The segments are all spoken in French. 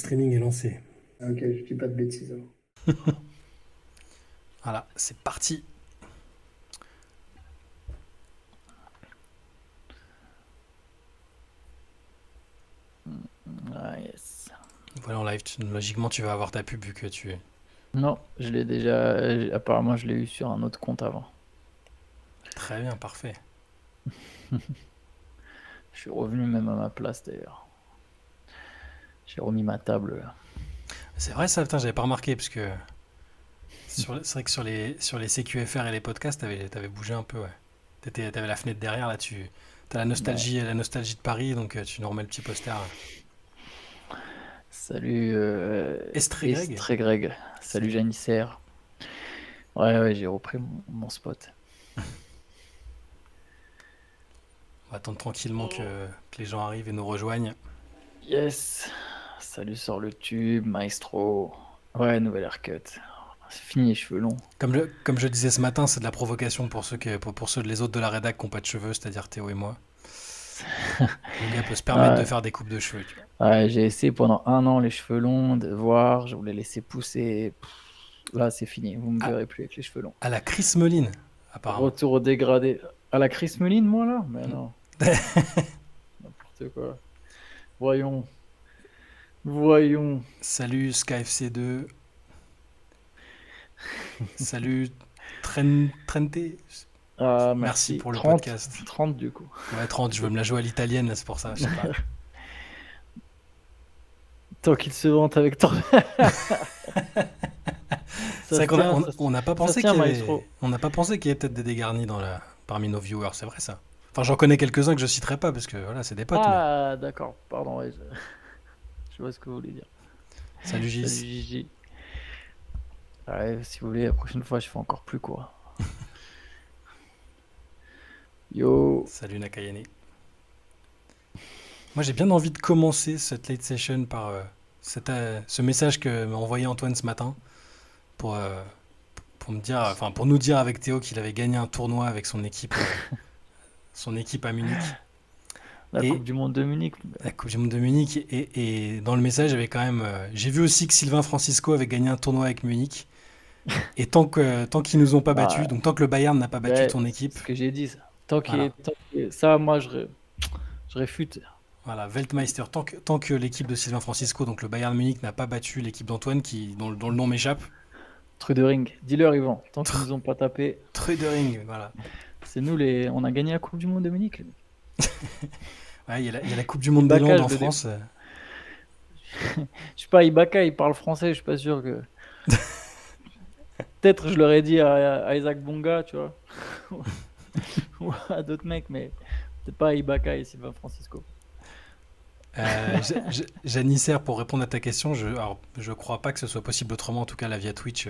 streaming est lancé. Ah, ok, je dis pas de bêtises alors. Voilà, c'est parti. Ah, yes. Voilà en live, logiquement tu vas avoir ta pub vu que tu es. Non, je l'ai déjà. Apparemment, je l'ai eu sur un autre compte avant. Très bien, parfait. Je suis revenu même à ma place d'ailleurs. J'ai remis ma table là. C'est vrai ça, putain, j'avais pas remarqué parce que c'est vrai que sur les CQFR et les podcasts, t'avais bougé un peu, ouais. T'avais la fenêtre derrière là, t'as Ouais. la nostalgie de Paris, donc tu nous remets le petit poster. Salut Estré Greg. Estre et Greg. Salut Salut. Janissaire. Ouais, j'ai repris mon spot. On va attendre tranquillement que les gens arrivent et nous rejoignent. Yes. Salut sur le tube, Maestro. Ouais, nouvelle haircut. C'est fini les cheveux longs. Comme je disais ce matin, c'est de la provocation pour pour ceux les autres de la rédac qui n'ont pas de cheveux, c'est-à-dire Théo et moi. Le gars peut se permettre de Ouais, faire des coupes de cheveux, tu vois. ouais, j'ai essayé pendant 1 an les cheveux longs, de voir, je voulais laisser pousser. Là, c'est fini. Vous me À, verrez plus avec les cheveux longs. à la Chris Moline, apparemment. Retour au dégradé. À la Chris Meline, moi, là? Mais non, n'importe quoi. Voyons, voyons. Salut SkyFC2. Salut Trente. Ah, Merci merci. pour le 30, podcast. 30 du coup. Ouais, 30, je veux me la jouer à l'italienne, là, c'est pour ça, je sais pas. Tant qu'il se vante avec toi. C'est Ça vrai se qu'on tient, ça, on n'a pas ça se pensé tient, qu'il y avait, Maestro. on n'a pas pensé qu'il y avait peut-être des dégarnis parmi nos viewers, c'est vrai ça. Enfin, j'en connais quelques-uns que je citerai pas parce que voilà, c'est des potes, mais. Ah, d'accord, pardon, ouais, je vois ce que vous voulez dire. Salut Salut Gis. Gigi. Ouais, si vous voulez, la prochaine fois, je fais encore plus court. Yo. Salut Nakayane. Moi, j'ai bien envie de commencer cette late session par ce message que m'a envoyé Antoine ce matin pour, euh, pour me dire, enfin, pour nous dire avec Théo qu'il avait gagné un tournoi avec son équipe à Munich. La Coupe Et du Monde de Munich. la Coupe du Monde de Munich. Et dans le message, il y avait quand même. J'ai vu aussi que Sylvain Francisco avait gagné un tournoi avec Munich. Et tant qu'ils nous ont pas battus, Bah, donc tant que le Bayern n'a pas battu ouais, ton c'est équipe, ce que j'ai dit. Ça. voilà. Ça, moi, je réfute. Voilà, Weltmeister, tant que l'équipe de Sylvain Francisco, donc le Bayern Munich, n'a pas battu l'équipe d'Antoine, dont le nom m'échappe, Trudering. Dis-leur, Yvan. Tant qu'ils nous ont pas tapé, Trudering, voilà. c'est nous les. On a gagné la Coupe du Monde de Munich. Ouais, il y a la Coupe du Monde des Ibaka, Landes je en le dé... France. Je sais pas, Ibaka, il parle français, je suis pas sûr que. Peut-être je l'aurais dit à Isaac Bonga, tu vois. Ou à d'autres mecs, mais peut-être pas à Ibaka et Sylvain Francisco. Janissaire, pour répondre à ta question, alors, je crois pas que ce soit possible autrement, en tout cas là via Twitch.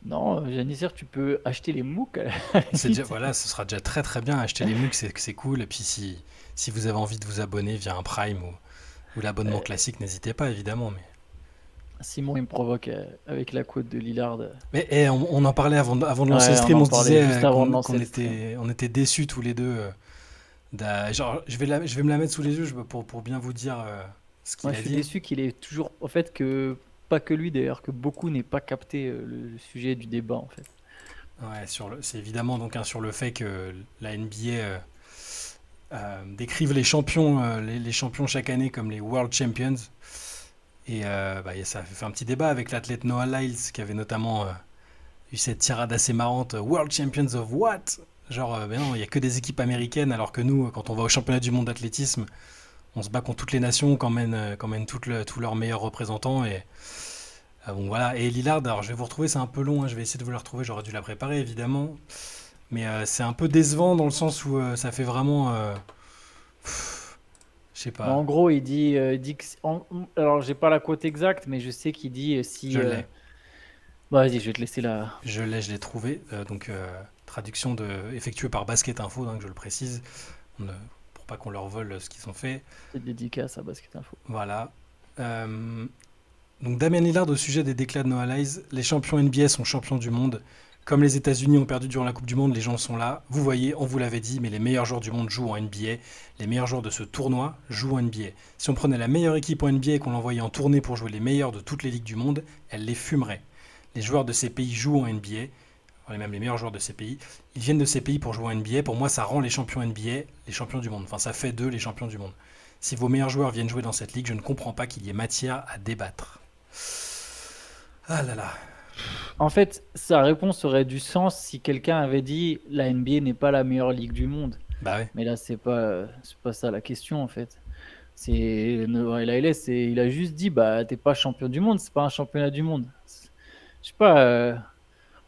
Non, Janissaire, tu peux acheter les MOOC à la C'est déjà, limite. voilà, ce sera déjà très très bien. Acheter les MOOC, c'est cool. Et puis si vous avez envie de vous abonner via un Prime ou l'abonnement Euh, classique, n'hésitez pas évidemment. Simon, il me provoque avec la quote de Lillard. On en parlait avant de lancer le Ouais, on stream, en on se parlait disait juste avant de qu'on lancer le stream. était déçus tous les deux. Genre, je vais me la mettre sous les yeux pour bien vous dire ce Moi, qu'il je a suis dit. déçu qu'il ait toujours. En fait, que. Pas que lui d'ailleurs, que beaucoup n'aient pas capté le sujet du débat en fait. Ouais, c'est évidemment donc sur le fait que la NBA décrive les champions, les champions chaque année comme les World Champions. Et ça a fait un petit débat avec l'athlète Noah Lyles qui avait notamment eu cette tirade assez marrante World Champions of what? Genre, ben non, il n'y a que des équipes américaines, alors que nous, quand on va au championnat du monde d'athlétisme, on se bat contre toutes les nations, quand mènent tous leurs meilleurs représentants. Et bon, voilà. Et Lillard, alors je vais vous retrouver, c'est un peu long, hein, je vais essayer de vous le retrouver, j'aurais dû la préparer évidemment. Mais c'est un peu décevant dans le sens où ça fait vraiment. Je sais En pas, gros, il dit que. Alors, j'ai pas la quote exacte, mais je sais qu'il dit si. je l'ai. Bah, vas-y, je vais te laisser la. Je l'ai trouvé. Traduction effectuée par Basket Info, hein, que je le précise, on ne- pour pas qu'on leur vole ce qu'ils ont fait. Petite dédicace à Basket Info. Voilà. Euh, donc Damien Lillard au sujet des déclats de Noah Lyles. Les champions NBA sont champions du monde, Comme les États-Unis ont perdu durant la Coupe du Monde, les gens sont là. Vous voyez, on vous l'avait dit, mais les meilleurs joueurs du monde jouent en NBA. Les meilleurs joueurs de ce tournoi jouent en NBA. Si on prenait la meilleure équipe en NBA et qu'on l'envoyait en tournée pour jouer les meilleurs de toutes les ligues du monde, elle les fumerait. Les joueurs de ces pays jouent en NBA, enfin, même les meilleurs joueurs de ces pays, ils viennent de ces pays pour jouer en NBA. Pour moi, ça rend les champions NBA les champions du monde. Enfin, ça fait d'eux les champions du monde. Si vos meilleurs joueurs viennent jouer dans cette ligue, je ne comprends pas qu'il y ait matière à débattre. Ah là là. En fait, sa réponse aurait du sens si quelqu'un avait dit la NBA n'est pas la meilleure ligue du monde. Bah ouais. Mais là, c'est pas ça la question en fait. C'est Noah Lyles, il a juste dit bah t'es pas champion du monde, c'est pas un championnat du monde. Je sais pas,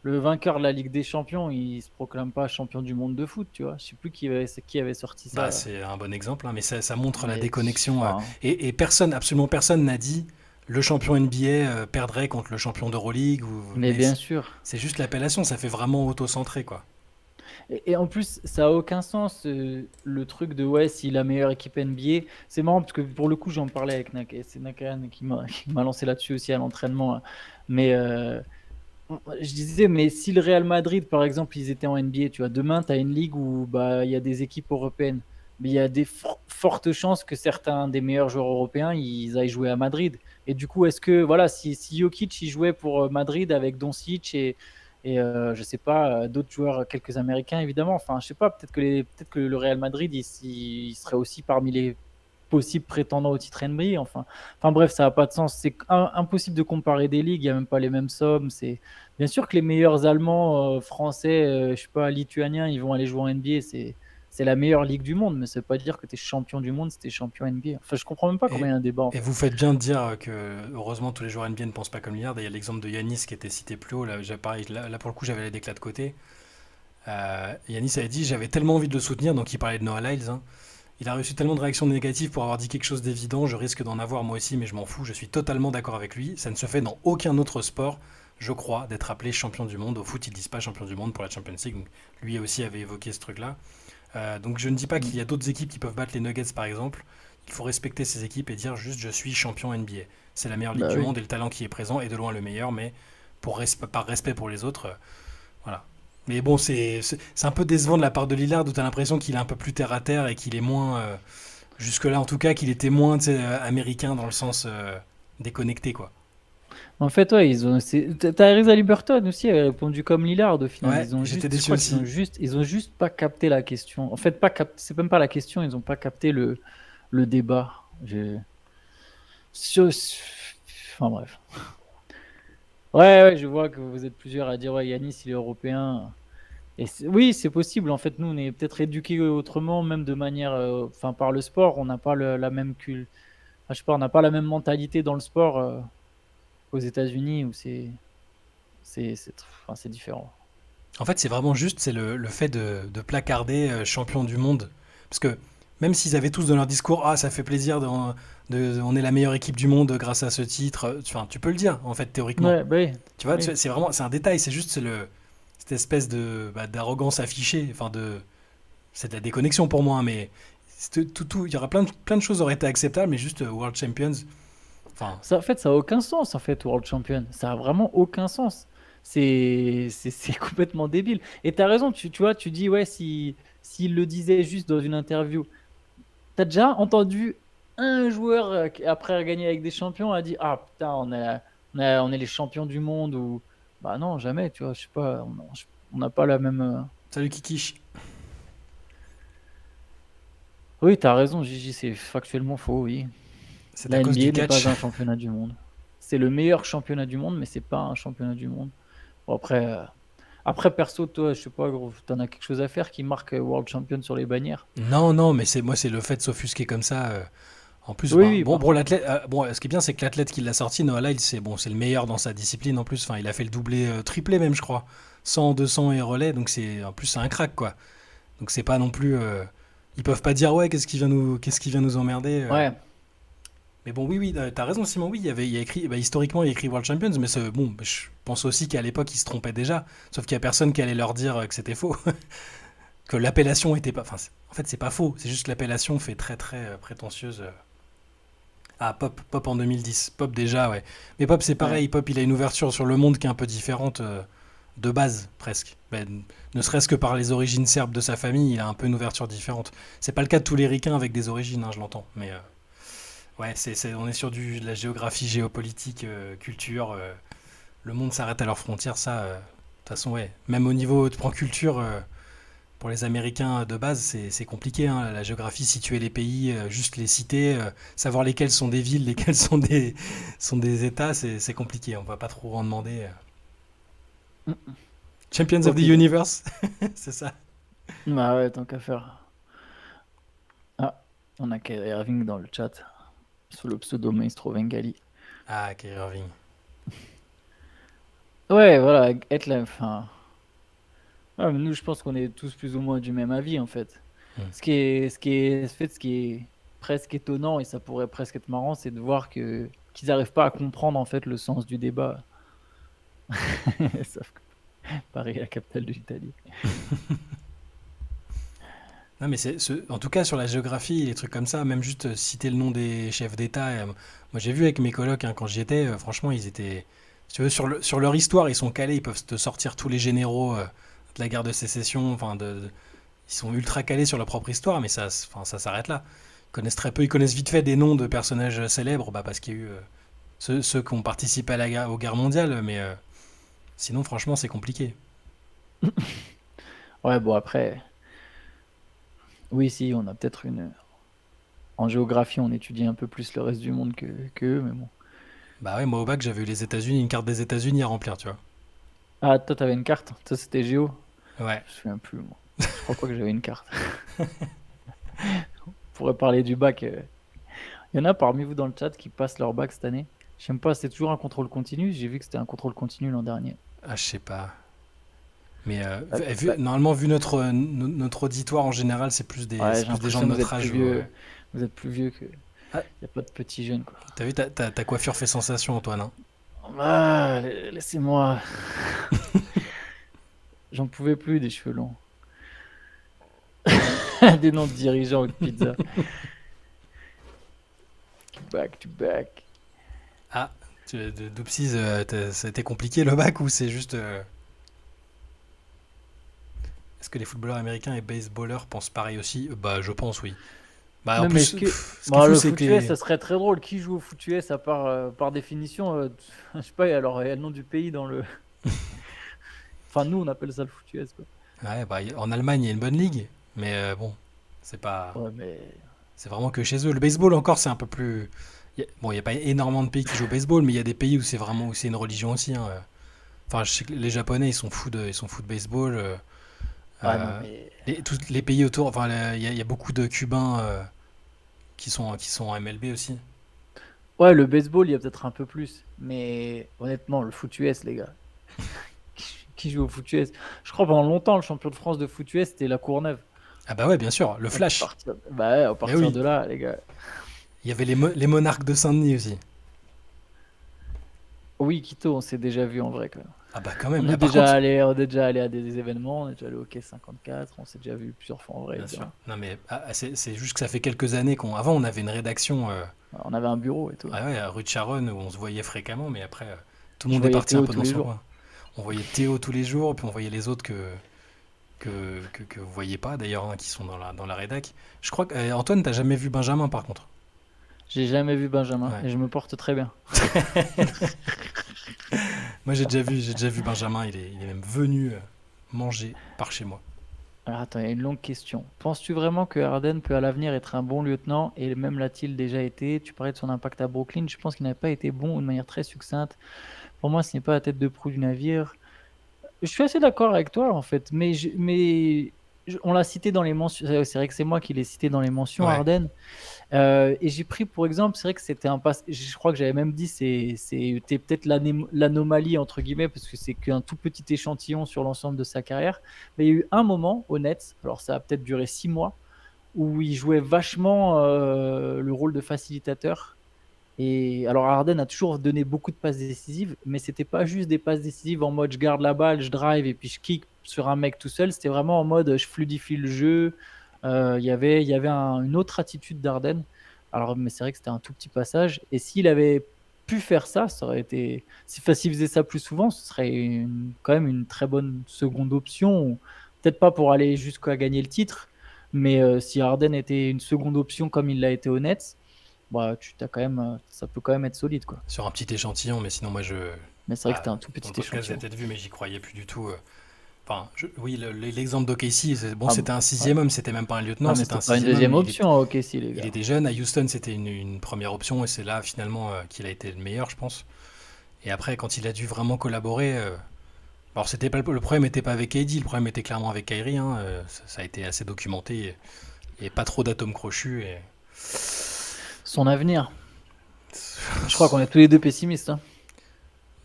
le vainqueur de la Ligue des Champions, il se proclame pas champion du monde de foot, tu vois. Je sais plus qui avait sorti ça Bah, là. c'est un bon exemple, hein, mais ça montre la Mais déconnexion. enfin, Et personne, absolument personne n'a dit le champion NBA perdrait contre le champion d'Euroleague. mais Mais bien sûr. c'est juste l'appellation, ça fait vraiment auto-centré, quoi. Et en plus, ça a aucun sens le truc de ouais, si la meilleure équipe NBA. C'est marrant parce que pour le coup, j'en parlais avec Nak, et c'est Nakan qui m'a lancé là-dessus aussi à l'entraînement, hein. Mais je disais, mais si le Real Madrid, par exemple, ils étaient en NBA, tu vois, demain, tu as une ligue où bah, il y a des équipes européennes. Mais il y a des fortes chances que certains des meilleurs joueurs européens, ils aillent jouer à Madrid. Et du coup, est-ce que, voilà, si Jokic, il jouait pour Madrid avec Doncic je sais pas, d'autres joueurs, quelques Américains, évidemment. Enfin, je sais pas, peut-être que le Real Madrid, il serait aussi parmi les possibles prétendants au titre NBA. Enfin bref, ça n'a pas de sens. C'est impossible de comparer des ligues, il n'y a même pas les mêmes sommes. Bien sûr que les meilleurs Allemands, Français, je sais pas, Lituaniens, ils vont aller jouer en NBA. C'est la meilleure ligue du monde, mais ça veut pas dire que tu es champion du monde si tu es champion NBA. Enfin, je comprends même pas comment Et, il y a un débat en et fait. vous faites bien de dire que, heureusement, tous les joueurs NBA ne pensent pas comme Lillard. Et il y a l'exemple de Yanis qui était cité plus haut. Là, pareil, là, pour le coup, j'avais les déclats de côté. Yanis avait dit j'avais tellement envie de le soutenir, donc il parlait de Noah Lyles, hein. Il a reçu tellement de réactions négatives pour avoir dit quelque chose d'évident, je risque d'en avoir moi aussi, mais je m'en fous, je suis totalement d'accord avec lui. Ça ne se fait dans aucun autre sport, je crois, d'être appelé champion du monde. Au foot, ils disent pas champion du monde pour la Champions League, donc lui aussi avait évoqué ce truc-là. Donc je ne dis pas qu'il y a d'autres équipes qui peuvent battre les Nuggets par exemple. Il faut respecter ces équipes et dire juste je suis champion NBA. C'est la meilleure ligue Bah du oui. monde et le talent qui est présent est de loin le meilleur, mais par respect pour les autres, voilà. Mais bon, c'est un peu décevant de la part de Lillard où tu as l'impression qu'il est un peu plus terre à terre et qu'il est moins, jusque-là en tout cas, qu'il était moins tu sais, américain dans le sens déconnecté, quoi. En fait, ouais, Tyrese Liberton aussi avait répondu comme Lillard au final. Ouais, j'étais Je déçu crois qu'ils aussi. ils ont juste pas capté la question. En fait, c'est même pas la question, ils ont pas capté le débat. Sur- Enfin bref. Ouais, ouais, je vois que vous êtes plusieurs à dire ouais, Yanis, il est européen. Oui, c'est possible. En fait, nous, on est peut-être éduqués autrement, même de manière, enfin, par le sport. On n'a pas la même je sais pas, on n'a pas la même mentalité dans le sport qu'aux États-Unis où enfin, c'est différent. En fait, c'est vraiment juste, c'est le fait de placarder champion du monde. Parce que même s'ils avaient tous dans leur discours, ah, ça fait plaisir, on est la meilleure équipe du monde grâce à ce titre, enfin, tu peux le dire, en fait, théoriquement. Ouais, bah oui, Tu vois, oui. c'est vraiment, c'est un détail, c'est juste cette espèce d'arrogance affichée, c'est de la déconnexion pour moi, hein, mais il y aura plein de choses auraient été acceptables, mais juste World Champions, enfin, En fait, ça a aucun sens, en fait, World Champion. Ça a vraiment aucun sens. C'est complètement débile. Et tu as raison, tu vois, tu dis, ouais, s'il le disait juste dans une interview, t'as déjà entendu un joueur qui, après avoir gagné avec des champions, a dit, ah putain, on est les champions du monde ou. Bah non, jamais, tu vois, je sais pas, on n'a pas la même. salut Kikish. Oui, t'as raison, Gigi, c'est factuellement faux, oui. C'est à La cause du NBA n'est catch. pas un championnat du monde. C'est le meilleur championnat du monde, mais c'est pas un championnat du monde. Bon, après, perso, toi, je sais pas, gros, t'en as quelque chose à faire qui marque World Champion sur les bannières. Non, non, mais c'est le fait de s'offusquer comme ça. En plus, Oui, bah, oui, bon, l'athlète, ce qui est bien, c'est que l'athlète qui l'a sorti, Noah Lyles, c'est le meilleur dans sa discipline en plus. Enfin, il a fait le doublé, triplé même, je crois, 100, 200 et relais. Donc en plus, c'est un crack, quoi. Donc c'est pas non plus, ils peuvent pas dire ouais, qu'est-ce qui vient nous emmerder. ouais. Mais bon, oui, oui, t'as raison, Simon. Oui, il y a écrit, bah, historiquement, il y a écrit World Champions, mais bon, je pense aussi qu'à l'époque, ils se trompaient déjà. Sauf qu'il y a personne qui allait leur dire que c'était faux, que l'appellation était pas. Enfin, en fait, c'est pas faux. C'est juste que l'appellation fait très, très prétentieuse. Ah, Pop en 2010. Pop déjà, ouais. Mais Pop, c'est Ouais. pareil. Pop, il a une ouverture sur le monde qui est un peu différente. de base, presque. Ben, ne serait-ce que par les origines serbes de sa famille, il a un peu une ouverture différente. C'est pas le cas de tous les ricains avec des origines, hein, je l'entends. Mais ouais, on est sur de la géographie, géopolitique, culture. Le monde s'arrête à leurs frontières, ça. De toute façon, ouais. Même au niveau, tu prends culture, pour les Américains de base, c'est compliqué, hein. La géographie, situer les pays, juste les citer, savoir lesquels sont des villes, lesquels sont des États, c'est compliqué. On va pas trop en demander. Champions of the Ok. Universe, c'est ça. Bah ouais, tant qu'à faire. Ah, on a Kyrie Irving dans le chat, sous le pseudo Maestro Vengali. Ah, Kyrie Irving. Ouais, voilà, être là, enfin... Ouais, mais nous, je pense qu'on est tous plus ou moins du même avis, en fait. Hmm. Ce qui est presque étonnant, et ça pourrait presque être marrant, c'est de voir qu'ils n'arrivent pas à comprendre, en fait, le sens du débat. Sauf que Paris est la capitale de l'Italie. Non, mais en tout cas, sur la géographie, les trucs comme ça, même juste citer le nom des chefs d'État. Moi, j'ai vu avec mes colocs, hein, quand j'y étais, franchement, ils étaient. Si tu veux, sur leur histoire, ils sont calés, ils peuvent te sortir tous les généraux de la guerre de sécession. Enfin, ils sont ultra calés sur leur propre histoire, mais enfin, ça s'arrête là. Ils connaissent très peu, ils connaissent vite fait des noms de personnages célèbres, bah, parce qu'il y a eu ceux qui ont participé aux guerres mondiales, mais sinon, franchement, c'est compliqué. Ouais, bon, après, oui, si, on a peut-être une... En géographie, on étudie un peu plus le reste du monde que eux, mais bon. Bah ouais, moi au bac, j'avais eu les États-Unis, une carte des États-Unis à remplir, tu vois. Ah, toi, t'avais une carte? Ça, c'était Géo? Ouais. Je me souviens plus, moi. Je crois pas que j'avais une carte. On pourrait parler du bac. Il y en a parmi vous dans le chat qui passent leur bac cette année. Je sais pas, c'est toujours un contrôle continu. J'ai vu que c'était un contrôle continu l'an dernier. Ah, je sais pas. Mais Bah, bah, normalement, vu notre auditoire en général, ouais, c'est j'ai plus des gens l'impression de que vous êtes notre plus âge. Ouais. vieux. Vous êtes plus vieux que. Ah, Il n'y a pas de petits jeunes, quoi. t'as vu, ta coiffure fait sensation, Antoine, hein. Ah, laissez-moi. J'en pouvais plus des cheveux longs. Des noms de dirigeants ou de pizza. Back to back. Ah, Doopsies, ça a été compliqué le bac ou c'est juste. Est-ce que les footballeurs américains et baseballeurs pensent pareil aussi? Bah, je pense, oui. Bah, en Non, mais plus, est-ce que. ce qui est Bon, fou, le c'est que foot US, ça serait très drôle. Qui joue au foot US à part, par définition je sais pas, alors il y a le nom du pays dans le. Enfin, nous, on appelle ça le foot US, quoi. Ouais, bah, en Allemagne, il y a une bonne ligue, mais bon, c'est pas. Ouais, mais. C'est vraiment que chez eux. Le baseball, encore, c'est un peu plus. Bon, il n'y a pas énormément de pays qui jouent au baseball, mais il y a des pays où c'est vraiment où c'est une religion aussi, hein. Enfin, je sais que les Japonais, ils sont fous de baseball. Ah non, Euh, mais. tous les pays autour, enfin, il y a beaucoup de Cubains qui sont en MLB aussi. Ouais, le baseball, il y a peut-être un peu plus. Mais honnêtement, le foot US, les gars. Qui joue au foot US? Je crois pendant longtemps, le champion de France de foot US, c'était la Courneuve. Ah bah ouais, bien sûr, le Flash. Bah ouais, à Mais partir oui, de là, les gars. il y avait les Monarques de Saint-Denis aussi. Oui, Quito, on s'est déjà vu en vrai, quand même. Ah bah quand même. Ah, par contre, On est déjà allé à des événements, on est déjà allé au Quai 54, on s'est déjà vu plusieurs fois en vrai, bien sûr. évidemment. Non mais c'est juste que ça fait quelques années qu'on. Avant, on avait une rédaction On avait un bureau et tout. à rue de Charonne où on se voyait fréquemment, mais après, tout le Je monde est voyais parti un Théo peu tous dans les son jours. coin. On voyait Théo tous les jours, puis on voyait les autres que vous voyez pas d'ailleurs, hein, qui sont dans la rédac. Je crois que Antoine, t'as jamais vu Benjamin par contre. J'ai jamais vu Benjamin Ouais. et je me porte très bien. Moi j'ai déjà vu Benjamin, il est même venu manger par chez moi. Alors attends, il y a une longue question. Penses-tu vraiment que Harden peut à l'avenir être un bon lieutenant et même l'a-t-il déjà été? Tu parlais de son impact à Brooklyn, je pense qu'il n'avait pas été bon de manière très succincte. Pour moi, ce n'est pas la tête de proue du navire. Je suis assez d'accord avec toi en fait, on l'a cité dans les mentions. C'est vrai que c'est moi qui l'ai cité dans les mentions, Ouais. Harden. Et j'ai pris pour exemple, c'est vrai que c'était un pass. Je crois que j'avais même dit c'était peut-être l'anomalie entre guillemets parce que c'est qu'un tout petit échantillon sur l'ensemble de sa carrière. Mais il y a eu un moment au Nets, alors ça a peut-être duré 6 mois, où il jouait vachement le rôle de facilitateur. Et alors Harden a toujours donné beaucoup de passes décisives, mais c'était pas juste des passes décisives en mode je garde la balle, je drive et puis je kick sur un mec tout seul. C'était vraiment en mode je fluidifie le jeu. Il y avait une autre attitude d'Harden. Alors, mais c'est vrai que c'était un tout petit passage. Et s'il avait pu faire ça, ça aurait été. S'il faisait ça plus souvent, ce serait quand même une très bonne seconde option. Peut-être pas pour aller jusqu'à gagner le titre, mais si Harden était une seconde option comme il l'a été au Nets, bah, ça peut quand même être solide, quoi. Sur un petit échantillon, mais sinon, moi, Mais c'est vrai que c'était ah, un tout dans le petit podcast, vous avez échantillon. peut-être vu, mais j'y croyais plus du tout. Enfin, oui, l'exemple d'OKC, bon, Ah, c'était un ouais. sixième homme, c'était même pas un Ah, lieutenant, mais c'était c'était un pas une sixième homme. deuxième option à OKC, les Il gars. était jeune. À Houston, c'était une première option, et c'est là, finalement, qu'il a été le meilleur, je pense. Et après, quand il a dû vraiment collaborer, alors c'était pas le problème n'était pas avec KD, le problème était clairement avec Kyrie. Hein, ça a été assez documenté et pas trop d'atomes crochus. Et... Son avenir. Je crois qu'on est tous les deux pessimistes, hein.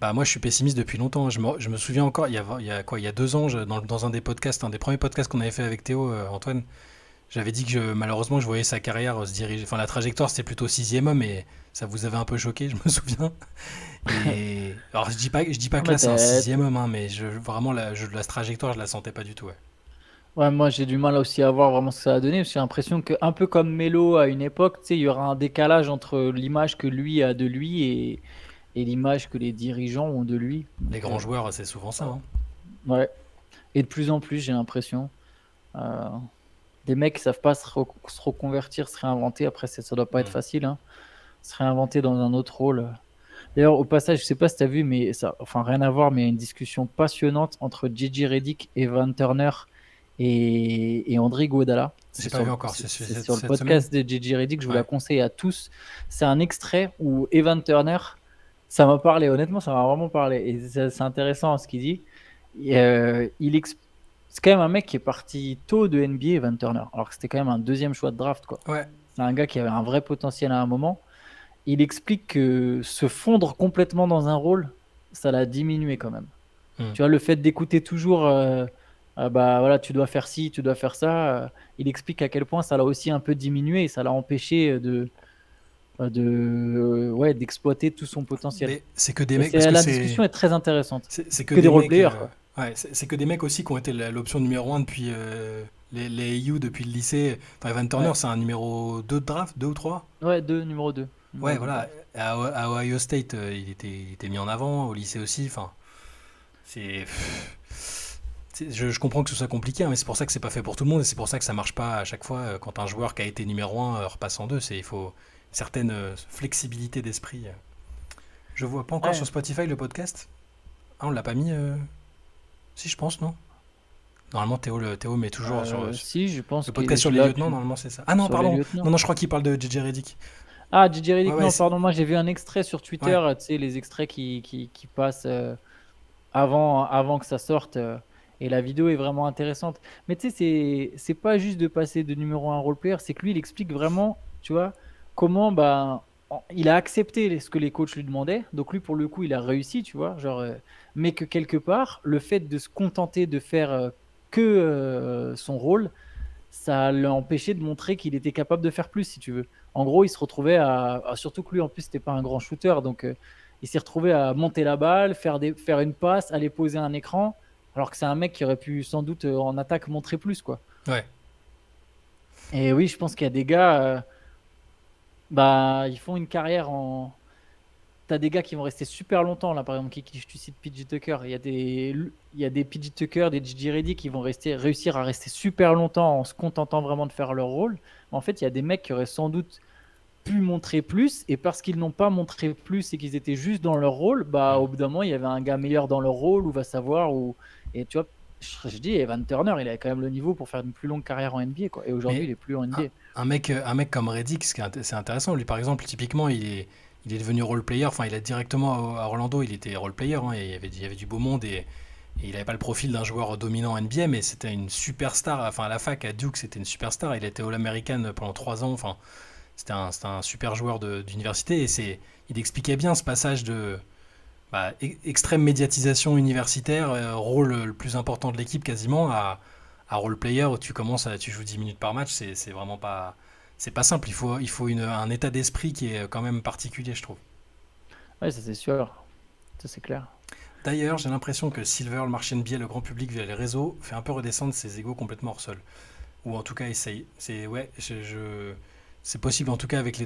Bah moi je suis pessimiste depuis longtemps. Je me souviens encore, il y a quoi, il y a 2 ans, dans un des podcasts, un des premiers podcasts qu'on avait fait avec Théo, Antoine, j'avais dit que malheureusement je voyais sa carrière se diriger. Enfin la trajectoire c'était plutôt sixième homme et ça vous avait un peu choqué, je me souviens. Et alors je dis pas Ah, que mais là c'est un sixième homme, hein, mais vraiment la trajectoire je la sentais pas du tout. Ouais. ouais, moi j'ai du mal aussi à voir vraiment ce que ça a donné, parce que j'ai l'impression que, un peu comme Melo à une époque, tu sais, il y aura un décalage entre l'image que lui a de lui et l'image que les dirigeants ont de lui. Les Donc, grands joueurs c'est souvent ça. Hein. ouais. Et de plus en plus, j'ai l'impression. Euh, des mecs qui savent pas se reconvertir, se réinventer. Après, ça doit pas être Mm. facile, hein. Se réinventer dans un autre rôle. D'ailleurs, au passage, je sais pas si tu as vu, mais ça, enfin, rien à voir, mais il y a une discussion passionnante entre J.J. Redick, Evan Turner et André Iguodala. J'ai pas vu encore, c'est C'est cette, sur le cette semaine. podcast de J.J. Redick, je vous la Ouais. conseille à tous. C'est un extrait où Evan Turner, ça m'a parlé, honnêtement, ça m'a vraiment parlé. Et c'est intéressant ce qu'il dit. C'est quand même un mec qui est parti tôt de NBA, Evan Turner, alors que c'était quand même un deuxième choix de draft, quoi. Ouais. C'est un gars qui avait un vrai potentiel à un moment. Il explique que se fondre complètement dans un rôle, ça l'a diminué quand même. Mm. Tu vois, le fait d'écouter toujours, bah voilà, tu dois faire ci, tu dois faire ça, il explique à quel point ça l'a aussi un peu diminué et ça l'a empêché ouais, d'exploiter tout son potentiel. Mais c'est que des Et mecs parce que la discussion est très intéressante. c'est que Que des des mecs role-players, quoi. ouais, c'est que des mecs aussi qui ont été l'option numéro un depuis les AU depuis le lycée. Enfin, Evan Turner Ouais, c'est un numéro 2 de draft, 2 ou 3. ouais, numéro 2. Ouais, Numéro 2 de voilà. draft. À Ohio State, il était mis en avant, au lycée aussi. Enfin, c'est. Je comprends que ce soit compliqué, hein, mais c'est pour ça que c'est pas fait pour tout le monde et c'est pour ça que ça marche pas à chaque fois quand un joueur qui a été numéro un repasse en 2. Il faut une certaine flexibilité d'esprit. Je vois pas encore sur Ouais. Spotify le podcast. Ah, on l'a pas mis. Si, je pense, non? Normalement, Théo met toujours Si, je pense le qu'il podcast est sur les là lieutenants, normalement, c'est ça. Ah non, sur les pardon. Non, lieutenants. non, je crois qu'il parle de JJ Redick. Ah, J.J. Ouais, Redick, ouais, non, pardon, moi j'ai vu un extrait sur Twitter, ouais. tu sais, les extraits qui passent avant que ça sorte, et la vidéo est vraiment intéressante. Mais tu sais, c'est pas juste de passer de numéro un role-player, c'est que lui, il explique vraiment, tu vois, comment bah, il a accepté ce que les coachs lui demandaient. Donc lui, pour le coup, il a réussi, tu vois, genre, mais que quelque part, le fait de se contenter de faire que son rôle, ça l'a empêché de montrer qu'il était capable de faire plus, si tu veux. En gros, il se retrouvait surtout que lui, en plus, c'était pas un grand shooter, donc il s'est retrouvé à monter la balle, faire une passe, aller poser un écran, alors que c'est un mec qui aurait pu sans doute en attaque montrer plus, quoi. Ouais. Et oui, je pense qu'il y a des gars, bah, ils font une carrière en. T'as des gars qui vont rester super longtemps, là, par exemple, tu cites PJ Tucker. Il y a des PJ Tucker, des J.J. Redick qui vont réussir à rester super longtemps en se contentant vraiment de faire leur rôle. Mais en fait, il y a des mecs qui auraient sans doute pu montrer plus, et parce qu'ils n'ont pas montré plus et qu'ils étaient juste dans leur rôle, bah, Mm. au bout d'un moment, il y avait un gars meilleur dans leur rôle, ou va savoir. Et tu vois, je dis, Evan Turner, il a quand même le niveau pour faire une plus longue carrière en NBA, quoi. Et aujourd'hui, il Mais est plus en un, NBA. un mec comme Redick, c'est intéressant. Lui, par exemple, typiquement, il est devenu role-player. Enfin, il a directement à Orlando, il était role-player. Hein, et il y avait du beau monde et il n'avait pas le profil d'un joueur dominant NBA, mais c'était une superstar. Enfin, à la fac, à Duke, c'était une superstar. Il a été All-American pendant 3 ans. Enfin, c'était un super joueur d'université. Et il expliquait bien ce passage de extrême médiatisation universitaire, rôle le plus important de l'équipe quasiment, à role-player où tu joues 10 minutes par match. C'est vraiment pas. C'est pas simple. Il faut un état d'esprit qui est quand même particulier, je trouve. Ouais, ça c'est sûr. Ça c'est clair. D'ailleurs, j'ai l'impression que Silver, le marché NBA, le grand public via les réseaux, fait un peu redescendre ses égos complètement hors sol. Ou en tout cas, essaye. C'est possible en tout cas avec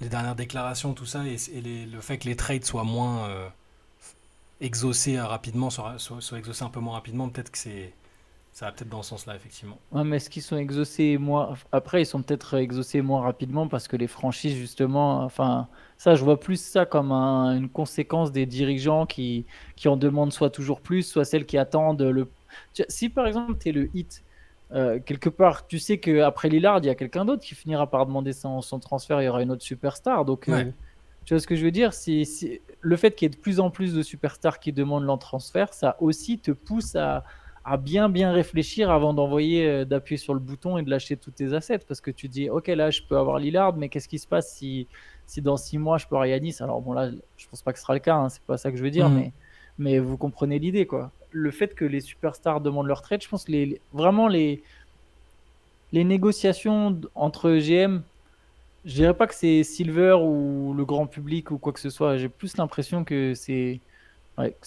les dernières déclarations, tout ça, et le fait que les trades soient moins exaucés rapidement, soient exaucés un peu moins rapidement, peut-être que ça va peut-être dans ce sens-là, effectivement. Ouais, mais est-ce qu'ils sont exaucés moins... Après, ils sont peut-être exaucés moins rapidement parce que les franchises, justement, enfin, ça, je vois plus ça comme une conséquence des dirigeants qui en demandent soit toujours plus, soit celles qui attendent le... Si par exemple, tu es le hit, quelque part, tu sais qu'après Lillard, il y a quelqu'un d'autre qui finira par demander son transfert, il y aura une autre superstar. Donc, Ouais. tu vois ce que je veux dire? Le fait qu'il y ait de plus en plus de superstars qui demandent leur transfert, ça aussi te pousse à bien bien réfléchir avant d'appuyer sur le bouton et de lâcher tous tes assets parce que tu dis ok là je peux avoir Lillard mais qu'est-ce qui se passe si dans 6 mois je peux avoir Yanis. Alors bon là je pense pas que ce sera le cas, hein, c'est pas ça que je veux dire, Mhm. mais vous comprenez l'idée quoi. Le fait que les superstars demandent leur trade, je pense que vraiment les négociations entre GM, je dirais pas que c'est Silver ou le grand public ou quoi que ce soit, j'ai plus l'impression que c'est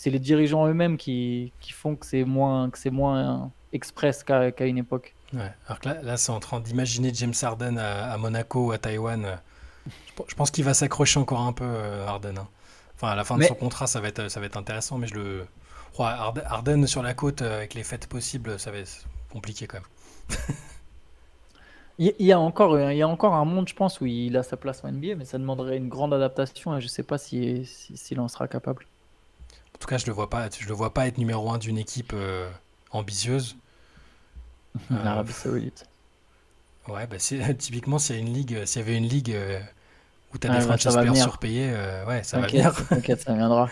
les dirigeants eux-mêmes qui font que c'est moins express qu'à une époque. Ouais. Alors que là c'est en train d'imaginer James Harden à Monaco ou à Taïwan. Je pense qu'il va s'accrocher encore un peu, Harden, hein. Enfin, à la fin de son Mais contrat, ça va être intéressant, mais Ouais, Harden sur la côte, avec les fêtes possibles, ça va être compliqué quand même. il y a encore un monde, je pense, où il a sa place en NBA, mais ça demanderait une grande adaptation et je ne sais pas s'il en sera capable. En tout cas, je le vois pas être numéro un d'une équipe ambitieuse. Euh, L'Arabie Saoudite. ouais, bah, typiquement, s'il y avait une ligue où tu as des Ah, bah, ça franchise va players venir. surpayés, ouais, ça va venir. T'inquiète, t'inquiète, ça viendra.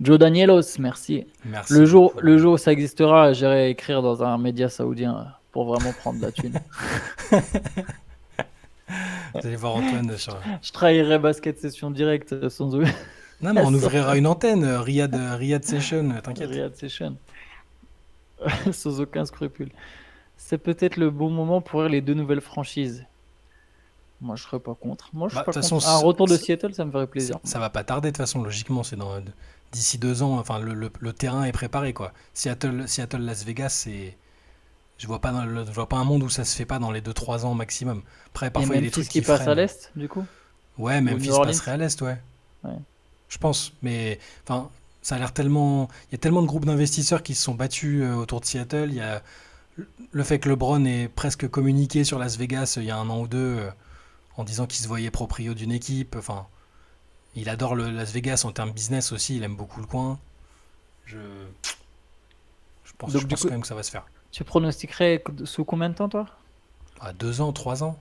Joe Danielos, merci. Merci Le jour, beaucoup. le jour où ça existera, j'irai écrire dans un média saoudien pour vraiment prendre de la thune. Vous allez voir Antoine Je trahirai Basket Session Direct Non, mais on sans ouvrira une antenne, Riyad Session, t'inquiète. Riyad Session, sans aucun scrupule. C'est peut-être le bon moment pour les deux nouvelles franchises. Moi, je serais pas contre. Moi, je suis Bah, de pas toute façon, contre. Un retour de Seattle, ça me ferait plaisir. ça va pas tarder, de toute façon, logiquement, d'ici 2 ans, enfin, le terrain est préparé, quoi. Seattle, Las Vegas, je vois pas un monde où ça se fait pas dans les 2-3 ans maximum. Après, Et parfois, il y a des Memphis trucs qui qui passe à freinent. l'est, du coup? Ouais, Ou New Memphis Orleans? passerait à l'Est, ouais. Ouais. Je pense. Mais, enfin, ça a l'air tellement. Il y a tellement de groupes d'investisseurs qui se sont battus autour de Seattle. Il y a le fait que LeBron ait presque communiqué sur Las Vegas il y a un an ou deux, en disant qu'il se voyait proprio d'une équipe. Enfin, il adore Las Vegas en termes business aussi. Il aime beaucoup le coin. Je, je Donc, du pense coup, quand même que ça va se faire. tu pronostiquerais sous combien de temps, toi? À 2 ans, 3 ans.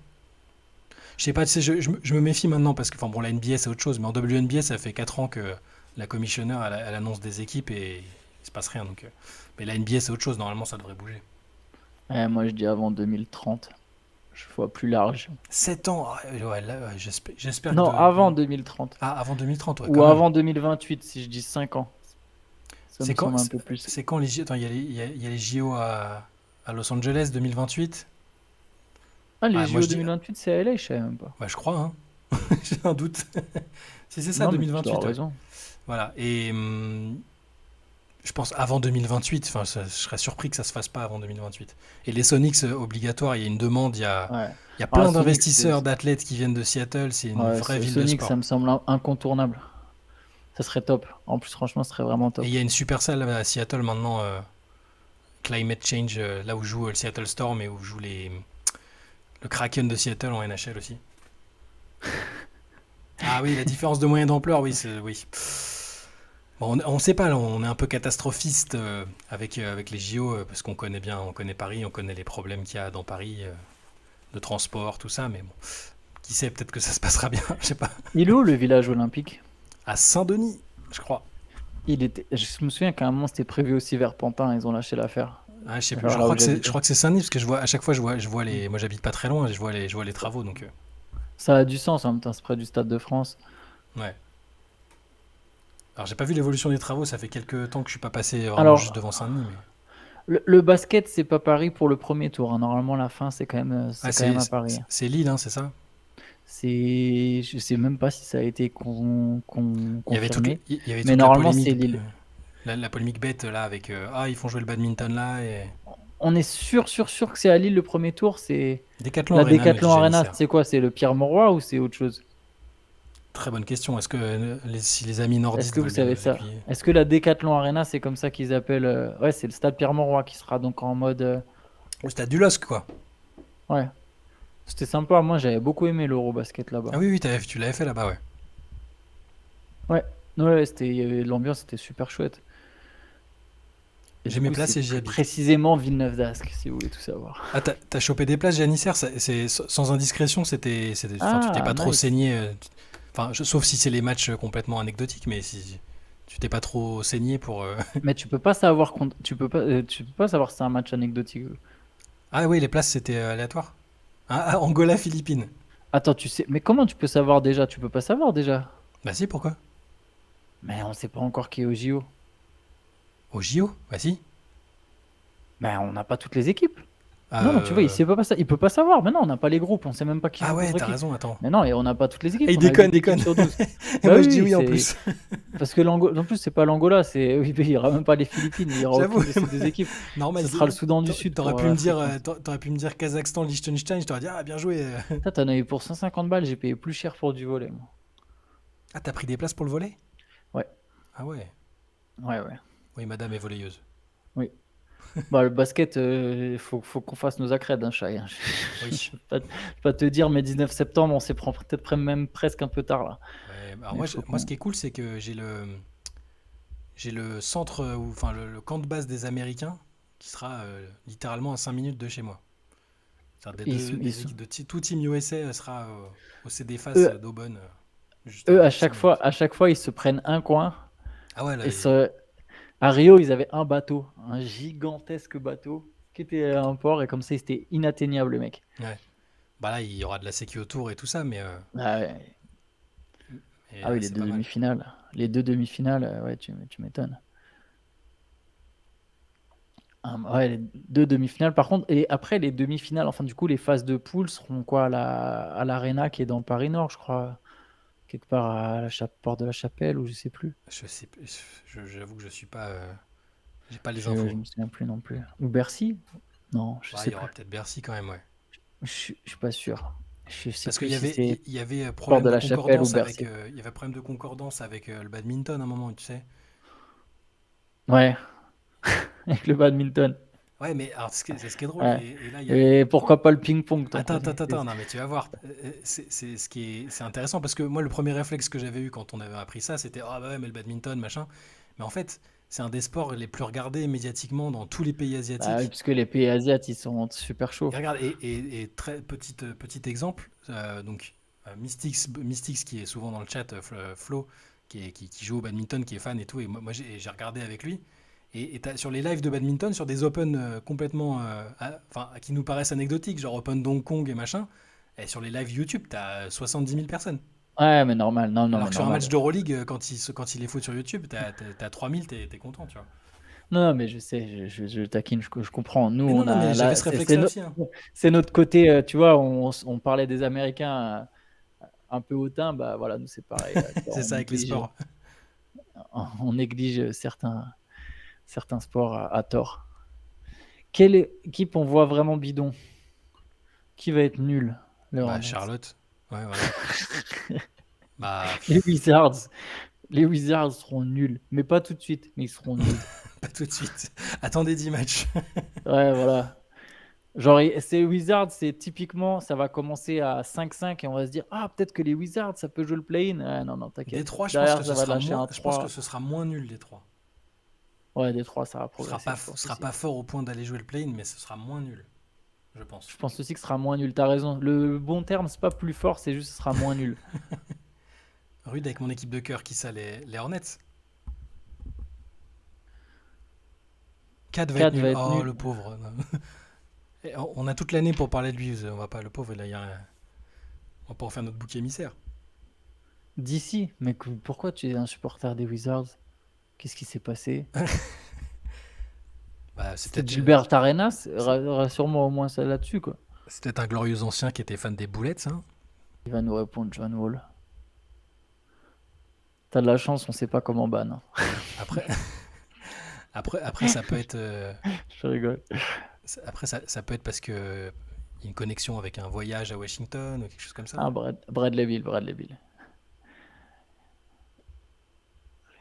Je sais pas, tu sais, je me méfie maintenant parce que, enfin bon, la NBA c'est autre chose, mais en WNBA ça fait 4 ans que la commissionnaire elle annonce des équipes et il se passe rien. Donc, mais la NBA c'est autre chose, normalement ça devrait bouger. Moi, je dis avant 2030. Je vois plus large. 7 ans, ouais, là, ouais, j'espère que Non, avant 2030. Ah, avant 2030, ouais, Ou quand même. avant 2028, si je dis 5 ans. Ça me C'est quand, semble un c'est peu plus. c'est quand les JO? Attends, il y a les JO à Los Angeles 2028. Ah, les Ouais, moi JO je dis, 2028, c'est à LA, je savais même pas. ouais, je crois, hein. J'ai un doute. Si c'est ça, Non, mais tu dois 2028, avoir ouais. raison. Voilà. Et je pense avant 2028, enfin, je serais surpris que ça se fasse pas avant 2028. Et les Sonics, obligatoire, il y a une demande, Ouais. il y a Ah, plein d'investisseurs, d'athlètes qui viennent de Seattle, c'est une ouais, vraie ville de Sonic, ça sport. me semble incontournable. Ça serait top. En plus, franchement, ce serait vraiment Et il top. y a une super salle à Seattle maintenant, Climate Change, là où joue le Seattle Storm et où joue le Kraken de Seattle en NHL aussi. Ah oui, la différence de moyens d'ampleur, oui, oui. Bon, on sait pas, là, on est un peu catastrophiste avec les JO, parce qu'on connaît bien, on connaît Paris, on connaît les problèmes qu'il y a dans Paris, de transport, tout ça, mais bon, qui sait, peut-être que ça se passera bien, je sais pas. Il est où le village olympique? À Saint-Denis, je crois. Je me souviens qu'à un moment, c'était prévu aussi vers Pantin. Ils ont lâché l'affaire. Ah, je sais plus, Vers là où je j'habitais. crois que c'est Saint-Denis, parce que à chaque fois, je vois moi j'habite pas très loin, je vois les travaux, donc, Ça a du sens en même temps. C'est près du Stade de France. ouais. Alors, j'ai pas vu l'évolution des travaux, ça fait quelques temps que je suis pas passé vraiment juste Alors, devant Saint-Denis, mais. le basket, c'est pas Paris pour le premier tour, hein. Normalement, la fin, c'est quand même, Ah, c'est quand même à Paris. c'est Lille, hein, c'est ça? Je sais même pas si ça a été Il y avait toute, confirmé, il y avait mais toute la normalement, c'est polémique, Lille. la polémique bête là avec ils font jouer le badminton là et On est sûr, sûr, sûr que c'est à Lille le premier tour. C'est Decathlon la Arena me dit Decathlon Arena. Janissère. C'est quoi? C'est le Pierre Mauroy ou c'est autre chose? Très bonne question. Est-ce que si les amis Est-ce nordistes que vous veulent bien savez nous ça? aiguiller? Est-ce que la Decathlon Arena, c'est comme ça qu'ils appellent ouais, c'est le stade Pierre-Mauroy qui sera donc en mode Le stade du LOSC, quoi. ouais, c'était sympa. Moi, j'avais beaucoup aimé l'Eurobasket Ah là-bas. oui, oui, tu l'avais fait là-bas, ouais. Ouais, ouais, l'ambiance était super chouette. Et J'ai du mes coup, places c'est et j'y habite. précisément Villeneuve-d'Ascq, si vous voulez tout savoir. Ah, t'as chopé des places, Janissaire? Sans indiscrétion, enfin, tu t'es Ah, pas trop nice. saigné. Enfin, sauf si c'est les matchs complètement anecdotiques, mais si tu t'es pas trop saigné pour. Mais tu peux pas savoir tu peux pas savoir si c'est un match anecdotique. Ah oui, les places c'était aléatoire. Ah, Angola, Philippines. Attends, tu sais, mais comment tu peux savoir déjà? Tu peux pas savoir déjà. Bah si, pourquoi? Mais on sait pas encore qui est au JO. Au JO? Bah si. Mais on n'a pas toutes les équipes. Ah, Non, non, tu vois, il peut pas savoir. Mais non, on n'a pas les groupes, on sait même pas qui ah joue ouais, contre t'as qui. raison, attends. Mais non, et on n'a pas toutes les Et équipes, il on a déconne, 8 équipes déconne. sur 12. Et Bah moi oui, je dis oui, oui en c'est plus. parce que l'Angola, en plus, c'est pas l'Angola, oui, il y aura même pas les Philippines, il y aura J'avoue. aucune de ces deux équipes. Normal. Ce sera le Soudan du Sud T'aurais pour pu me dire, l'Afrique, hein. t'aurais pu me dire Kazakhstan, Liechtenstein, je t'aurais dit ah bien joué. Ça, t'en as eu pour 150 balles, j'ai payé plus cher pour du volley, moi. Ah, t'as pris des places pour le volley? Ouais, Ah ouais. ouais, ouais. Oui, madame est volleyeuse. Oui. Bah, le basket, faut qu'on fasse nos accrèdes, hein, Shai, hein. Oui. Je vais pas te dire, mais 19 septembre, on s'y prend peut-être même presque un peu tard là. Ouais, alors Mais moi, faut moi, ce qu'on. qui est cool, c'est que j'ai le centre, enfin le camp de base des Américains, qui sera littéralement à 5 minutes de chez moi. C'est-à-dire Ils, sont- ils des sont- équipes tout Team USA sera au CD-Face eux, d'Aubonne, juste eux, à 5 minutes. à chaque fois, ils se prennent un coin. Ah ouais, là, Et à Rio, ils avaient un bateau, un gigantesque bateau qui était à un port et comme ça, c'était inatteignable, le mec. ouais. Bah là, il y aura de la sécu autour et tout ça, Ah, ouais. mais, Ah oui, les c'est deux pas mal. demi-finales. Les deux demi-finales, ouais, tu m'étonnes. Ah, ouais, les deux demi-finales. Par contre, et après les demi-finales, enfin, du coup, les phases de poule seront quoi à l'Arena qui est dans Paris-Nord, je crois. Quelque part à la Porte de la Chapelle ou je sais plus. Je sais, j'avoue que je suis pas, j'ai pas les Je infos. me souviens plus non plus. Ou Bercy? Non, je Bah, sais il y aura plus. peut-être Bercy quand même, ouais. Je suis pas sûr. Je sais Parce qu'il plus y si avait, c'est il y avait Porte problème de de la Chapelle ou concordance avec, Bercy. il y avait problème de concordance avec le badminton à un moment, tu sais. Ouais, avec le badminton. Ouais, mais alors c'est ce qui est drôle. Ouais. Et là, il y a. Et pourquoi pas le ping-pong, tant Attends, qu'on y attends, est. attends, non, mais tu vas voir. C'est ce qui est, c'est intéressant parce que moi, le premier réflexe que j'avais eu quand on avait appris ça, c'était ah bah ouais, mais le badminton, machin. Mais en fait, c'est un des sports les plus regardés médiatiquement dans tous les pays Bah oui, asiatiques. puisque les pays asiatiques, ils sont super Et chauds. regarde, et très petit exemple, donc Mystics qui est souvent dans le chat, Flo, qui joue au badminton, qui est fan et tout, et moi j'ai regardé avec lui, et sur les lives de badminton, sur des Open complètement, enfin, qui nous paraissent anecdotiques, genre Open d'Hong Kong et machin, et sur les lives YouTube, t'as 70 000 personnes. Ouais, mais normal. Non, non, Alors mais que sur un match normal. d'Euroleague, quand il est foot sur YouTube, t'as 3000, t'es content, tu vois. Non, non, mais je sais, je taquine, je comprends. Nous, Mais non, on non, mais a j'avais là, ce réflexe-là aussi, hein. c'est notre côté, tu vois, on parlait des Américains un peu hautains, bah voilà, nous c'est pareil. Tu vois, C'est ça avec les sports. on néglige certains sports à tort. Quelle équipe on voit vraiment bidon? Qui va être nul? Les Bah, Hornets. Charlotte, ouais, voilà. Bah, Les Wizards. Les Wizards seront nuls, mais pas tout de suite, mais ils seront nuls. pas tout de suite. Attendez 10 matchs. Ouais, voilà. Genre, ces Wizards, c'est typiquement, ça va commencer à 5-5 et on va se dire, ah, peut-être que les Wizards, ça peut jouer le play-in. Non, non, t'inquiète. Détroit, je pense Derrière, que ça ce va sera lâcher moins, un je pense que 3. ce sera moins nul, Détroit. Ouais, Détroit, ça va Ce sera progresser, pas, je pense sera aussi. pas fort au point d'aller jouer le play-in, mais ce sera moins nul, je Je pense. pense aussi que ce sera moins nul. T'as raison. Le bon terme, c'est pas plus fort, c'est juste que ce sera moins nul. Rude avec mon équipe de cœur, qui ça, les Hornets. 4 va être 4 nul. va être Oh, nul. le pauvre. Et on a toute l'année pour parler de lui. On va pas, le pauvre, on va pas en faire notre bouc émissaire. D'ici, mais pourquoi tu es un supporter des Wizards? Qu'est-ce qui s'est passé? Bah, c'est C'était peut-être Gilbert Arenas? Rassure-moi au moins ça là-dessus, quoi. c'est peut-être un glorieux ancien qui était fan des boulettes, hein. Il va nous répondre, John Wall. T'as de la chance, on sait pas comment ban, hein. Après, après, ça peut être. Je rigole. Après, ça peut être parce que il y a une connexion avec un voyage à Washington ou quelque chose comme ça. Ah, Bradley Bill.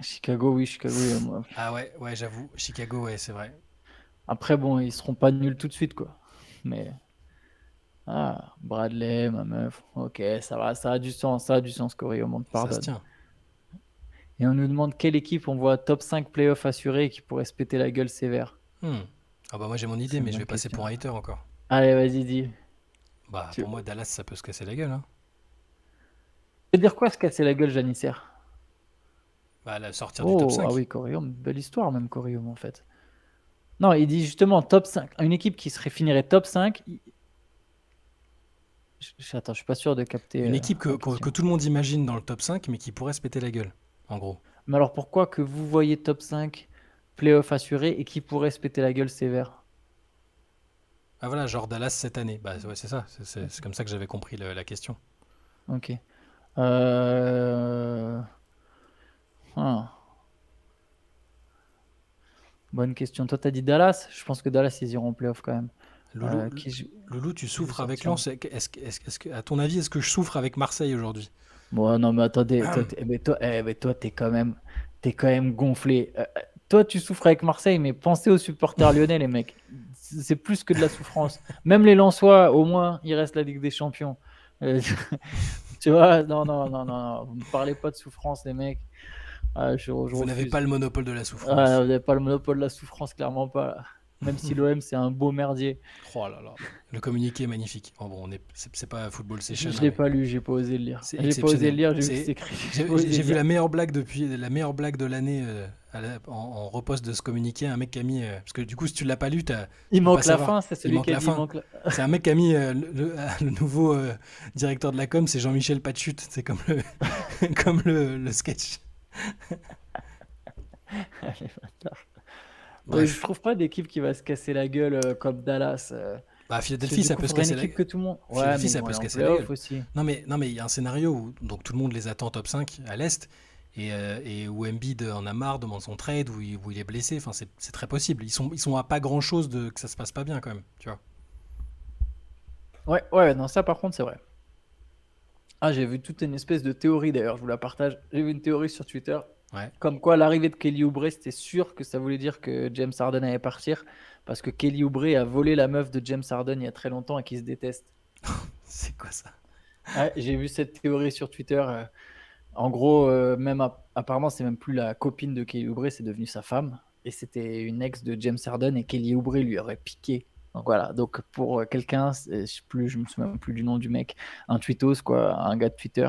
Chicago, oui, Chicago. Ah ouais, j'avoue. Chicago, ouais, c'est vrai. Après, bon, ils seront pas nuls tout de suite, quoi. Mais Bradley, ma meuf. Ok, ça va, ça a du sens, Corio, on te Ça se pardonne. tient. Et on nous demande quelle équipe on voit top 5 playoff assuré et qui pourrait se péter la gueule sévère. Hmm. Ah bah moi j'ai mon idée, C'est une mais je bonne vais passer pour question. un hater encore. Allez, vas-y, dis. Bah Tu pour moi Dallas ça peut se casser la gueule, hein. veux dire quoi, se casser la gueule, Janissaire? Bah sortir du top Oh, ah 5. oui, Corium, belle histoire même, Corium, en fait. Non, il dit justement top 5. Une équipe qui serait finirait top 5. Attends, je suis pas sûr de capter Une équipe la que question. tout le monde imagine dans le top 5, mais qui pourrait se péter la gueule, en gros. Mais alors pourquoi que vous voyez top 5 playoff assuré et qui pourrait se péter la gueule sévère? Ah voilà, genre Dallas cette année. Bah ouais, c'est ça, c'est comme ça que j'avais compris la question. Ok. Euh... ah, bonne question. Toi, t'as dit Dallas? Je pense que Dallas, ils iront en playoff quand même. Loulou, Qui je Loulou, tu qui je vais souffres avec sortir? Lens. À ton avis, est-ce que je souffre avec Marseille aujourd'hui? Bon, non, mais attendez, t'es quand même gonflé. Toi, tu souffres avec Marseille, mais pensez aux supporters lyonnais, les mecs. C'est plus que de la souffrance. Même les Lensois, au moins, il reste la Ligue des Champions. Euh, tu vois, non, non, non, non, non. Vous ne parlez pas de souffrance, les mecs. Je Vous n'avez refuse. pas le monopole de la Vous souffrance. n'avez pas le monopole de la souffrance, clairement pas, là. Même si l'OM, c'est un beau merdier. Oh là là. Le communiqué est magnifique. Oh bon, c'est pas Football Je Session, ne hein, l'ai mais pas lu, j'ai pas osé le lire. c'est J'ai pas osé le exceptionnel. lire, j'ai vu que c'était écrit. J'ai pas osé J'ai le vu lire. la meilleure blague de l'année en repost de ce communiqué. Un mec qui a mis. Parce que du coup, si tu l'as pas lu, Il tu peux pas manque la savoir. fin, c'est Il celui manque qui a la dit il fin. manque la... C'est un mec qui a mis le nouveau directeur de la com, c'est Jean-Michel Patchut. C'est comme comme le sketch. Allez, bâtard. Je Bref. trouve pas d'équipe qui va se casser la gueule comme Dallas. Bah, Parce que Philadelphie, du ça coup, peut il se faudrait une casser la équipe gueule. que tout le monde. Ouais, Philadelphie, mais ils ça vont peut aller se en casser la gueule. playoff aussi. Non, mais il y a un scénario où donc tout le monde les attend top 5 à l'Est et où Embiid en a marre, demande son trade, où il est blessé. Enfin, c'est très possible. Ils sont à pas grand-chose de que ça se passe pas bien quand même, tu vois. Ouais, ouais, non, ça par contre, c'est vrai. Ah, j'ai vu toute une espèce de théorie d'ailleurs, je vous la partage. J'ai vu une théorie sur Twitter, Ouais. comme quoi l'arrivée de Kelly Oubre, c'était sûr que ça voulait dire que James Harden allait partir, parce que Kelly Oubre a volé la meuf de James Harden il y a très longtemps et qu'ils se détestent. C'est quoi ça? Ouais, j'ai vu cette théorie sur Twitter. En gros, apparemment, c'est même plus la copine de Kelly Oubre, c'est devenu sa femme. Et c'était une ex de James Harden et Kelly Oubre lui aurait piqué. Donc voilà, donc pour quelqu'un, je me souviens même plus du nom du mec, un tweetos, quoi, un gars de Twitter,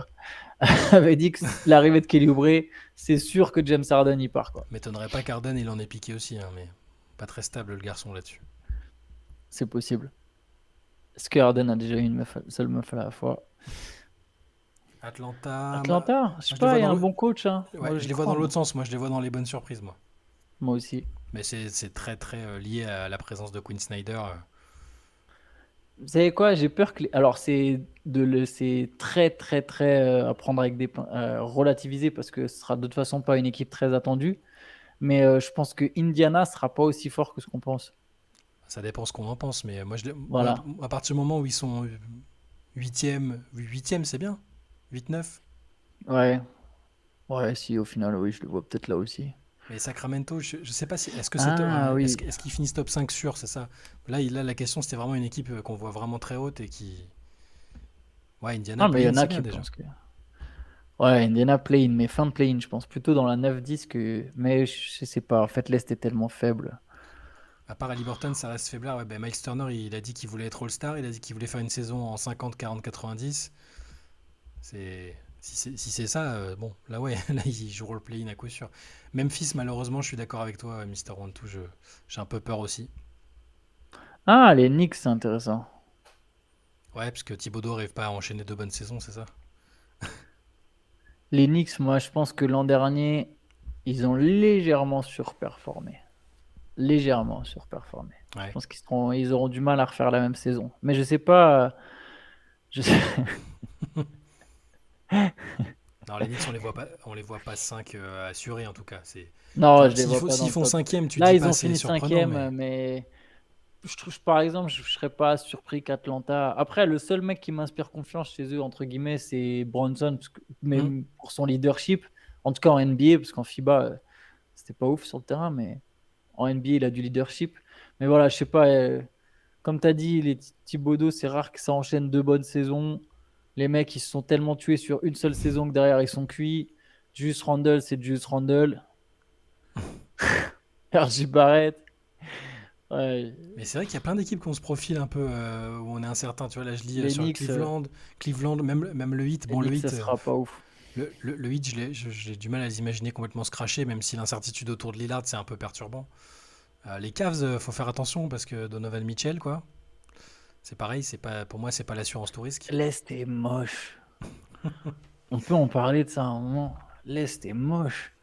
avait dit que l'arrivée de Kelly Oubre, c'est sûr que James Harden y part, quoi. M'étonnerait pas qu'Arden il en ait piqué aussi, hein, mais pas très stable le garçon là-dessus. C'est possible. Est-ce que Harden a déjà eu une seule meuf à la fois? Atlanta, bah, Atlanta, je sais je les pas, vois il y a dans un le, bon coach, hein. ouais, Moi, je j'y les vois crois, dans moi. l'autre sens. Moi, je les vois dans les bonnes surprises, moi. Moi aussi. Mais c'est très très lié à la présence de Quinn Snyder. Vous savez quoi? J'ai peur que. Alors, c'est très, très, très à prendre avec des relativisé parce que ce sera de toute façon pas une équipe très attendue. Mais je pense que Indiana sera pas aussi fort que ce qu'on pense. Ça dépend ce qu'on en pense, mais moi, Voilà. à partir du moment où ils sont huitième, c'est bien. 8-9. Ouais. Ouais, si, au final, oui, je le vois peut-être là aussi. Mais Sacramento, je sais pas si. Est-ce que Ah oui. est-ce qu'ils finissent top 5 sûr, c'est ça? Là, la question, c'était vraiment une équipe qu'on voit vraiment très haute et qui. Ouais, Indiana Non, mais il y play-in, en c'est a bien qui déjà. pensent que. Ouais, Indiana play-in, mais fin de play-in, je pense. Plutôt dans la 9-10 que. Mais je sais pas. En fait, l'Est est tellement faible. À part Haliburton, ça reste faiblard. Ouais, ben Miles Turner, il a dit qu'il voulait être All-Star, il a dit qu'il voulait faire une saison en 50, 40, 90. Si c'est ça, bon, là ouais, là ils joueront le play-in à coup sûr. Memphis, malheureusement, je suis d'accord avec toi, Mister One Two, j'ai un peu peur aussi. Ah, les Knicks, c'est intéressant. Ouais, parce que Thibodeau n'arrive pas à enchaîner deux bonnes saisons, c'est ça? Les Knicks, moi, je pense que l'an dernier, ils ont légèrement surperformé. Légèrement surperformé. Je Ouais. pense ils auront du mal à refaire la même saison. Mais je sais pas. Je sais- Non, les Knicks, on les voit pas 5 assurés en tout cas. Non, je les vois pas dans S'ils le font top. cinquième, tu Là, dis ils pas ont c'est fini surprenant, cinquième, mais mais par exemple, je serais pas surpris qu'Atlanta. Après, le seul mec qui m'inspire confiance chez eux, entre guillemets, c'est Bronson, mais hmm, pour son leadership. En tout cas en NBA, parce qu'en FIBA, c'était pas ouf sur le terrain, mais en NBA, il a du leadership. Mais voilà, je sais pas, comme tu as dit, les Thibodeau, c'est rare que ça enchaîne 2 bonnes saisons. Les mecs, ils se sont tellement tués sur une seule saison que derrière, ils sont cuits. Julius Randle, c'est Julius Randle. RJ Barrett. Ouais, Mais c'est vrai qu'il y a plein d'équipes qui ont ce profil un peu où on est incertain. Tu vois, là, je lis les sur Knicks, Cleveland, même le Heat. les Bon, le Knicks, ça Heat, sera pas ouf. le Heat, j'ai du mal à les imaginer complètement se cracher, même si l'incertitude autour de Lillard, c'est un peu perturbant. Les Cavs, faut faire attention parce que Donovan Mitchell, quoi. C'est pareil, c'est pas, pour moi, c'est pas l'assurance tout risque. L'Est est moche. On peut en parler de ça à un moment. L'Est est moche.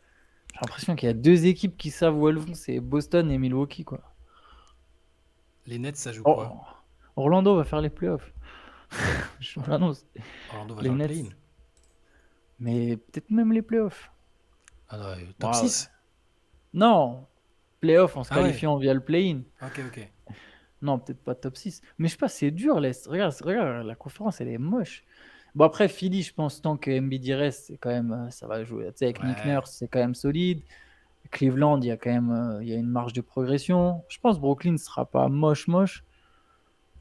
J'ai l'impression qu'il y a 2 équipes qui savent où elles vont, c'est Boston et Milwaukee, quoi. Les Nets, ça joue quoi? Oh, Orlando va faire les playoffs. Je vous l'annonce. Orlando va Les faire le Nets. play-in. Mais peut-être même les playoffs. Ah non, top Waouh. 6. Non, playoffs en se Ah ouais, qualifiant via le play-in. ok, ok. Non, peut-être pas top 6. Mais je sais pas, c'est dur l'Est. Regarde, la conférence, elle est moche. Bon, après, Philly, je pense, tant que Embiid y reste, c'est quand même, ça va jouer. Tu sais, avec Nick Ouais. Nurse, c'est quand même solide. Cleveland, il y a quand même il y a une marge de progression. Je pense que Brooklyn ne sera pas moche.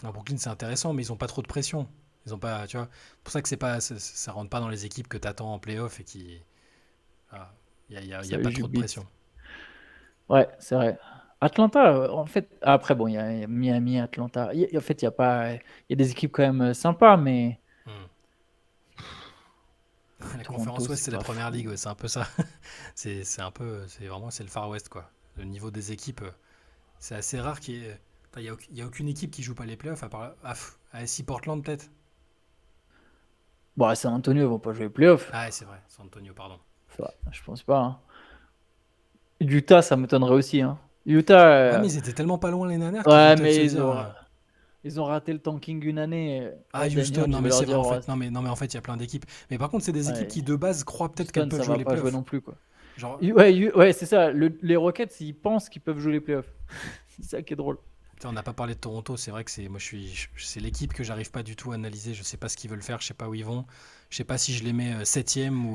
Non, Brooklyn, c'est intéressant, mais ils ont pas trop de pression. Ils ont pas, tu vois. C'est pour ça que c'est pas, ça rentre pas dans les équipes que t'attends en playoff et qui, ah, y a Ça pas joue trop de vite. pression. Ouais, c'est vrai. Atlanta, en fait, après, bon, il y a Miami, Atlanta. En fait, il y a pas, il y a des équipes quand même sympas, mais Hmm. La Toronto, conférence Ouest, c'est c'est la pas première ligue, fou. ouais, c'est un peu ça. C'est un peu, c'est vraiment, c'est le Far West, quoi. Le niveau des équipes, c'est assez rare qu'il y ait. Attends, y a aucune équipe qui joue pas les playoffs à part. Si Portland, peut-être. Bon, à San Antonio, ils vont pas jouer les playoffs. Ah, ouais, c'est vrai, San Antonio, pardon. Ça, je pense pas, hein. Utah, ça m'étonnerait aussi, hein. Utah, Ouais, mais ils étaient tellement pas loin les dernières qu'ils vont ouais, peut-être se mais dire. ils ont raté le tanking une année. Ah, Houston, Daniel, je non, vais mais leur c'est vrai, dire, en ouais, fait. Non, mais en fait, il y a plein d'équipes. Mais par contre, c'est des équipes qui, ouais, de base, croient peut-être qu'elles Houston, peuvent ça jouer va les pas jouer playoffs. non plus, quoi. Genre, Ouais, c'est ça. Les Rockets, ils pensent qu'ils peuvent jouer les playoffs. C'est ça qui est drôle. putain, on n'a pas parlé de Toronto, c'est vrai que c'est. Moi, c'est l'équipe que j'arrive pas du tout à analyser. Je sais pas ce qu'ils veulent faire, je sais pas où ils vont. Je sais pas si je les mets 7e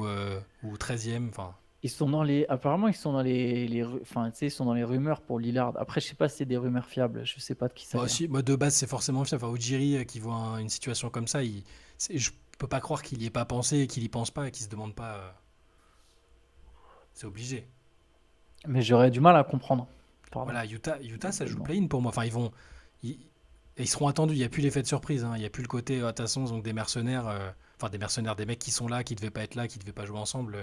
ou 13e. Enfin, Apparemment, ils sont dans enfin, tu sais, ils sont dans les rumeurs pour Lillard. Après, je sais pas si c'est des rumeurs fiables. Je sais pas de qui ça moi vient. aussi, moi, de base, c'est forcément fiable. Enfin, Ujiri, qui voit une situation comme ça, je peux pas croire qu'il y ait pas pensé, qu'il y pense pas et qu'il se demande pas. C'est obligé. Mais j'aurais du mal à comprendre. Pardon. Voilà, Utah, ça joue Tellement. play-in pour moi. Enfin, ils, ils seront attendus. Il n'y a plus l'effet de surprise, hein. Il n'y a plus le côté, de toute façon, donc des mercenaires, enfin des mercenaires, des mecs qui sont là, qui devaient pas être là, qui devaient pas jouer ensemble.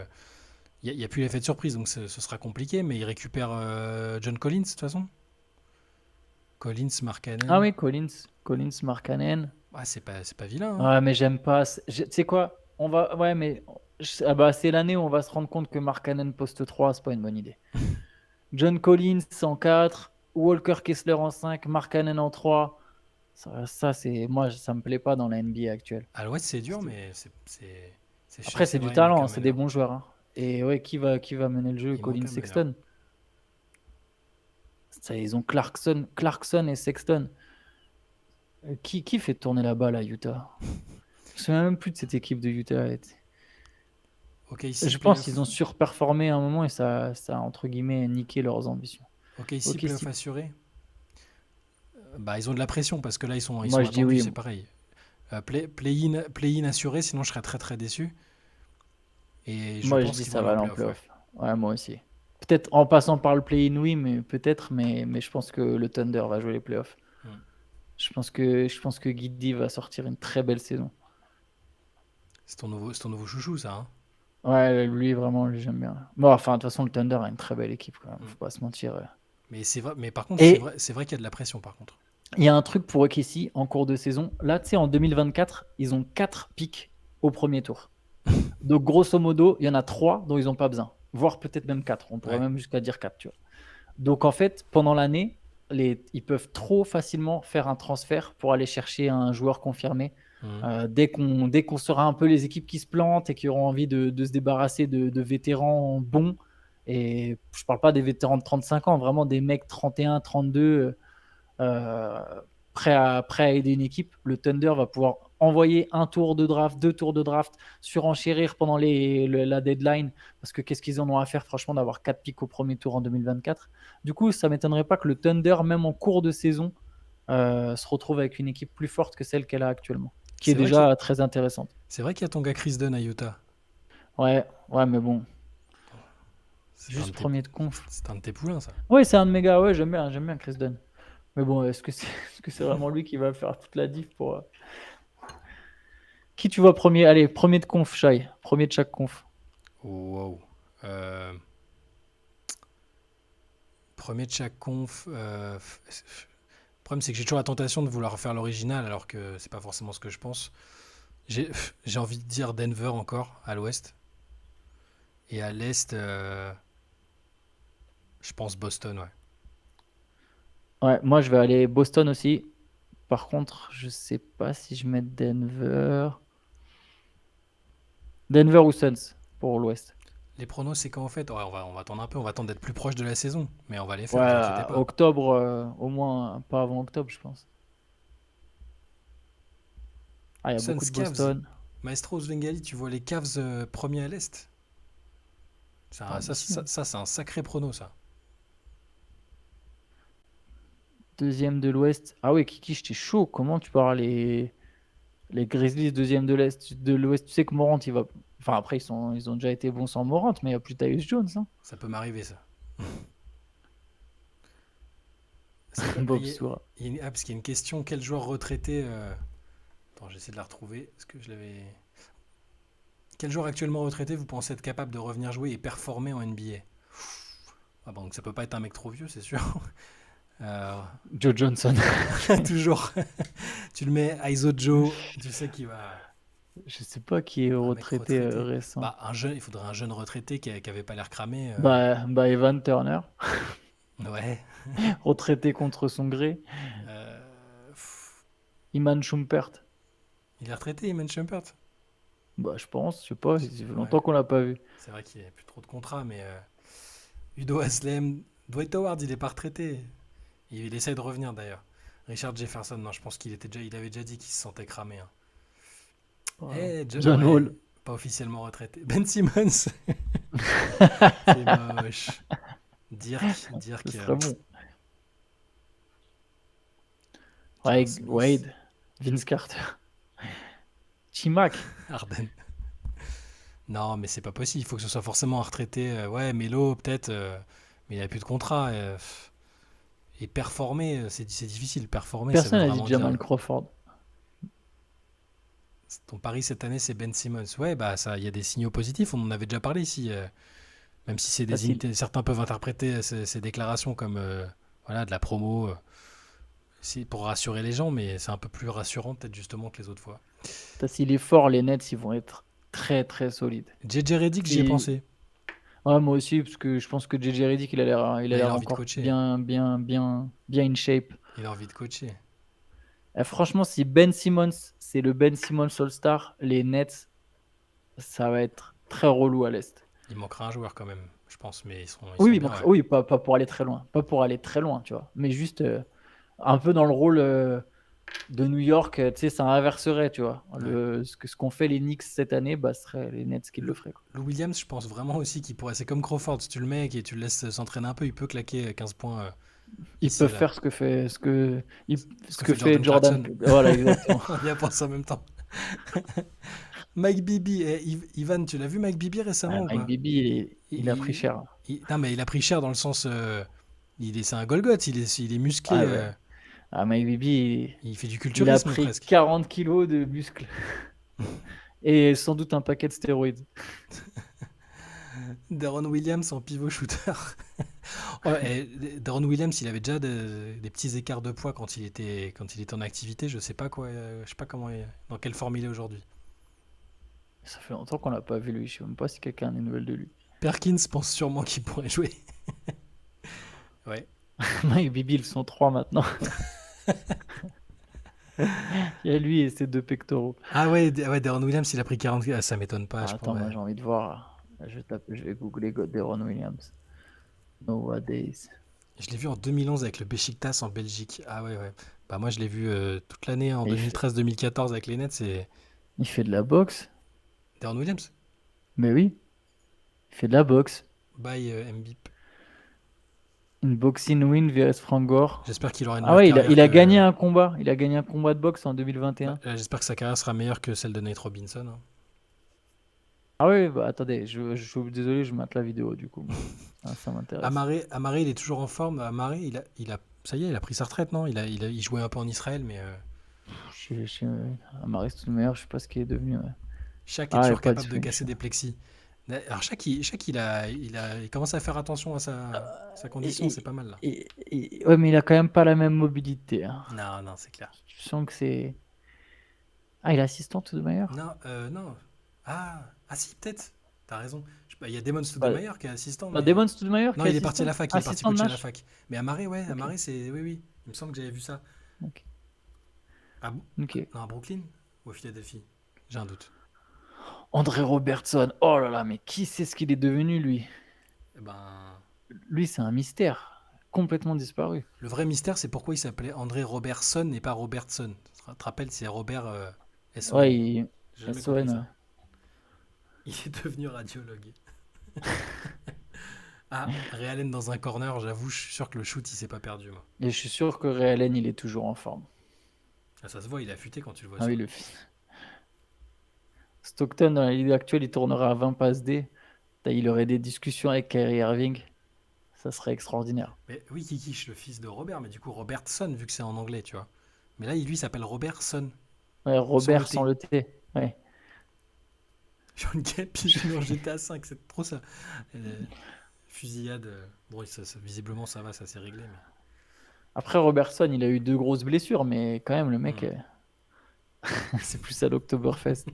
Il y a plus l'effet de surprise, donc ce sera compliqué. Mais ils récupèrent John Collins de toute façon. Collins, Ah Markkanen. oui, Collins, Markkanen. Ah, c'est pas vilain, hein. Ouais, mais j'aime pas. Tu sais quoi? Ouais, mais ah bah, c'est l'année où on va se rendre compte que Markkanen poste 3, c'est pas une bonne idée. John Collins en 4, Walker Kessler en 5, Markkanen en 3. Ça, c'est moi, ça me plaît pas dans la NBA actuelle. À l'ouest, c'est dur, C'est- mais c'est Après, chassé c'est du Brian talent, hein, c'est des McCammon. bons joueurs, hein. Et ouais, qui va mener le jeu? Il manque Collins, un meneur. Sexton. Ça, ils ont Clarkson et Sexton. Qui fait tourner la balle à Utah? Je me souviens même plus de cette équipe de Utah. Ok, ici, Je pense qu'ils playoff. ont surperformé à un moment et ça a entre guillemets niqué leurs ambitions. Ok, ici, Ok, playoff si. assuré. Bah, ils ont de la pression parce que là, ils sont Moi je dis attendus, oui. c'est pareil. Play-in assuré, sinon je serais très très déçu. Et je Moi je pense dis qu'ils vont ça aller va en aller en playoff, ouais. playoff. Ouais, moi aussi. Peut-être en passant par le play-in, oui, mais peut-être, mais je pense que le Thunder va jouer les playoffs. Hmm. Je pense que Giddey va sortir une très belle saison. C'est ton nouveau chouchou, ça, hein. Ouais, lui vraiment, lui, j'aime bien. Bon, enfin, de toute façon, le Thunder a une très belle équipe quand même, Hmm. faut pas se mentir. Mais c'est vrai, mais par contre, c'est Et vrai, c'est vrai qu'il y a de la pression, par contre. il y a un truc pour OKC en cours de saison. Là, tu sais, en 2024, ils ont 4 pics au premier tour. Donc, grosso modo, il y en a 3 dont ils n'ont pas besoin, voire peut-être même 4. On pourrait Ouais. même jusqu'à dire 4, tu vois. Donc, en fait, pendant l'année, ils peuvent trop facilement faire un transfert pour aller chercher un joueur confirmé. Hmm. Dès qu'on saura un peu les équipes qui se plantent et qui auront envie de se débarrasser de vétérans bons, et je ne parle pas des vétérans de 35 ans, vraiment des mecs 31, 32, prêts à aider une équipe, le Thunder va pouvoir envoyer un tour de draft, 2 tours de draft, surenchérir pendant la deadline, parce que qu'est-ce qu'ils en ont à faire, franchement, d'avoir 4 picks au premier tour en 2024. Du coup, ça m'étonnerait pas que le Thunder, même en cours de saison, se retrouve avec une équipe plus forte que celle qu'elle a actuellement, qui est C'est vrai qu'il y a, déjà très intéressante. c'est vrai qu'il y a ton gars Chris Dunn à Utah. Ouais, ouais, mais bon, C'est un de juste tes, premier de conf. c'est un de tes poulains, ça. Ouais, c'est un de mes gars, ouais, j'aime bien Chris Dunn. Mais bon, est-ce que c'est vraiment lui qui va faire toute la diff pour. Qui tu vois premier? Allez, premier de conf, Shai. Premier de chaque conf. Wow. Euh, Premier de chaque conf. Le problème, c'est que j'ai toujours la tentation de vouloir faire l'original, alors que c'est pas forcément ce que je pense. J'ai envie de dire Denver encore, à l'ouest. Et à l'est, je pense Boston, ouais. Ouais, moi je vais aller Boston aussi. Par contre, je sais pas si je mets Denver. Denver ou Suns pour l'ouest. Les pronos, c'est quand en fait? Ouais, on va attendre un peu, on va attendre d'être plus proche de la saison. Mais on va les faire, vous Ouais, inquiétez pas. octobre, au moins pas avant octobre, je pense. Ah, il y a beaucoup Suns, de Cavs. Boston. Maestro Svengali, tu vois les Cavs premiers à l'est? Ah, Ça, monsieur. c'est un sacré prono, ça. Deuxième de l'ouest. Ah ouais, Kiki, j'étais chaud. Comment tu parles les Grizzlies, deuxième de l'est, de l'ouest? Tu sais que Morant, il va. Enfin, après, ils ont déjà été bons sans Morant, mais il n'y a plus Tyus Jones, hein. Ça peut m'arriver, ça. C'est quoi? Bob Soura. Parce qu'il y a une question. Quel joueur retraité Attends, j'essaie de la retrouver. Est-ce que je l'avais. Quel joueur actuellement retraité vous pensez être capable de revenir jouer et performer en NBA? Ah bon, donc ça peut pas être un mec trop vieux, c'est sûr. Euh, Joe Johnson. toujours. Tu le mets ISO Joe, tu sais qu'il va. Je sais pas qui est Un mec retraité retraité. récent. Bah, il faudrait un jeune retraité qui avait pas l'air cramé. Bah, Evan Turner, Ouais. retraité contre son gré. Euh, pff, Iman Shumpert. il est retraité, Iman Shumpert. Bah, je pense, je sais pas, ça fait Ouais. longtemps qu'on l'a pas vu. C'est vrai qu'il n'y a plus trop de contrats, mais Udo Haslem, Dwight Howard, il est pas retraité. Il essaie de revenir d'ailleurs. Richard Jefferson, non, je pense il avait déjà dit qu'il se sentait cramé, hein. John Ouais, Wall. pas officiellement retraité. Ben Simmons, c'est moche. Ce Dirk, serait bon. J.R. Ouais, Smith, Wade, Vince Carter, Chimac. Harden. Non, mais c'est pas possible. Il faut que ce soit forcément un retraité. Ouais, Melo peut-être, mais il a plus de contrat. Et performer, c'est difficile. Performer, ça veut Personne n'a dit vraiment dire. Jamal Crawford. Ton pari cette année, c'est Ben Simmons. Ouais, bah ça, il y a des signaux positifs. On en avait déjà parlé ici. Même si c'est Facile. certains peuvent interpréter ces déclarations comme voilà de la promo, c'est pour rassurer les gens, mais c'est un peu plus rassurant peut-être justement que les autres fois. S'il est fort, les Nets, ils vont être très très solides. JJ Redick, j'y ai Et pensé. ouais, moi aussi, parce que je pense que JJ Redick, il a Bah, il l'air a envie de encore coacher. bien, bien, bien, bien in shape. Il a envie de coacher. Franchement, si Ben Simmons, c'est le Ben Simmons All-Star, les Nets, ça va être très relou à l'Est. Il manquera un joueur quand même, je pense, mais ils Oui, sont oui, bien, ouais. oui, pas pour aller très loin. Pas pour aller très loin, tu vois. Mais juste un peu dans le rôle de New York, tu sais, ça inverserait, tu vois. Ouais. Ce qu'ont fait les Knicks cette année, bah, ce serait les Nets qui le Lou, feraient, quoi. Lou Williams, je pense vraiment aussi qu'il pourrait. C'est comme Crawford, si tu le mets et tu le laisses s'entraîner un peu, il peut claquer 15 points Ils ici et peuvent là. faire Ce ce que que fait fait Jordan Jordan. Clarkson. Voilà, exactement. On y a pensé en même temps. Mike Bibby, Ivan, tu l'as vu Mike Bibby Ah, récemment ou Mike pas? Bibby, il a pris il, cher. Non, mais il a pris cher dans le sens. C'est un Golgoth, il est musclé. Ah ouais. Ah, Mike Bibby, Il fait du il a culturisme pris presque. 40 kilos de muscles et sans doute un paquet de stéroïdes. Deron Williams en pivot shooter. Ouais, Deron Williams, il avait déjà des petits écarts de poids quand il était en activité. Je sais pas quoi, je sais pas dans quelle forme il est aujourd'hui. Ça fait longtemps qu'on l'a pas vu, lui. Je sais même pas si quelqu'un a des nouvelles de lui. Perkins pense sûrement qu'il pourrait jouer. Ouais. Mike Bibby, ils sont 3 maintenant. Il y a lui et ses 2 pectoraux. Ah ouais, ouais, Deron Williams, il a pris 40. Ah, ça m'étonne pas, Ah, je pense. attends, moi Ouais. j'ai envie de voir. Je vais googler Deron Williams. Nowadays. Je l'ai vu en 2011 avec le Beşiktaş en Belgique. Ah ouais, ouais. Bah, moi, je l'ai vu toute l'année en Et 2013-2014 avec les Nets, c'est il fait de la boxe. Deron Williams. Mais oui, il fait de la boxe. Bye Mbip. Une boxing win vs Frank Gore. J'espère qu'il aura une Ah meilleure ouais, carrière il a gagné que. un combat. Il a gagné un combat de boxe en Bah, 2021. j'espère que sa carrière sera meilleure que celle de Nate Robinson, hein. Ah oui, bah attendez, je suis désolé, je mate la vidéo du coup. Ça m'intéresse. Amaré, il est toujours en forme. Amaré, ça y est, il a pris sa retraite, non? Il jouait un peu en Israël, mais Amaris Stoudemire, je sais pas ce qu'il est devenu. Ouais. Shaq est Ah, il n'y a toujours pas de capable de finish. casser des plexis. Alors Shaq, il commence à faire attention à sa condition, c'est Et, pas mal là. ouais, mais il a quand même pas la même mobilité. Hein. Non, non, c'est clair. Je sens que c'est. Ah, il est assistant Stoudemire? Non, non. Ah si, peut-être. T'as raison. Il y a Damon Bah, Stoudemire qui est assistant, bah, mais. Damon Stoudemire Non, qui est il est parti à assistant? la fac, il est parti Assistant de coacher à la Nash? fac. Mais Amaré, ouais, Ok. Amaré, c'est. Oui, oui. Il me semble que j'avais vu ça. Ok. Ah, Ok. non, à Brooklyn ou à Philadelphie? J'ai un doute. André Robertson. Oh là là, mais qui sait ce qu'il est devenu, lui? Eh ben. Lui, c'est un mystère. Complètement disparu. Le vrai mystère, c'est pourquoi il s'appelait André Robertson et pas Robertson. Tu te rappelles, c'est Robert Ouais, S-O-N. J'ai jamais compris SON. ça. Il est devenu radiologue. Ah, Ray Allen dans un corner, j'avoue, je suis sûr que le shoot, il s'est pas perdu, moi. Et je suis sûr que Ray Allen, il est toujours en forme. Ah, ça se voit, il a affûté quand tu le vois Ah oui, sur. le fils. Stockton, dans la ligue actuelle, il tournera à 20 passes D. Il aurait des discussions avec Kyrie Irving. Ça serait extraordinaire. Mais oui, Kikish, le fils de Robert, mais du coup, Robertson, vu que c'est en anglais, tu vois. Mais là, lui, il s'appelle Robertson, Ouais, sans le Robert sans T. le T. Ouais. Sur une cape, il joue en GTA 5, c'est trop ça. Fusillade. Bon, visiblement, ça va, ça s'est réglé. Mais. Après, Robertson, il a eu 2 grosses blessures, mais quand même, le mec, Hmm. c'est plus à l'Oktoberfest.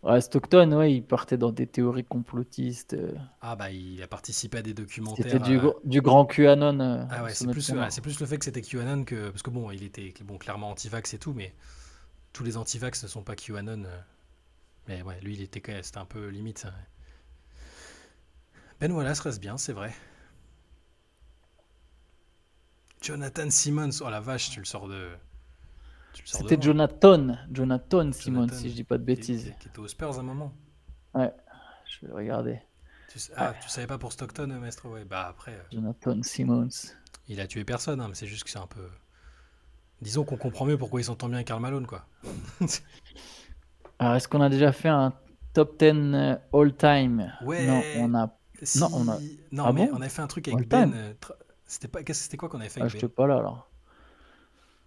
Ouais, Stockton, ouais, il partait dans des théories complotistes. Ah, bah, il a participé à des C'était documentaires. du grand QAnon Ah au ouais, sommet de son c'est art. plus le fait que c'était QAnon que. Parce que bon, il était bon, clairement anti-vax et tout, mais tous les anti-vax ne sont pas QAnon. Mais ouais, lui, c'était un peu limite, ça. Ben Wallace reste bien, c'est vrai. Jonathan Simmons, oh la vache, tu le sors de C'était loin. Jonathan Simon, si je Jonathan, dis pas de bêtises. qui était aux Spurs à un moment. Ouais, je vais le regarder. Ouais, Tu savais pas pour Stockton, maestro? Ouais, bah après, Jonathan Simmons. il a tué personne, hein, mais c'est juste que c'est un peu. Disons qu'on comprend mieux pourquoi il s'entend bien avec Karl Malone, quoi. Alors, est-ce qu'on a déjà fait un top 10 all-time? Non, Ouais, on a. Non, on a. si. Non, Ah mais on bon? avait fait un truc avec Ben. All-time? C'était quoi qu'on avait fait Ah, avec je te Ben? pas là alors.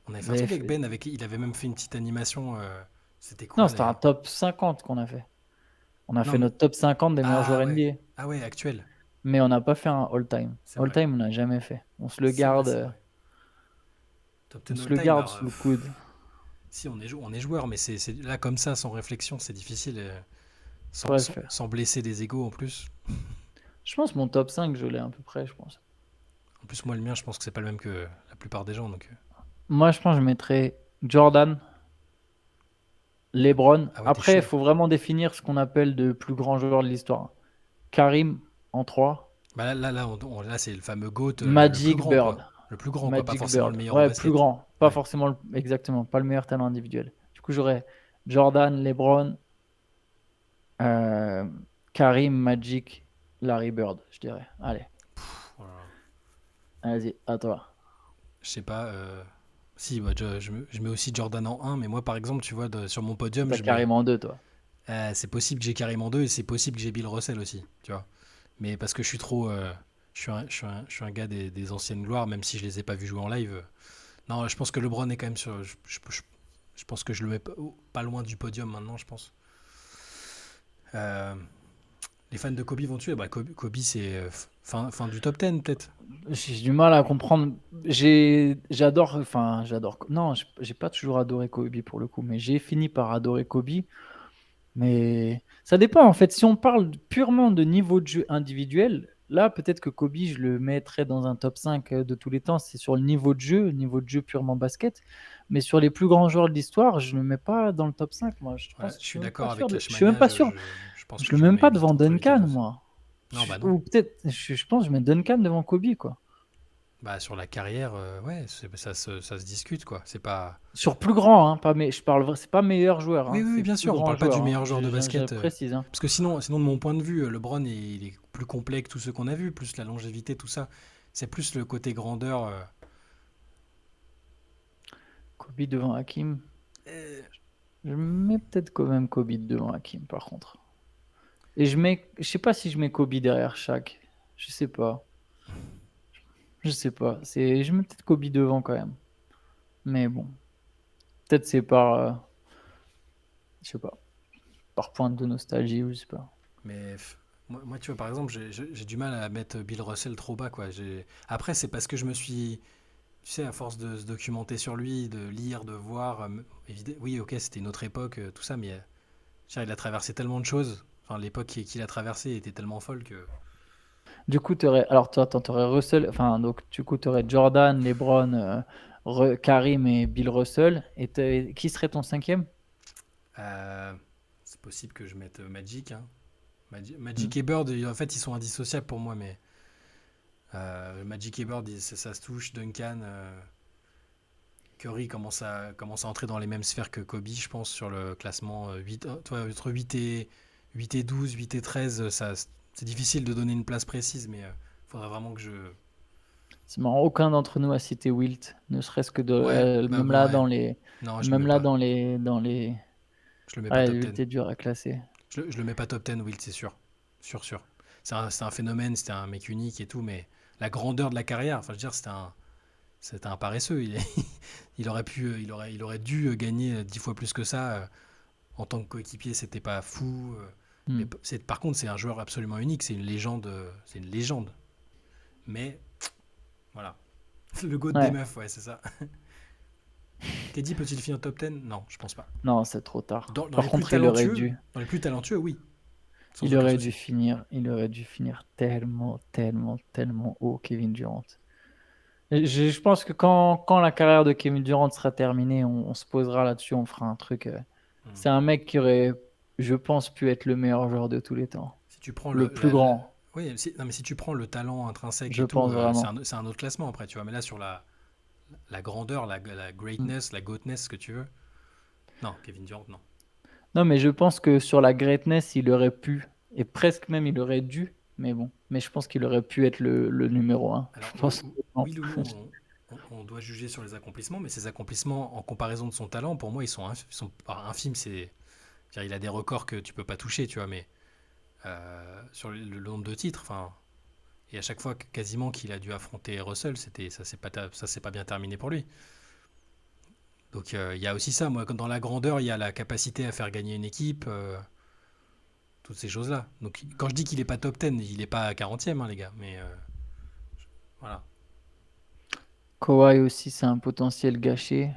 On avait Vous fait un avez truc avec fait- Ben, il avait même fait une petite animation. C'était Non, quoi c'était un d'ailleurs? top 50 qu'on a fait. On a Non, fait mais. notre top 50 des meilleurs joueurs Ah ouais. NBA. Ah ouais, actuel. Mais on n'a pas fait un all-time. C'est vrai. All-time, on n'a jamais fait. On se le C'est vrai, garde, c'est vrai. Top on 10 se all le time, garde alors. sous le coude. Si, on est joueur, mais là, comme ça, sans réflexion, c'est difficile. Bref, Sans blesser des égos en plus. je pense que mon top 5, je l'ai à peu près, je pense. En plus, moi, le mien, je pense que c'est pas le même que la plupart des gens. Donc. Moi, je pense que je mettrais Jordan, LeBron. Ah ouais, t'es Après, il chaud. faut vraiment définir ce qu'on appelle de plus grands joueurs de l'histoire. Karim en 3. Bah là, c'est le fameux GOAT, le plus Magic grand, Bird. quoi. Le plus grand, quoi. Pas Magic forcément le Bird. meilleur au Ouais, plus basket. grand. Pas Ouais. forcément, exactement, pas le meilleur talent individuel. Du coup, j'aurais Jordan, LeBron, euh, Karim, Magic, Larry Bird, je dirais. Allez, Voilà. vas-y, à toi. Je sais pas. Si, bah, je mets aussi Jordan en un, mais moi, par exemple, tu vois, sur mon podium, T'as je mets. Karim en 2, toi. C'est possible que j'ai carrément deux et c'est possible que j'ai Bill Russell aussi, tu vois. Mais parce que je suis trop. Je suis un gars des anciennes gloires, même si je les ai pas vus jouer en live. Non, je pense que LeBron est quand même sur. Je pense que je le mets pas loin du podium maintenant, je pense. Euh, les fans de Kobe vont tuer. Bah, Kobe c'est fin du top 10, peut-être. J'ai du mal à comprendre. J'adore. Non, j'ai pas toujours adoré Kobe pour le coup, mais j'ai fini par adorer Kobe. Mais ça dépend en fait. Si on parle purement de niveau de jeu individuel, là peut-être que Kobe, je le mettrais dans un top 5 de tous les temps. C'est sur le niveau de jeu purement basket. Mais sur les plus grands joueurs de l'histoire, je ne le mets pas dans le top 5. Moi, Ouais, je je suis suis même pas d'accord sûr avec de. Je suis même Lashmania, pas sûr. je pense Je que le je mets le même mets pas limite devant entre les quatre Duncan, aussi. moi. Non, bah non. Ou peut-être, je pense que je mets Duncan devant Kobe, quoi. Bah, sur la carrière, ouais, ça se discute, quoi. C'est pas. Sur plus grand, hein, pas mais je parle c'est pas meilleur joueur, Oui, hein, oui, oui, c'est bien plus sûr, on grand parle pas du joueur, hein. meilleur joueur de Je basket. précise, hein. Parce que sinon, de mon point de vue, LeBron, il est plus complet que tous ceux qu'on a vus, plus la longévité, tout ça. C'est plus le côté grandeur. Kobe devant Hakim. Euh, Je mets peut-être quand même Kobe devant Hakim, par contre. Et je sais pas si je mets Kobe derrière Shaq. Je sais pas. Je sais pas. Je mets peut-être Kobe devant quand même. Mais bon, peut-être c'est je sais pas, par pointe de nostalgie ou je sais pas. mais moi, tu vois, par exemple, j'ai du mal à mettre Bill Russell trop bas, quoi. Après, c'est parce que je me suis. Tu sais, à force de se documenter sur lui, de lire, de voir. Oui, ok, c'était une autre époque, tout ça, mais je veux dire, il a traversé tellement de choses. Enfin, l'époque qu'il a traversée était tellement folle que. Du coup, alors toi, t'aurais Russell, enfin, donc du coup, t'aurais Jordan, LeBron, Karim et Bill Russell. Et qui serait ton cinquième? Euh, c'est possible que je mette Magic, hein. Hmm. Magic et Bird, en fait, ils sont indissociables pour moi, mais Magic et Bird, ça se touche. Duncan, Curry commence à entrer dans les mêmes sphères que Kobe, je pense, sur le classement 8, toi, entre 8 et 12, 8 et 13, c'est difficile de donner une place précise, mais il faudrait vraiment que je. C'est marrant, aucun d'entre nous a cité Wilt, ne serait-ce que Ouais, bah même là ouais. Non, je le mets pas. dans les, Je le mets pas ouais, top 10. Wilt est dur à classer. Je le mets pas top 10, Wilt, c'est sûr. Sûr, sûr. C'est un phénomène, c'était un mec unique et tout, mais la grandeur de la carrière, enfin, je veux dire, c'était un paresseux. Il aurait pu, il aurait dû gagner 10 fois plus que ça. En tant que coéquipier, c'était pas fou. Mais Hmm. par contre, c'est un joueur absolument unique. C'est une légende. C'est une légende. Mais voilà. Le GOAT des Ouais, meufs, ouais, c'est ça. KD peut-il finir top 10? Non, je pense pas. non, c'est trop tard. Dans Par les plus contre, il aurait talentueux, dû. oui, sans Il aucun aurait dû souci. finir, il aurait dû finir tellement, tellement, tellement haut, Kevin Durant. Et je pense que quand la carrière de Kevin Durant sera terminée, on se posera là-dessus, on fera un truc. Hmm. C'est un mec qui aurait, je pense, pu être le meilleur joueur de tous les temps. Si tu prends Le plus grand, oui, non, mais si tu prends le talent intrinsèque je et tout, pense vraiment. c'est un autre classement après, tu vois. Mais là, sur la grandeur, la Mm. greatness, la goatness, ce que tu veux. Non, Kevin Durant, non. Non, mais je pense que sur la greatness, il aurait pu, et presque même il aurait dû, mais bon. Mais je pense qu'il aurait pu être le numéro un. Alors, Je pense. Non. oui, Loulou, on doit juger sur les accomplissements, mais ces accomplissements, en comparaison de son talent, pour moi, ils sont pas infimes. Il a des records que tu peux pas toucher, tu vois, mais sur le nombre de titres, enfin, et à chaque fois quasiment qu'il a dû affronter Russell, ça s'est pas bien terminé pour lui. Donc il y a aussi ça, moi, dans la grandeur, il y a la capacité à faire gagner une équipe, toutes ces choses-là. Donc quand je dis qu'il est pas top 10, il est pas 40e, hein, les gars, mais voilà. Kawhi aussi, c'est un potentiel gâché.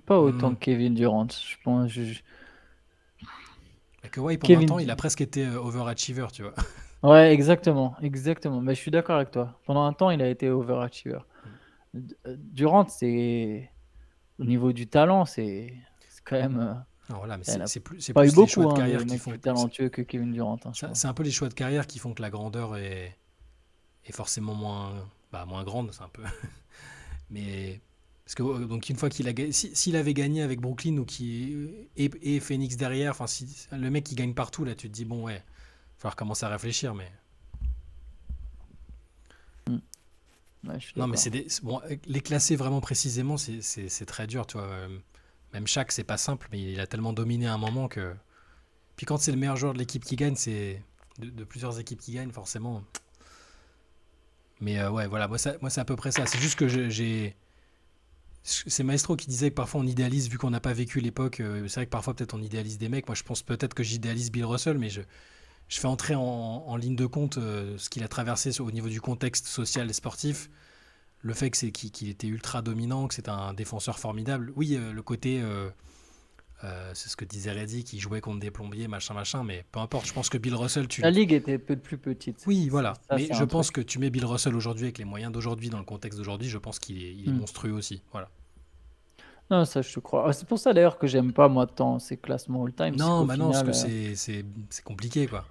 Pas autant Hmm. que Kevin Durant. Je pense. Et Kawhi, pendant un Kevin. temps, il a presque été overachiever, tu vois. Ouais, exactement, exactement. Mais je suis d'accord avec toi. Pendant un temps, il a été overachiever. Durant, c'est au niveau du talent, c'est quand même. Non, voilà, mais Il n'y en a c'est pas eu plus les choix beaucoup de hein, carrière de qui mecs font. plus talentueux que Kevin Durant, hein, je C'est pense. un peu les choix de carrière qui font que la grandeur est forcément moins grande, c'est un peu. Mais parce que donc une fois qu'il a s'il avait gagné avec Brooklyn ou et Phoenix derrière, enfin si le mec qui gagne partout là, tu te dis bon ouais, il va falloir commencer à réfléchir, mais Mm. Ouais, je suis non mais d'accord. bon, les classer vraiment précisément, c'est très dur, tu vois. Même Shaq, c'est pas simple, mais il a tellement dominé à un moment que. Puis quand c'est le meilleur joueur de l'équipe qui gagne, c'est de plusieurs équipes qui gagnent forcément. Mais ouais, voilà, moi c'est à peu près ça. C'est juste que j'ai. C'est Maestro qui disait que parfois on idéalise, vu qu'on n'a pas vécu l'époque. C'est vrai que parfois peut-être on idéalise des mecs. Moi je pense peut-être que j'idéalise Bill Russell, mais je fais entrer en ligne de compte ce qu'il a traversé au niveau du contexte social et sportif. Le fait que qu'il était ultra dominant, que c'est un défenseur formidable. Oui, le côté. C'est ce que disait Reddy, qui jouait contre des plombiers, machin, machin, mais peu importe. Je pense que Bill Russell, La ligue était peu plus petite. oui, voilà. Ça, Mais c'est je un pense truc. que tu mets Bill Russell aujourd'hui avec les moyens d'aujourd'hui, dans le contexte d'aujourd'hui, je pense qu'il est Mm. monstrueux aussi. Voilà. Non, ça, je te crois. Ah, c'est pour ça d'ailleurs que j'aime pas moi tant ces classements all-time, c'est Non, qu'au bah non, parce final, que c'est compliqué, quoi.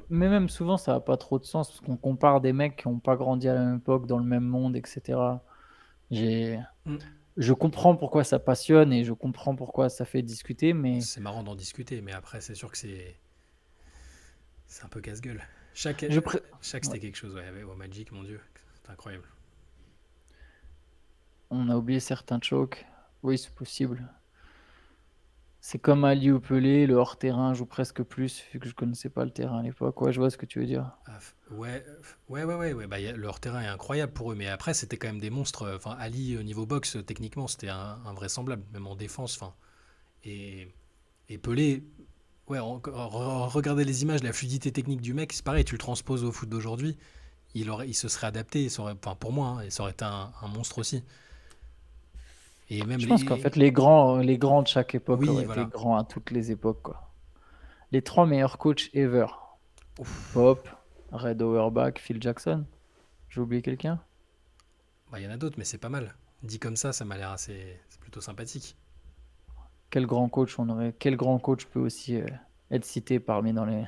Mais même souvent, ça n'a pas trop de sens parce qu'on compare des mecs qui n'ont pas grandi à la même époque, dans le même monde, etc. J'ai... Mm. Je comprends pourquoi ça passionne et je comprends pourquoi ça fait discuter, mais C'est marrant d'en discuter, mais après, c'est sûr que c'est un peu casse-gueule. je pré- Chaque ouais. c'était quelque chose, ouais, au Magic, mon Dieu, c'est incroyable. On a oublié certains chokes. Oui, c'est possible. C'est comme Ali ou Pelé, le hors-terrain joue presque plus, vu que je connaissais pas le terrain à l'époque. Ouais, je vois ce que tu veux dire. Ouais. Bah, le hors-terrain est incroyable pour eux, mais après, c'était quand même des monstres. Enfin, Ali, au niveau boxe, techniquement, c'était invraisemblable, même en défense. Enfin, et, et Pelé, ouais, regardez les images, la fluidité technique du mec, c'est pareil, tu le transposes au foot d'aujourd'hui, il se serait adapté, enfin, pour moi, hein, et ça aurait été un monstre aussi. Et même Je pense qu'en les. fait, les grands de chaque époque Oui, auraient été voilà. grands à toutes les époques, quoi. Les trois meilleurs coachs ever. Ouf. Pop, Red Auerbach, Phil Jackson. J'ai oublié quelqu'un? Bah, il y en a d'autres, mais c'est pas mal. Dit comme ça m'a l'air assez. C'est plutôt sympathique. Quel grand coach peut aussi être cité parmi dans les.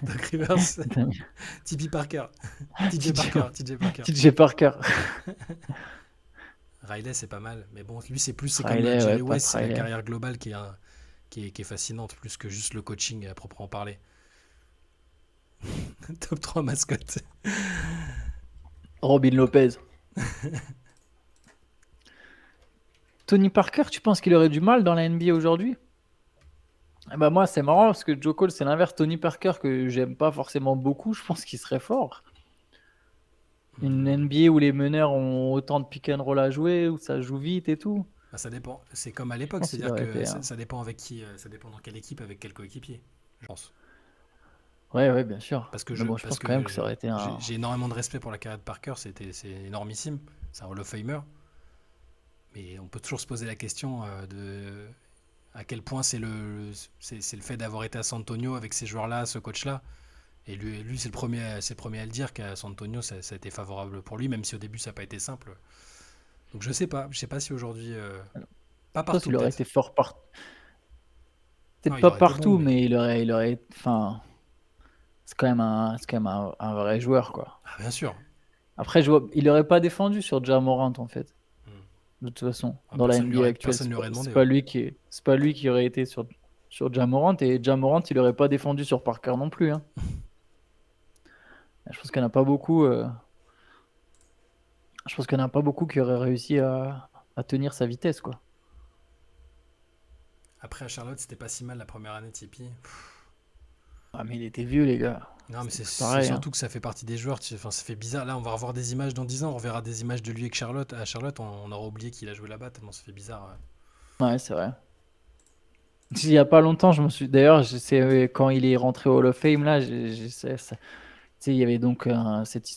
Doc Rivers, TP Parker, TJ TJ Parker, TJ Parker. TJ Parker. Riley, c'est pas mal. Mais bon, lui, c'est comme Riley, ouais, Jerry Pat West, c'est la Riley. carrière globale qui est fascinante, plus que juste le coaching à proprement parler. Top 3 mascotte. Robin Lopez. Tony Parker, tu penses qu'il aurait du mal dans la NBA aujourd'hui? Bah moi, c'est marrant parce que Joe Cole, c'est l'inverse. Tony Parker, que j'aime pas forcément beaucoup, je pense qu'il serait fort. Une NBA où les meneurs ont autant de pick and roll à jouer, où ça joue vite et tout. Bah, ça dépend. C'est comme à Je l'époque, pense qu'il c'est-à-dire aurait que été. ça dépend avec qui, ça dépend dans quelle équipe, avec quel coéquipier, je pense. Ouais, ouais, bien sûr. Parce que Mais bon, je parce pense quand même que que ça aurait été un. j'ai énormément de respect pour la carrière de Parker, c'est énormissime, c'est un Hall of Famer. Mais on peut toujours se poser la question de à quel point c'est le fait d'avoir été à San Antonio avec ces joueurs-là, ce coach-là. Et lui c'est le premier à le dire qu'à San Antonio, ça a été favorable pour lui, même si au début ça n'a pas été simple. Donc je sais pas si aujourd'hui, pas Je pense partout qu'il aurait peut-être. été fort Non, peut-être il pas aurait été bon, partout, mais mais enfin, c'est quand même un vrai joueur, quoi. ah, bien sûr. Après, il aurait pas défendu sur Ja Morant, en fait. Hmm. De toute façon, Ah, dans la NBA actuelle, personne lui aurait c'est demandé, pas ouais. lui qui aurait été sur Ja Morant, et Ja Morant, il aurait pas défendu sur Parker non plus, hein. Je pense qu'il n'y en a pas beaucoup. Je pense qu'il n'y en a pas beaucoup qui auraient réussi à tenir sa vitesse, quoi. Après à Charlotte, c'était pas si mal la première année de Tipeee. Ah, mais il était vieux, les gars. Non, mais C'était c'est plus c'est pareil, hein. surtout que ça fait partie des joueurs. Enfin, ça fait bizarre. Là, on va revoir des images dans 10 ans. On reverra des images de lui avec Charlotte. À Charlotte, on aura oublié qu'il a joué là-bas, tellement ça fait bizarre. Ouais, c'est vrai. Il y a pas longtemps, je me suis. D'ailleurs, quand il est rentré au Hall of Fame, là, tu sais, il y avait donc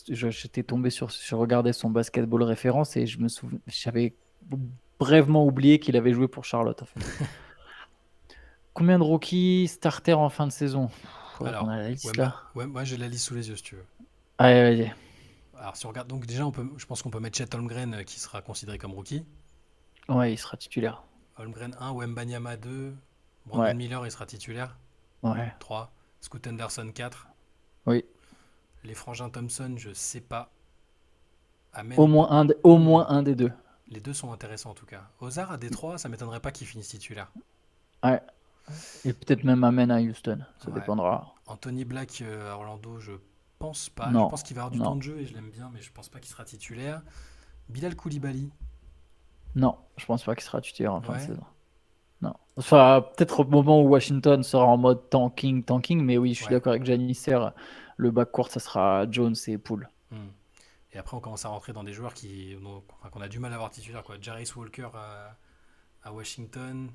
j'étais tombé je regardais son basketball référence et j'avais brièvement oublié qu'il avait joué pour Charlotte, en fait. Combien de rookies starters en fin de saison? Faudrait qu'on Alors, ait la ouais, liste là. moi j'ai la liste sous les yeux si tu veux. Allez, vas-y. Alors, si on regarde, donc déjà, je pense qu'on peut mettre Chet Holmgren qui sera considéré comme rookie. Ouais, il sera titulaire. Holmgren 1, Wembanyama 2, Brandon Ouais, Miller, il sera titulaire. ouais, 3, Scoot Henderson 4. oui. Les frangins Thompson, je sais pas. Au Amen. moins au moins un des deux. Les deux sont intéressants en tout cas. Ozar à Détroit, ça m'étonnerait pas qu'il finisse titulaire. Ouais. Et peut-être même Amen à Houston. Ça Ouais. dépendra. Anthony Black à Orlando, je pense pas. Je Non, pense qu'il va avoir du temps non, de jeu et je l'aime bien, mais je pense pas qu'il sera titulaire. Bilal Koulibaly, non. Je pense pas qu'il sera titulaire en fin de ouais. saison. Non. Enfin, peut-être au moment où Washington sera en mode tanking, mais oui, je suis Ouais. d'accord avec Janisser. Le backcourt, ça sera Jones et Poole. Hmm. Et après, on commence à rentrer dans des joueurs enfin, qu'on a du mal à avoir titulaire, quoi. Jarris Walker à Washington,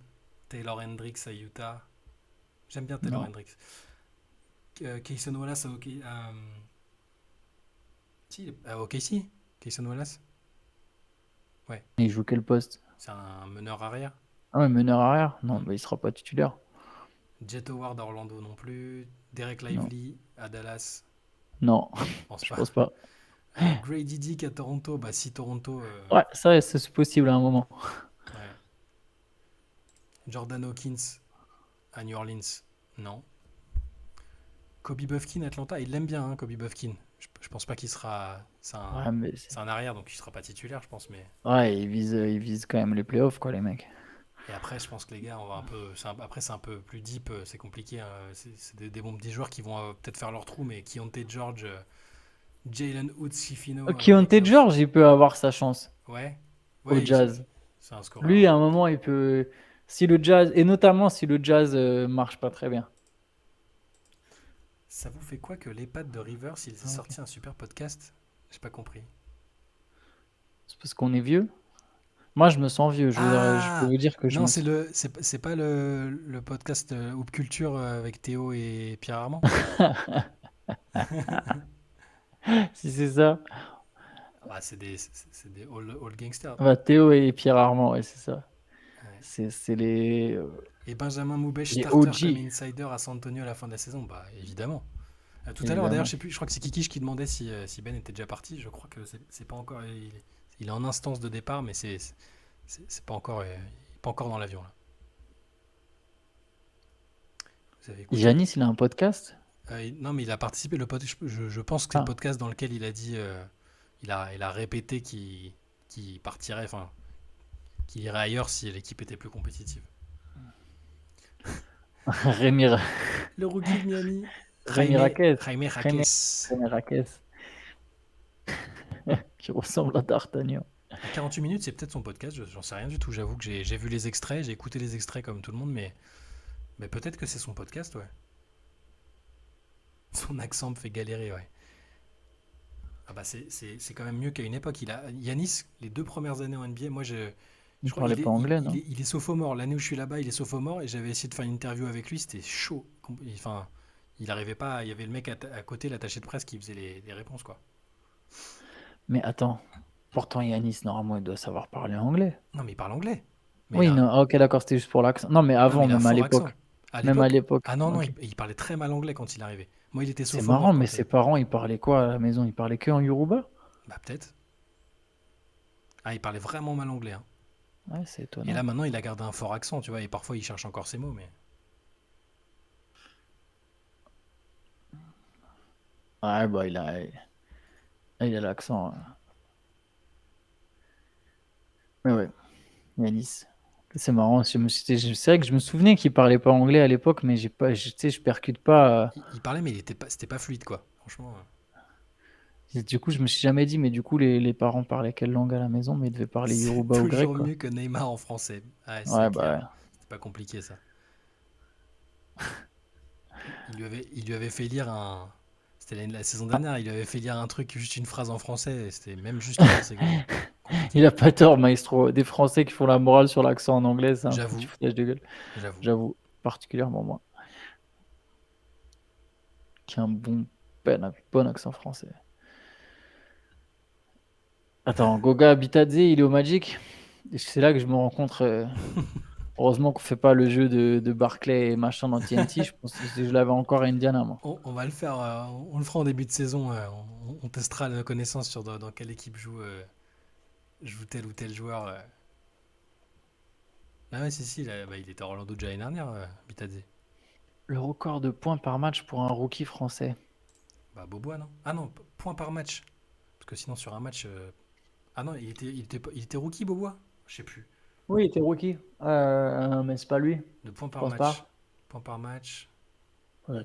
Taylor Hendricks à Utah. J'aime bien Taylor Non. Hendricks. Kayson Wallace à OKC. Kayson Wallace, ouais. Et il joue quel poste? C'est un meneur arrière. Ah ouais, meneur arrière? Non, Hmm. bah, il sera pas titulaire. Jet Howard à Orlando non plus. Derek Non. Lively à Dallas, Non, je pense je pas. pense pas. Grady Dick à Toronto, bah si Toronto, Ouais, ça, c'est possible à un moment. ouais. Jordan Hawkins à New Orleans, non. Kobe Bufkin, Atlanta, il l'aime bien, hein, Kobe Bufkin. Je pense pas qu'il sera. Ouais, mais C'est un arrière, donc il sera pas titulaire, je pense. Mais ouais, ils visent quand même les playoffs, quoi, les mecs. et après, je pense que les gars, on va un peu. Après, c'est un peu plus deep, c'est compliqué, hein. C'est des bons petits joueurs qui vont peut-être faire leur trou, mais Keontae George, Jalen Hood, Schifino, Keontae Lakers. George, il peut avoir sa chance Ouais, au ouais, Jazz. c'est un scoreur, Lui, ouais. à un moment, il peut. Si le Jazz, et notamment si le Jazz marche pas très bien. Ça vous fait quoi que l'EHPAD de Rivers, il ait Ah, ok. sorti un super podcast? J'ai pas compris. C'est parce qu'on est vieux. Moi, je me sens vieux. Je peux Ah! vous dire que je Non, me sens. c'est pas le podcast Hoop Culture avec Théo et Pierre Armand? Si c'est ça, Bah, c'est des all gangsters. bah, Théo et Pierre Armand, ouais, c'est ça. Ouais. C'est les, Et Benjamin Moubèche, les starter comme OG. insider à San Antonio à la fin de la saison? Bah, évidemment. Tout à l'heure, d'ailleurs, je Évidemment. sais plus, je crois que c'est Kiki qui demandait si Ben était déjà parti. Je crois que c'est pas encore. Il est en instance de départ, mais c'est pas encore, il est pas encore dans l'avion, là. Vous avez écouté? Janis, il a un podcast? Non, mais il a participé. Je pense que c'est le Ah, podcast dans lequel il a dit. Il a répété qu'il partirait, enfin, qu'il irait ailleurs si l'équipe était plus compétitive. Rémi, Le rookie de Miami, Rémi Raquez. Jaime Rémi, Jaquez. Rémi Raquez, qui ressemble à D'Artagnan. À 48 minutes, c'est peut-être son podcast, j'en sais rien du tout. J'avoue que j'ai vu les extraits, j'ai écouté les extraits comme tout le monde, mais peut-être que c'est son podcast, ouais. Son accent me fait galérer, ouais. Ah bah c'est quand même mieux qu'à une époque. Yanis, les 2 premières années en NBA, moi je Il crois parlait pas anglais, non? il est sophomore. L'année où je suis là-bas, il est sophomore et j'avais essayé de faire une interview avec lui, c'était chaud. Enfin, il arrivait pas, il y avait le mec à côté, l'attaché de presse, qui faisait les réponses, quoi. Mais attends, pourtant Yanis, normalement, il doit savoir parler anglais. Non, mais il parle anglais. Mais il Oui, a, non, ah, ok, d'accord, c'était juste pour l'accent. Non, mais non, mais avant, il a un même à fort l'époque. accent. À Même à l'époque, l'époque. ah non, non, Ok. il parlait très mal anglais quand il arrivait. Moi, il était C'est sophomore marrant, mais quand. ses parents, ils parlaient quoi à la maison? Ils parlaient que en Yoruba? Bah, peut-être. Ah, il parlait vraiment mal anglais, hein. Ouais, c'est Et là, étonnant. maintenant, il a gardé un fort accent, tu vois, et parfois, il cherche encore ses mots, mais. Ouais, bah, il a l'accent. Mais ouais, Yanis. C'est marrant. C'est vrai que je me souvenais qu'il parlait pas anglais à l'époque, mais j'ai pas, tu sais, je percute pas. Il parlait, mais c'était pas fluide, quoi. Franchement. Du coup, je me suis jamais dit, mais du coup, les parents parlaient quelle langue à la maison? Mais ils devaient parler C'est yoruba ou grec, toujours quoi. mieux que Neymar en français. Ouais, c'est Ouais, bah clair. ouais. C'est pas compliqué, ça. Il lui avait fait lire un. C'était la saison dernière, il lui avait fait lire un truc, juste une phrase en français, et c'était même juste là, c'est Il compliqué. a pas tort, maestro. Des Français qui font la morale sur l'accent en anglais, c'est un peu du J'avoue, foutage de gueule. j'avoue. J'avoue, particulièrement moi, qui a un bon accent français. Attends, Goga Bitadze, il est au Magic. Et c'est là que je me rends compte. Heureusement qu'on fait pas le jeu de Barclay et machin dans TNT. Je pense que je l'avais encore à Indiana, moi. On va le faire, on le fera en début de saison. On testera la connaissance sur dans quelle équipe joue tel ou tel joueur. Ah ouais, si, bah, il était à Orlando déjà l'année dernière, Bitadze. Le record de points par match pour un rookie français. Bah, Bobois, non? Ah non, point par match. Parce que sinon, sur un match. Ah non, il était rookie, Bobois? Je sais plus. Oui, il était rookie. Mais c'est pas lui. De points Je par pense match. pas. Points par match.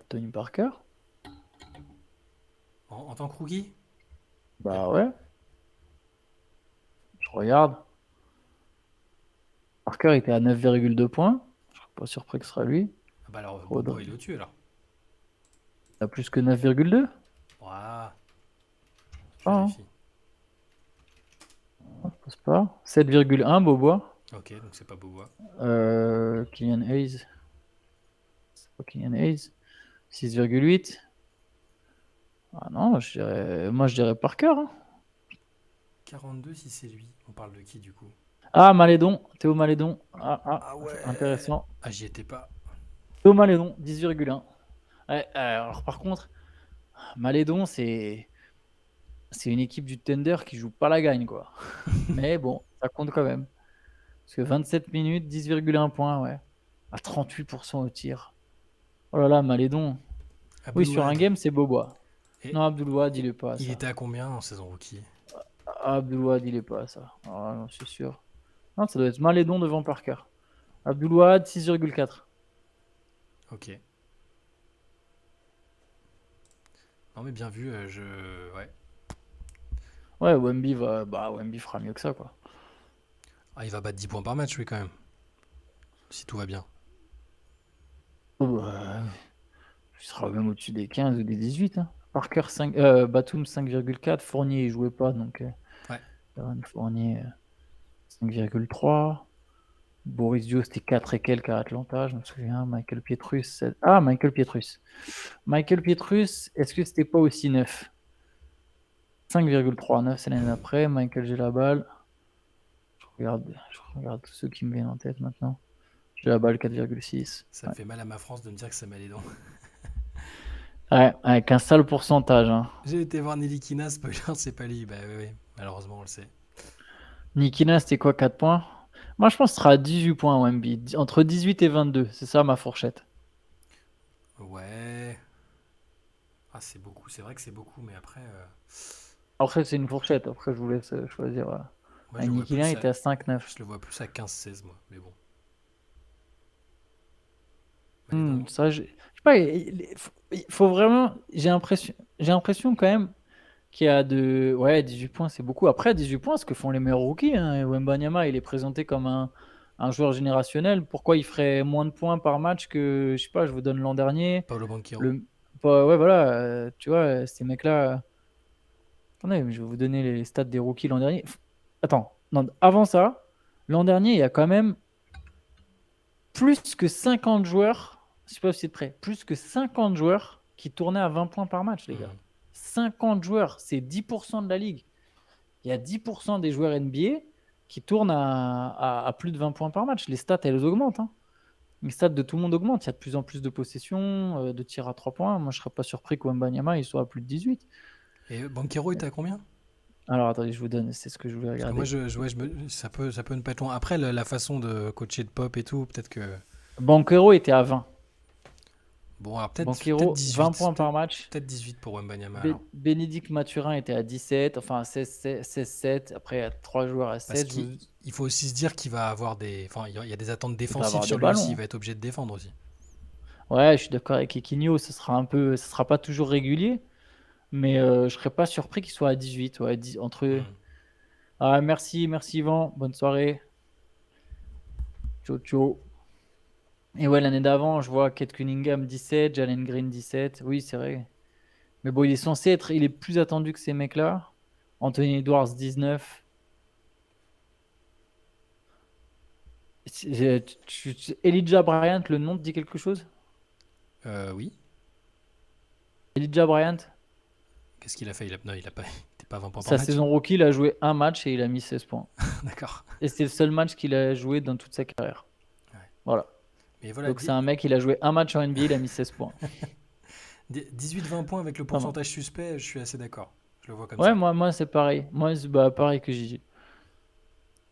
Tony Parker. En tant que rookie? Y a- Bah ouais, je regarde. Parker était à 9,2 points. Je suis pas surpris que ce sera lui. Ah bah alors, Rodri. Bobois, il est au-dessus alors. Il a plus que 9,2? Waouh, je Pas, hein. vérifie. Je pense pas. 7,1 Bobois. Ok, donc c'est pas Bobois. Kylian Hayes. C'est pas Kylian Hayes. 6,8. Ah non, moi je dirais Parker, hein. 42 si c'est lui. On parle de qui du coup? Ah, Malédon. Théo Malédon. Ah, Ah ouais. intéressant. Ah, j'y étais pas. Théo Malédon, 10,1. Ouais, alors par contre, Malédon, c'est une équipe du Thunder qui joue pas la gagne, quoi. Mais bon, ça compte quand même. Parce que 27 minutes, 10,1 points, ouais. À 38% au tir. Oh là là, Malédon. Oui, Abdul sur un Wahad. game, c'est Bobois. Et, Non, Abdul Wahad, il et est pas à il ça. était à combien en saison rookie? Abdul Wahad, il est pas à ça. Ah, non, c'est sûr. Non, ça doit être Malédon devant Parker. Abdul Wahad, 6,4. Ok. Non mais bien vu, ouais. Ouais, Wemby fera mieux que ça, quoi. Ah, il va battre 10 points par match, oui, quand même. Si tout va bien. Ouais, il sera même au-dessus des 15 ou des 18, hein. Parker, Batum, 5,4. Fournier, il jouait pas, donc Ouais. Evan Fournier, 5,3. Boris Dio, c'était 4 et quelques à Atlanta, je me souviens. Michael Pietrus, Michael Pietrus. Michael Pietrus, est-ce que c'était pas aussi 9? 5,3, 9, c'est l'année d'après. Michael Gelabal, je regarde tous ceux qui me viennent en tête maintenant. Gelabal, 4,6. Ça me Ouais. fait mal à ma France de me dire que c'est Malédon. Ouais, avec un sale pourcentage, hein. J'ai été voir Nelly Kina, spoiler, c'est pas lui. Bah oui, malheureusement, on le sait. Nikina, c'était quoi, 4 points? Moi, je pense que ce sera à 18 points, Wemby. Entre 18 et 22, c'est ça ma fourchette. Ouais. Ah, c'est beaucoup, c'est vrai que c'est beaucoup, mais après, Après, c'est une fourchette. Après, je vous laisse choisir. moi je le vois Nikina plus était à 5-9. je le vois plus à 15-16, moi. Mais bon, Malédon. Ça, je sais pas, il faut vraiment. J'ai l'impression quand même qu'il y a de. Ouais, 18 points, c'est beaucoup. Après, 18 points, ce que font les meilleurs rookies, hein. Wembanyama, il est présenté comme un joueur générationnel. Pourquoi il ferait moins de points par match que, je sais pas, je vous donne l'an dernier. Paolo Banchero. Le... Ouais, voilà, tu vois, ces mecs-là. Attendez, mais je vais vous donner les stats des rookies l'an dernier. Attends, non, avant ça, l'an dernier, il y a quand même plus que 50 joueurs, je sais pas si c'est prêt, plus que 50 joueurs qui tournaient à 20 points par match, les gars. Mhm. 50 joueurs, c'est 10% de la ligue. Il y a 10% des joueurs NBA qui tournent à plus de 20 points par match. Les stats, elles augmentent, hein. Les stats de tout le monde augmentent. Il y a de plus en plus de possessions, de tirs à 3 points. Moi, je ne serais pas surpris que Wembanyama il soit à plus de 18. Et Banchero, il était à combien? Alors, attendez, je vous donne, c'est ce que je voulais Parce que moi, regarder. ouais, ça peut ne pas être loin. Après, la façon de coacher de Pop et tout, peut-être que. Banquero était à 20. Bon, alors peut-être Banquero, 20 18. points par match. Peut-être 18 pour Wembanyama alors. Bénédicte Mathurin était à 17, enfin 16-7. Après, il y a 3 joueurs à Parce 16. qu'il faut aussi se dire qu'il va avoir des. Enfin, il y a des attentes Il va défensives avoir des sur lui aussi. Il ballons. va être obligé de défendre aussi. Ouais, je suis d'accord avec Equinio, ce sera pas toujours régulier, mais je serais pas surpris qu'il soit à 18. Ouais, entre. Hmm. Ah, merci, merci Yvan, bonne soirée. Ciao, ciao. Et ouais, l'année d'avant, je vois Kate Cunningham 17, Jalen Green 17. Oui, c'est vrai. Mais bon, il est plus attendu que ces mecs-là. Anthony Edwards 19. Elijah Bryant, le nom te dit quelque chose? Oui. Elijah Bryant, Qu'est-ce qu'il a fait? Non, il a pas. Il était pas à 20 points par sa match. saison rookie, il a joué un match et il a mis 16 points. D'accord. Et c'est le seul match qu'il a joué dans toute sa carrière. Ouais. Voilà. Mais voilà, Donc c'est un mec, il a joué un match en NBA, il a mis 16 points. 18-20 points avec le Pas mal. pourcentage suspect, je suis assez d'accord. Je le vois comme Ouais, ça. moi c'est pareil. Moi, c'est pareil que Gigi.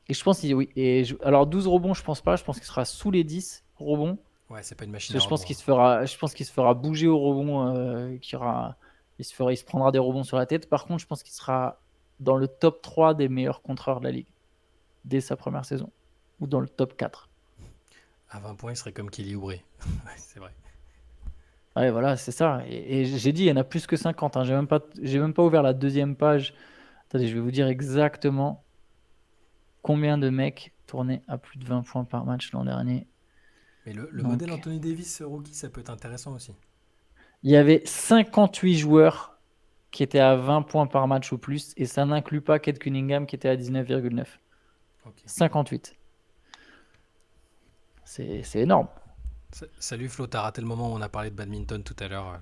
Et je pense oui. Alors 12 rebonds, je pense pas. Je pense qu'il sera sous les 10 rebonds. Ouais, c'est pas une machine Parce que à je pense rebond, qu'il hein. se fera, je pense qu'il se fera bouger au rebond. Il se prendra des rebonds sur la tête. Par contre, je pense qu'il sera dans le top 3 des meilleurs contreurs de la ligue dès sa première saison. Ou dans le top 4. À 20 points, il serait comme Kelly Oubre. Ouais, c'est vrai. Ouais, voilà, c'est ça. Et j'ai dit, il y en a plus que 50, hein. J'ai même pas ouvert la deuxième page. Attendez, je vais vous dire exactement combien de mecs tournaient à plus de 20 points par match l'an dernier. Mais le modèle Donc, Anthony Davis rookie, ça peut être intéressant aussi. il y avait 58 joueurs qui étaient à 20 points par match ou plus, et ça n'inclut pas Kate Cunningham qui était à 19,9. Ok. 58. C'est énorme. Salut Flo, t'as raté le moment où on a parlé de badminton tout à l'heure.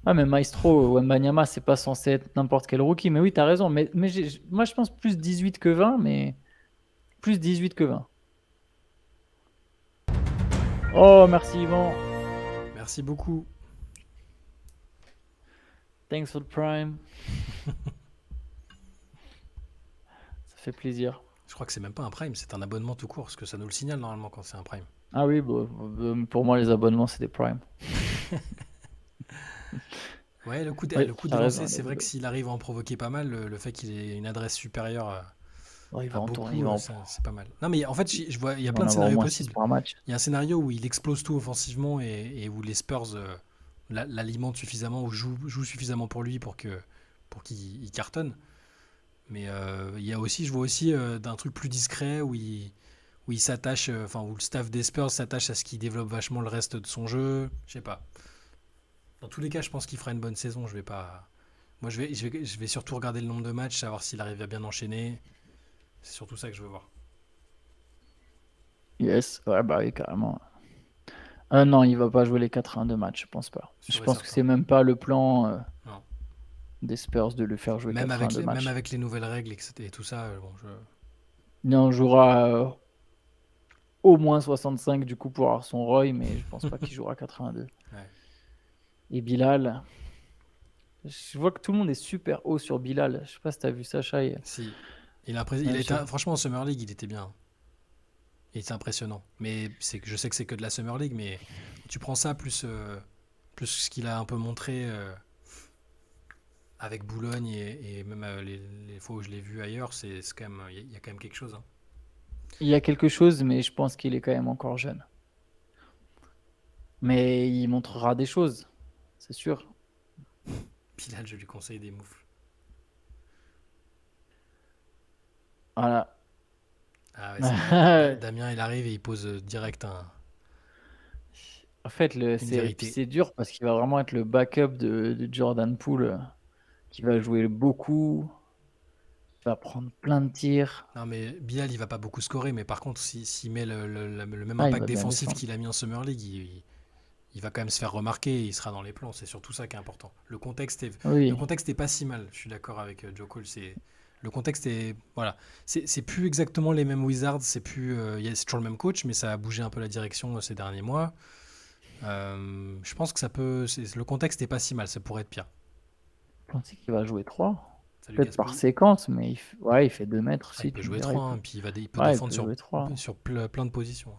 Ouais, mais Maestro, Wembanyama, c'est pas censé être n'importe quel rookie. Mais oui, t'as raison. Mais moi, je pense plus 18 que 20, mais plus 18 que 20. Oh, merci Yvan. Merci beaucoup. Thanks for the prime. Ça fait plaisir. Je crois que c'est même pas un prime, c'est un abonnement tout court, parce que ça nous le signale normalement quand c'est un prime. Ah oui, pour moi, les abonnements, c'est des primes. Ouais, Oui, le coup de t'as lancer, raison. c'est vrai que s'il arrive à en provoquer pas mal, le fait qu'il ait une adresse supérieure Ouais, il à va en tourner, beaucoup, c'est pas mal. Non, mais en fait, je vois, il y il a va plein en de avoir au scénarios moins 6 possibles. par match. Il y a un scénario où il explose tout offensivement et où les Spurs l'alimentent suffisamment ou jouent suffisamment pour lui pour qu'il il cartonne. Mais il y a aussi, je vois aussi d'un truc plus discret où il s'attache, enfin où le staff des Spurs s'attache à ce qu'il développe vachement le reste de son jeu. Je sais pas. Dans tous les cas, je pense qu'il fera une bonne saison. Je vais pas. Moi, je vais surtout regarder le nombre de matchs, savoir s'il arrive à bien enchaîner. C'est surtout ça que je veux voir. Yes, ouais, bah oui, carrément. Ah non, il va pas jouer les 82 matchs, je pense pas. Je Sûr et pense que certain. c'est même pas le plan Non. des Spurs de le faire jouer deux Même matchs. avec les nouvelles règles et tout ça, bon, Il en jouera au moins 65 du coup pour avoir son Roy, mais je pense pas qu'il jouera 82. ouais. Et Bilal, je vois que tout le monde est super haut sur Bilal. Je sais pas si t'as vu ça, Shai. Si. Il a été, Je- franchement, en Summer League, il était bien. Il était impressionnant. Mais je sais que c'est que de la Summer League, mais quand tu prends ça plus ce qu'il a un peu montré avec Boulogne et même les fois où je l'ai vu ailleurs, c'est quand même, il y a quand même quelque chose. Hein. Il y a quelque chose, mais je pense qu'il est quand même encore jeune. Mais il montrera des choses, c'est sûr. Bilal, je lui conseille des moufles. Voilà. Ah ouais, c'est vrai. Damien, il arrive et il pose direct En fait, une puis vérité. c'est dur parce qu'il va vraiment être le backup de Jordan Poole, qui va jouer beaucoup, qui va prendre plein de tirs. Non, mais Bilal, il va pas beaucoup scorer, mais par contre, s'il met le même Ah, il impact va bien défensif descendre. qu'il a mis en Summer League, il va quand même se faire remarquer et il sera dans les plans. C'est surtout ça qui est important. Le Oui, contexte est pas si mal. Je suis d'accord avec Joe Cole. Le contexte est voilà. C'est plus exactement les mêmes Wizards. C'est toujours le même coach, mais ça a bougé un peu la direction ces derniers mois. Je pense que le contexte est pas si mal. Ça pourrait être pire. je pensais qu'il va jouer 3. Salut Peut-être par Gaspi. séquence, mais ouais, il fait 2 mètres. Ah, il Si, peut tu me jouer dirais, 3 hein, puis il peut ouais, il défendre peut jouer 3. sur plein de positions.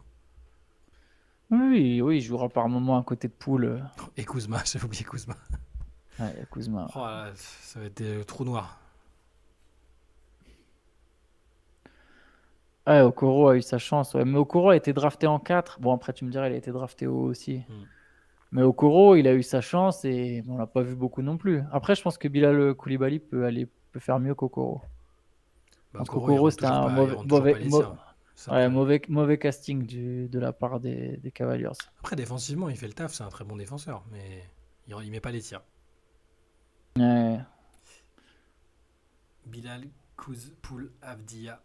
Oui, oui, oui, il jouera par moment à côté de Poole. Et Kuzma, j'avais oublié Kuzma. Ouais, il y a Kuzma. Oh là là, ça va être des trous noirs. Ouais, Okoro a eu sa chance. Ouais. Mais Okoro a été drafté en 4. Bon, après, tu me dirais, il a été drafté haut aussi. Hmm. Mais Okoro, il a eu sa chance et on l'a pas vu beaucoup non plus. Après, je pense que Bilal Koulibaly peut faire mieux qu'Okoro. Je Bah, pense Okoro, qu'Okoro, c'était un il rentre toujours pas les tirs. Ça ouais, peut... mauvais casting de la part des Cavaliers. Après, défensivement, il fait le taf, c'est un très bon défenseur, mais il met pas les tirs. Ouais, Bilal, Kouz, Poul, Avdia.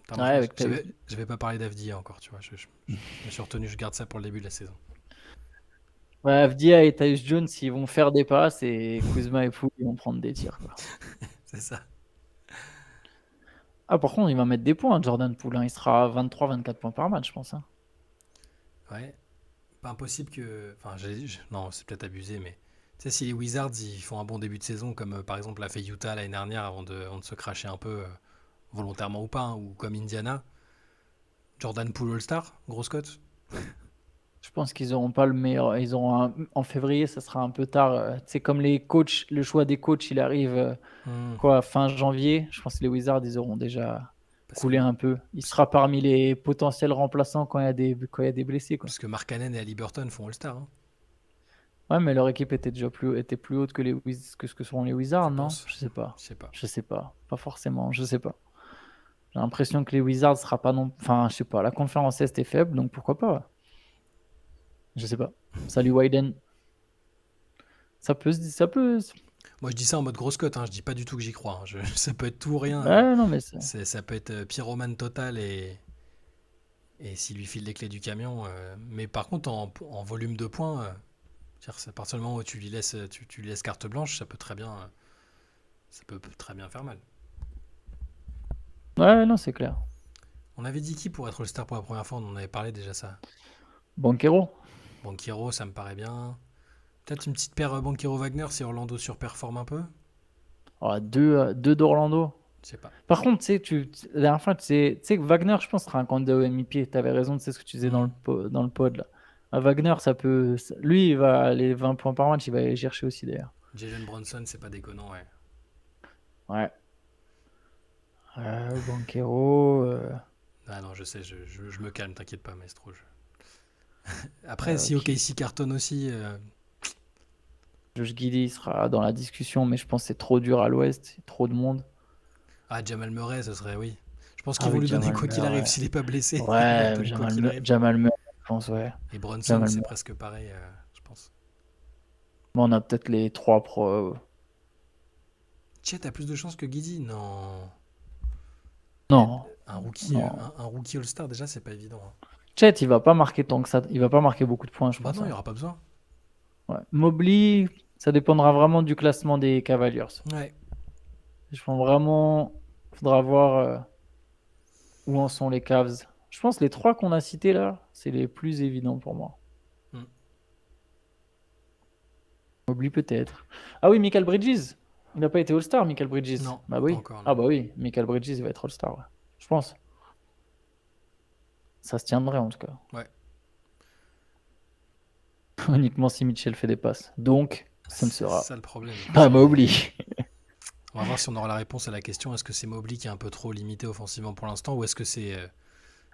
Putain, ouais, moi, avec j'avais pas parlé d'Avdia encore, tu vois. Je me suis retenu, je garde ça pour le début de la saison. ouais, Avdia et Tyus Jones, ils vont faire des passes et Kuzma et Poole, ils vont prendre des tirs, quoi. C'est ça. Ah, par contre, il va mettre des points, Jordan Poole, hein. Il sera à 23-24 points par match, je pense, hein. Ouais. Pas impossible que. Enfin, non, c'est peut-être abusé, mais. Tu sais, si les Wizards ils font un bon début de saison, comme par exemple l'a fait Utah l'année dernière avant de se cracher un peu, volontairement ou pas, hein, ou comme Indiana, Jordan Poole All-Star, grosse cote. Je pense qu'ils auront pas le meilleur. En février, ça sera un peu tard. C'est comme les coachs, le choix des coachs, il arrive Hmm. quoi, fin janvier. Je pense que les Wizards, ils auront déjà Parce que, coulé un peu. Il sera parmi les potentiels remplaçants quand il y a des blessés, quoi. parce que Markkanen et Haliburton font All-Star, hein, Ouais, mais leur équipe était plus haute que que ce que sont les tu Wizards, non? penses? Je sais pas. Je sais pas. Je sais pas. Pas forcément. Je sais pas. J'ai l'impression que les Wizards sera pas non. Enfin, je sais pas. La conférence Est est faible, donc pourquoi pas? Je sais pas. Salut Wyden. Ça peut. Moi, je dis ça en mode grosse cote, hein, je dis pas du tout que j'y crois. Hein, ça peut être tout ou rien. Ouais, non, mais Ça peut être pyromane total et s'il lui file les clés du camion. Mais par contre, en volume de points, à partir du moment où tu lui laisses carte blanche, ça peut très bien faire mal. ouais, non, c'est clair. On avait dit qui pour être le star pour la première fois, on en avait parlé déjà ça. Banquero. Banquero, ça me paraît bien. Peut-être une petite paire Banquero-Wagner si Orlando surperforme un peu. Oh, deux d'Orlando. Je sais pas. Par contre, la dernière fois, tu sais que Wagner, je pense, sera un candidat au MVP. Tu avais raison, c'est ce que tu disais Hmm. dans le pod là. Wagner, lui, il va les 20 points par match, il va aller chercher aussi d'ailleurs. Jalen Brunson, c'est pas déconnant, ouais. Ouais. Banquero. Ah non, je sais, je me calme, t'inquiète pas, maestro. Après, si Ok. OKC cartonne aussi, Josh Giddey sera dans la discussion, mais je pense que c'est trop dur à l'Ouest. Il y a trop de monde. Jamal Murray, ce serait, oui. Je pense qu'ils Ah vont oui, lui donner Jamal quoi qu'il arrive. Murray. S'il est pas blessé, ils vont lui Ouais, donner quoi qu'il arrive. Jamal Murray, je pense, ouais. Et Brunson, Jamal c'est Murray. presque pareil, je pense. Bon, on a peut-être les trois pro. Chet a plus de chances que Guidi. Non. Eh, Non, non. un rookie All-Star, déjà, c'est pas évident, hein. Chet, il va pas marquer tant que ça. Il va pas marquer beaucoup de points, je Bah pense, non, il n'y hein. aura pas besoin. Ouais. Mobley, ça dépendra vraiment du classement des Cavaliers. Ouais. Je pense vraiment, faudra voir où en sont les Cavs. Je pense que les trois qu'on a cités là, c'est les plus évidents pour moi. Hmm. Mobley peut-être. Ah oui, Michael Bridges. Il n'a pas été All-Star, Michael Bridges. Non, Bah pas oui. encore, Ah non. bah oui, Michael Bridges il va être All-Star, ouais. Je pense. Ça se tiendrait en tout cas. Ouais. Uniquement si Mitchell fait des passes. Donc, ça ne C'est sera ça le problème. pas Mobley. On va voir si on aura la réponse à la question. Est-ce que c'est Mobley qui est un peu trop limité offensivement pour l'instant ou est-ce que c'est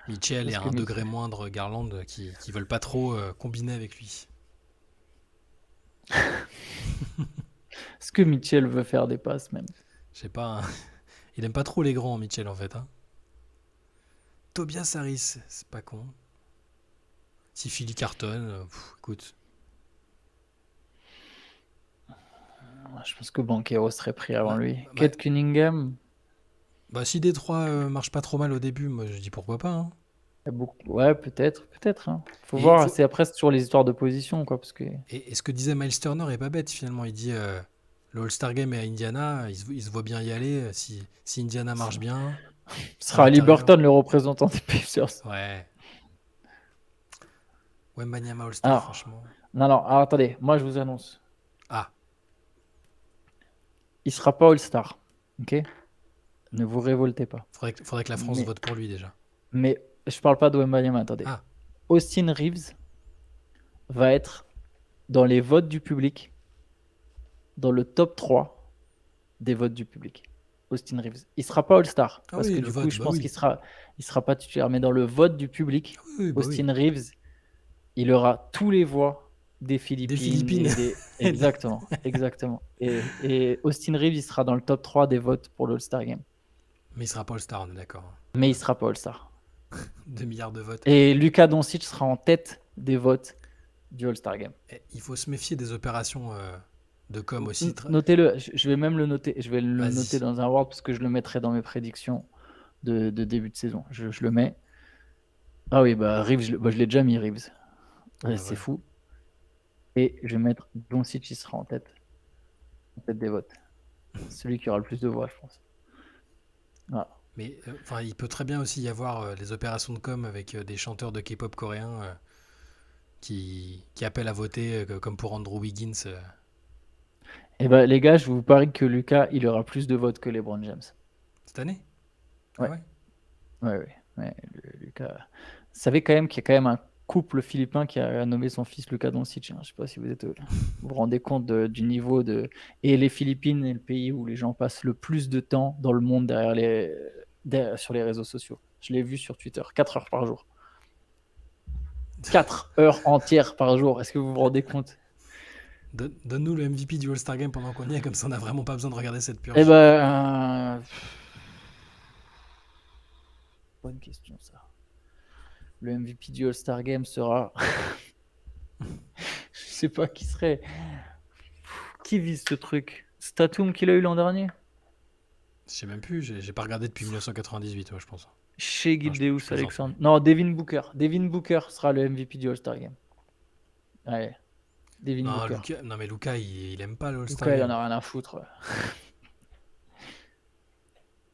Mitchell et Parce à que un degré moindre Garland qui veulent pas trop combiner avec lui? Est-ce que Mitchell veut faire des passes même? Je sais pas, hein. Il aime pas trop les grands, Mitchell, en fait, hein. Tobias Harris, c'est pas con. Si Philly cartonne, écoute. Je pense que Banquero serait pris avant Bah, lui. bah, Kate Cunningham, bah, si Détroit marche pas trop mal au début, moi je dis pourquoi pas, hein. il y a beaucoup. Ouais, peut-être, hein. Faut Et, voir. C'est après c'est sur les histoires de position, quoi, parce que et ce que disait Miles Turner est pas bête finalement. Il dit le All-Star Game est à Indiana, il se voit bien y aller. Si Indiana marche bien, ce à sera Ali l'intérieur. Burton le représentant des Pacers. Ouais. Wembanyama All-Star, Alors, franchement. non, non. Alors, attendez. Moi, je vous annonce, Ah, il sera pas All-Star. Ok? Ne vous révoltez pas. faudrait que la France Mais, vote pour lui déjà. mais je parle pas de Wembanyama. Attendez. Ah, Austin Reeves va être dans les votes du public, dans le top 3 des votes du public. Austin Reeves. Il sera pas All-Star ah parce oui, que le du coup, vote, je bah pense oui. il sera pas titulaire. Mais dans le vote du public, Oui, bah oui. Austin Reeves, il aura tous les voix des Des Philippines Philippines. et des. Exactement, exactement. Et Austin Reeves, il sera dans le top 3 des votes pour l'All-Star Game. Mais il sera pas All-Star, on est d'accord, hein. Mais il sera pas All-Star. 2 milliards de votes. Et Luka Doncic sera en tête des votes du All-Star Game. Et il faut se méfier des opérations de com aussi. Notez-le, je vais même le noter. Je vais le noter Vas-y. dans un Word parce que je le mettrai dans mes prédictions de début de saison. Je le mets. Ah oui, bah Reeves, je l'ai déjà mis, Reeves. Ah Ouais, bah c'est voilà. fou. Et je vais mettre Doncic, il sera en tête des votes. Celui qui aura le plus de voix, je pense. Voilà. Mais enfin, il peut très bien aussi y avoir les opérations de com avec des chanteurs de K-pop coréens qui appellent à voter, comme pour Andrew Wiggins. Et bah les gars, je vous parie que Lucas, il aura plus de votes que LeBron James. Cette année. Ah Ouais, ouais. ouais. Lucas. Vous savez quand même qu'il y a quand même un couple philippin qui a nommé son fils Luka Doncic, hein. Je sais pas si vous vous rendez compte du niveau de. Et les Philippines est le pays où les gens passent le plus de temps dans le monde sur les réseaux sociaux. Je l'ai vu sur Twitter, 4 heures par jour. 4 heures entières par jour. Est-ce que vous vous rendez compte? Donne-nous le MVP du All-Star Game pendant qu'on y est, comme ça on n'a vraiment pas besoin de regarder cette Eh purge. ben, bonne question ça. Le MVP du All-Star Game sera. Je sais pas qui serait. Qui vise ce truc? Statum qu'il a eu l'an dernier? Je sais même plus, j'ai pas regardé depuis 1998, ouais, je pense. Chez Non, je Gideus plaisante, Alexandre. Non, Devin Booker. Devin Booker sera le MVP du All-Star Game. Ouais, Devin Non, Booker. Non mais Luca, il aime pas le All-Star Luka, il en Game. a rien à foutre.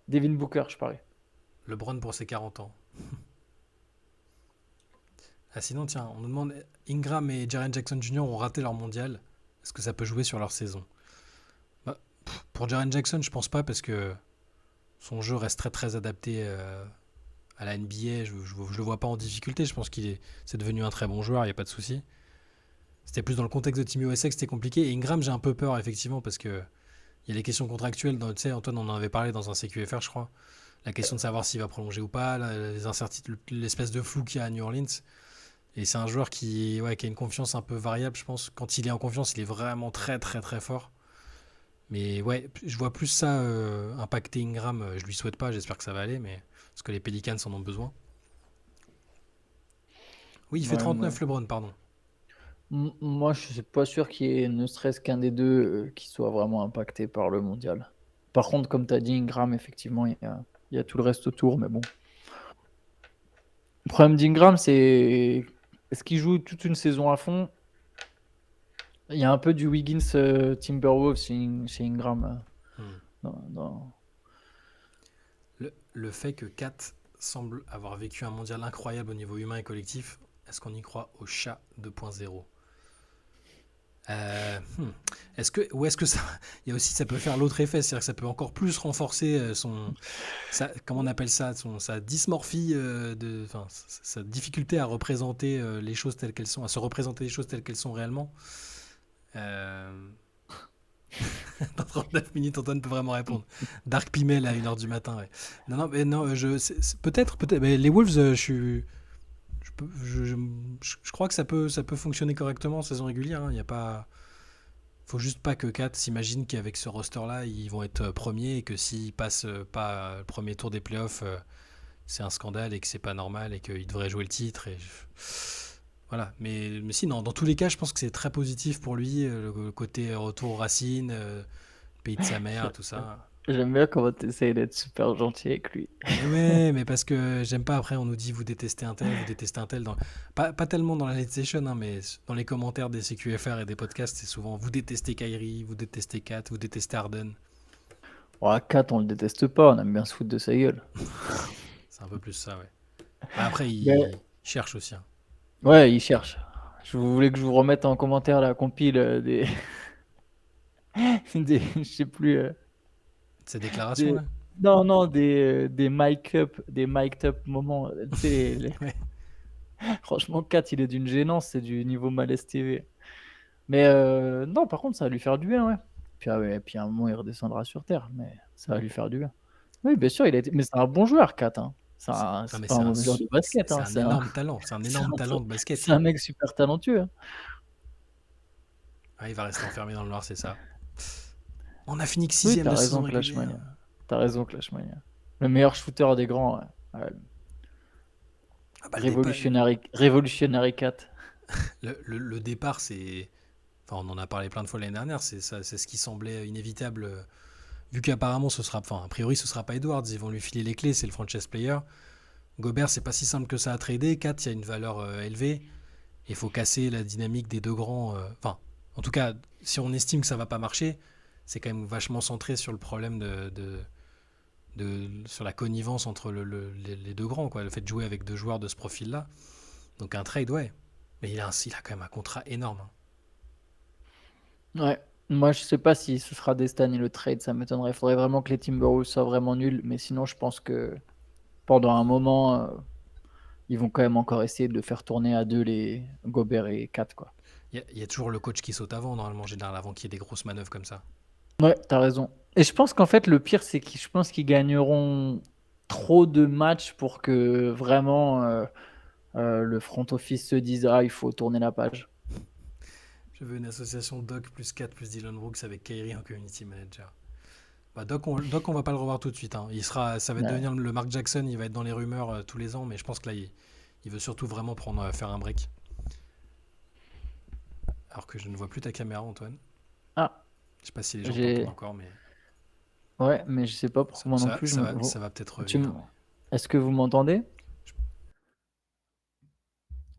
Devin Booker, je parie. LeBron pour ses 40 ans. Ah sinon, tiens, on nous demande, Ingram et Jaren Jackson Jr. ont raté leur mondial. Est-ce que ça peut jouer sur leur saison? Bah, pour Jaren Jackson, je pense pas parce que son jeu reste très très adapté à la NBA. Je le vois pas en difficulté. Je pense c'est devenu un très bon joueur, il n'y a pas de souci. C'était plus dans le contexte de Team USA que c'était compliqué. Et Ingram, j'ai un peu peur, effectivement, parce que il y a les questions contractuelles. Tu sais, Antoine, on en avait parlé dans un CQFR, je crois. La question de savoir s'il va prolonger ou pas, les incertitudes, l'espèce de flou qu'il y a à New Orleans. Et c'est un joueur qui a une confiance un peu variable, je pense. Quand il est en confiance, il est vraiment très, très, très fort. Mais ouais, je vois plus ça impacter Ingram. Je lui souhaite pas, j'espère que ça va aller, mais parce que les Pelicans en ont besoin. Oui, il fait Ouais, 39, LeBron, pardon. moi, je suis pas sûr qu'il y ait ne serait-ce qu'un des deux qui soit vraiment impacté par le mondial. Par contre, comme tu as dit, Ingram, effectivement, il y a tout le reste autour, mais bon. Le problème d'Ingram, c'est est-ce qu'il joue toute une saison à fond? Il y a un peu du Wiggins Timberwolves chez Ingram. Hmm. Dans- Le fait que Kat semble avoir vécu un mondial incroyable au niveau humain et collectif, est-ce qu'on y croit au chat 2.0? Est-ce que ou est-ce que ça il y a aussi ça peut faire l'autre effet, c'est-à-dire que ça peut encore plus renforcer comment on appelle ça, sa dysmorphie enfin sa difficulté à représenter les choses telles qu'elles sont, à se représenter les choses telles qu'elles sont réellement. Euh, Dans 39 minutes, Antoine peut vraiment répondre. Dark Pimel à 1h du matin, ouais. Non, non, mais non, peut-être, mais les Wolves, je crois que ça peut fonctionner correctement en saison régulière. Il y a pas, faut juste pas que Kat s'imagine qu'avec ce roster-là, ils vont être premiers et que s'ils passent pas le premier tour des playoffs, c'est un scandale et que c'est pas normal et qu'ils devraient jouer le titre. Voilà, mais si, non, dans tous les cas, je pense que c'est très positif pour lui, le côté retour aux racines, pays de sa mère, tout ça. J'aime bien comment tu essayes d'être super gentil avec lui. Mais ouais, mais parce que j'aime pas après on nous dit vous détestez un tel, vous détestez un tel pas tellement dans la late session mais dans les commentaires des CQFR et des podcasts, c'est souvent vous détestez Kyrie, vous détestez Kat, vous détestez Harden. Oh, Kat, on le déteste pas, on aime bien se foutre de sa gueule. C'est un peu plus ça, ouais. Bah, après Mais il cherche aussi, hein. ouais, il cherche. Je voulais que je vous remette en commentaire la compile je sais plus, Ces déclarations des, là. non, non, des mic up moments. Tu sais, Ouais. franchement, Kat, il est d'une gênance, c'est du niveau malaise TV. Mais non, par contre, ça va lui faire du bien, ouais. Puis, ah ouais, puis à un moment, il redescendra sur Terre, mais ça va lui faire du bien. Oui, bien sûr, mais c'est un bon joueur, Kat, hein. Non C'est mais pas un mauvais joueur de basket, c'est hein. un énorme talent, c'est un C'est énorme un, talent de basket. c'est un mec super talentueux, hein. Ah, il va rester enfermé dans le noir, c'est ça. On a fini que Oui, sixième t'as de saison raison, régulière. Clashmania. T'as raison, Clashmania. Le meilleur shooter des grands, ouais. Ouais. Ah bah, Revolutionary Cat. le départ, c'est. Enfin, on en a parlé plein de fois l'année dernière, c'est ce qui semblait inévitable. Vu qu'apparemment, enfin, a priori, ce sera pas Edwards, ils vont lui filer les clés, c'est le franchise player. Gobert, c'est pas si simple que ça à trader. 4, il y a une valeur élevée. Il faut casser la dynamique des deux grands. Enfin, en tout cas, si on estime que ça va pas marcher, c'est quand même vachement centré sur le problème sur la connivence entre les deux grands, quoi. Le fait de jouer avec deux joueurs de ce profil-là. Donc un trade, ouais. Mais il a quand même un contrat énorme, hein. Ouais. Moi, je sais pas si ce sera Destiny le trade, ça m'étonnerait. Il faudrait vraiment que les Timberwolves soient vraiment nuls. Mais sinon, je pense que pendant un moment, ils vont quand même encore essayer de faire tourner à deux les Gobert et Cat, quoi. Il y a toujours le coach qui saute avant, normalement, en général, avant qu'il y ait des grosses manœuvres comme ça. Ouais, t'as raison. Et je pense qu'en fait, le pire, c'est je pense qu'ils gagneront trop de matchs pour que vraiment le front office se dise, ah, il faut tourner la page. Je veux une association Doc plus 4 plus Dylan Brooks avec Kyrie en community manager. Bah, Doc, on va pas le revoir tout de suite, hein. Ça va Ouais. devenir le Mark Jackson, il va être dans les rumeurs tous les ans, mais je pense que là, il veut surtout vraiment faire un break. Alors que je ne vois plus ta caméra, Antoine. Ah, Je sais pas si les gens t'entendent j'ai. encore, mais Ouais, mais je sais pas pourquoi moi non plus. ça va peut-être Tu revenir. m- Est-ce que vous m'entendez?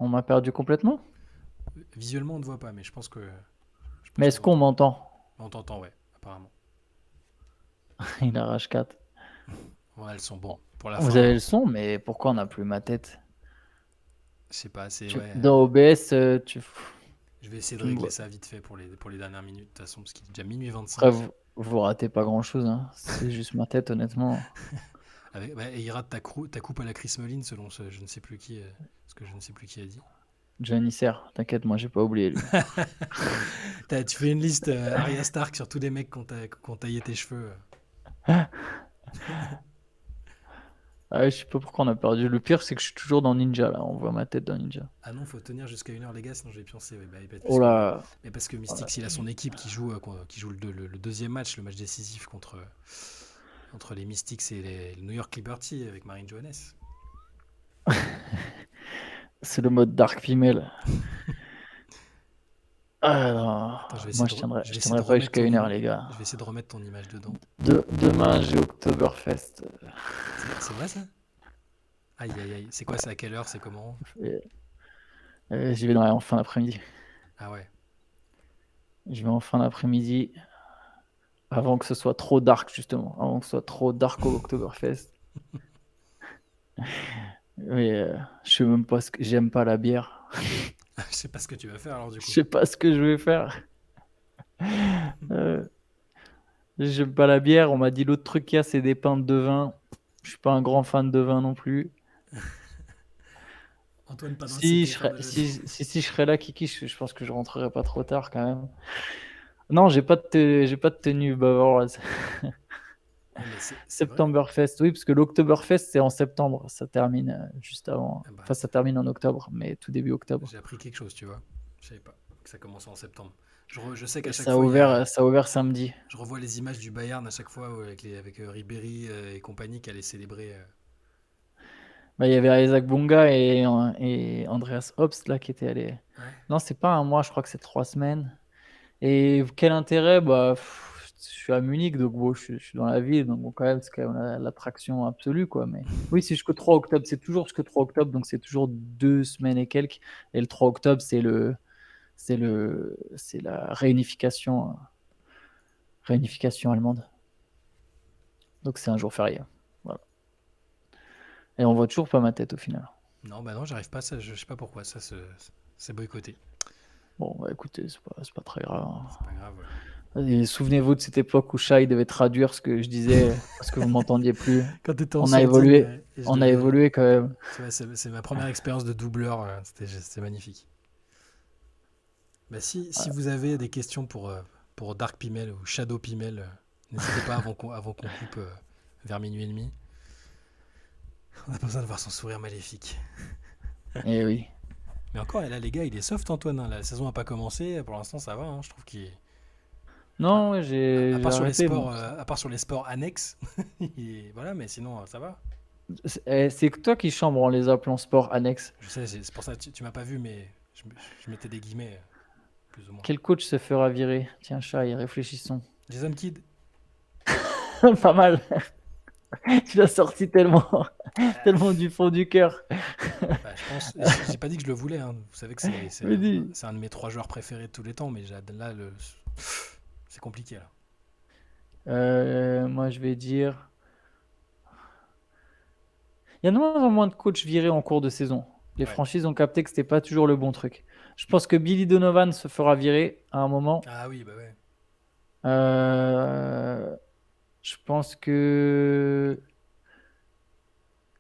On m'a perdu complètement? Visuellement, on ne voit pas, mais je Mais pense est-ce qu'on qu'on entend. m'entend? On t'entend, ouais, apparemment. Il arrache 4. Voilà, elles sont bons. Pour la Vous avez le fin, son, mais pourquoi on n'a plus ma tête? je sais pas, ouais. Dans OBS, Je vais essayer de tu me régler vois. ça vite fait pour les dernières minutes, de toute façon, parce qu'il est déjà minuit Après, 25. vous ratez pas grand-chose, hein. C'est juste ma tête, honnêtement. Et il rate ta coupe à la Chris Mullin, selon je ne sais plus qui, ce que je ne sais plus qui a dit. Giannisser, t'inquiète, moi j'ai pas oublié lui. Tu fais une liste Arya Stark sur tous les mecs qui ont taillé tes cheveux. Ah, je sais pas pourquoi on a perdu. Le pire, c'est que je suis toujours dans Ninja là. On voit ma tête dans Ninja. Ah non, faut tenir jusqu'à 1 heure, les gars, sinon je vais pioncer. Ouais, Oh là. parce que Oh là. Mystics, il a son équipe qui joue le deuxième match, le match décisif entre les Mystics et le New York Liberty avec Marine Johannes. C'est le mode Dark Female. Ah non. Attends, Moi je vais je essayer de tiendrai pas remettre jusqu'à ton 1 heure, image. les gars. Je vais essayer de remettre ton image dedans. Demain, j'ai Oktoberfest. C'est vrai ça? Aïe aïe aïe. C'est quoi, c'est à quelle heure? C'est comment? Et- J'y vais en fin d'après-midi. Ah ouais. Je vais en fin d'après-midi. Avant que ce soit trop dark, justement. Avant que ce soit trop dark au Oktoberfest. Mais je sais même pas ce que j'aime pas la bière. Je sais pas ce que tu vas faire alors du Je coup. sais pas ce que je vais faire. Euh, J'aime pas la bière. On m'a dit l'autre truc qu'il y a, c'est des pintes de vin. Je suis pas un grand fan de vin non plus. Antoine, pas Si d'inciter, je faire serais, de jeu de mots. si je serais là, Kiki, je pense que je rentrerai pas trop tard quand même. Non, j'ai pas de tenue bavaroise. Ouais, mais c'est vrai. Septemberfest, oui, parce que l'Oktoberfest, c'est en septembre. Ça termine juste avant. Ah bah, Enfin, ça termine en octobre, mais tout début octobre. j'ai appris quelque chose, tu vois. Je savais pas que ça commençait en septembre. Je sais qu'à Et chaque fois, ça a ouvert samedi. je revois les images du Bayern à chaque fois avec Ribéry et compagnie qui allaient célébrer. Bah, il y avait Isaac Bonga et Andreas Obst là qui étaient allés. Ouais. Non, c'est pas un mois, je crois que c'est 3 semaines. Et quel intérêt? Bah, je suis à Munich, donc bon, je suis dans la ville, donc bon, quand même, c'est quand même l'attraction absolue, quoi. Mais oui, c'est jusqu'au 3 octobre, c'est toujours jusqu'au 3 octobre, donc c'est toujours 2 semaines et quelques. Et le 3 octobre, c'est la réunification allemande. Donc c'est un jour férié. Voilà. Et on voit toujours pas ma tête au final. Non, bah non, j'arrive pas. Ça, je sais pas pourquoi. C'est boycotté. Bon, bah écoutez, c'est pas très grave, hein. C'est pas grave. Ouais. Et souvenez-vous de cette époque où Shai devait traduire ce que je disais parce que vous m'entendiez plus. Quand t'étais en On a Sourdine, évolué, et je on a devais. évolué quand même. C'est ma première expérience de doubleur. C'était magnifique. Bah, si vous avez des questions pour Dark Pimel ou Shadow Pimel, n'hésitez pas avant qu'on coupe vers minuit et demi. On a pas besoin de voir son sourire maléfique. Et oui. Mais encore, là, les gars, il est soft, Antoine. Hein. La saison n'a pas commencé. Pour l'instant, ça va. Hein. Je trouve qu'il est. À, Non, ouais, à j'ai part sur les arrêté. sports, Bon, à part sur les sports annexes, voilà. Mais sinon, ça va. c'est que toi qui chambre en les appelant sport annexe. Je sais, c'est pour ça que tu m'as pas vu, mais je mettais des guillemets, plus ou moins. Quel coach se fera virer? Tiens, Shai, réfléchissons. Jason Kidd. Pas mal. Tu l'as sorti tellement, Euh, tellement du fond du cœur. Bah, je pense. J'ai pas dit que je le voulais. Hein. Vous savez que Mais dis. c'est un de mes 3 joueurs préférés de tous les temps, mais là, c'est compliqué là. Moi, je vais dire. Il y a de moins en moins de coachs virés en cours de saison. Les Ouais. franchises ont capté que c'était pas toujours le bon truc. Je pense que Billy Donovan se fera virer à un moment. Ah oui, bah ouais. Euh, je pense que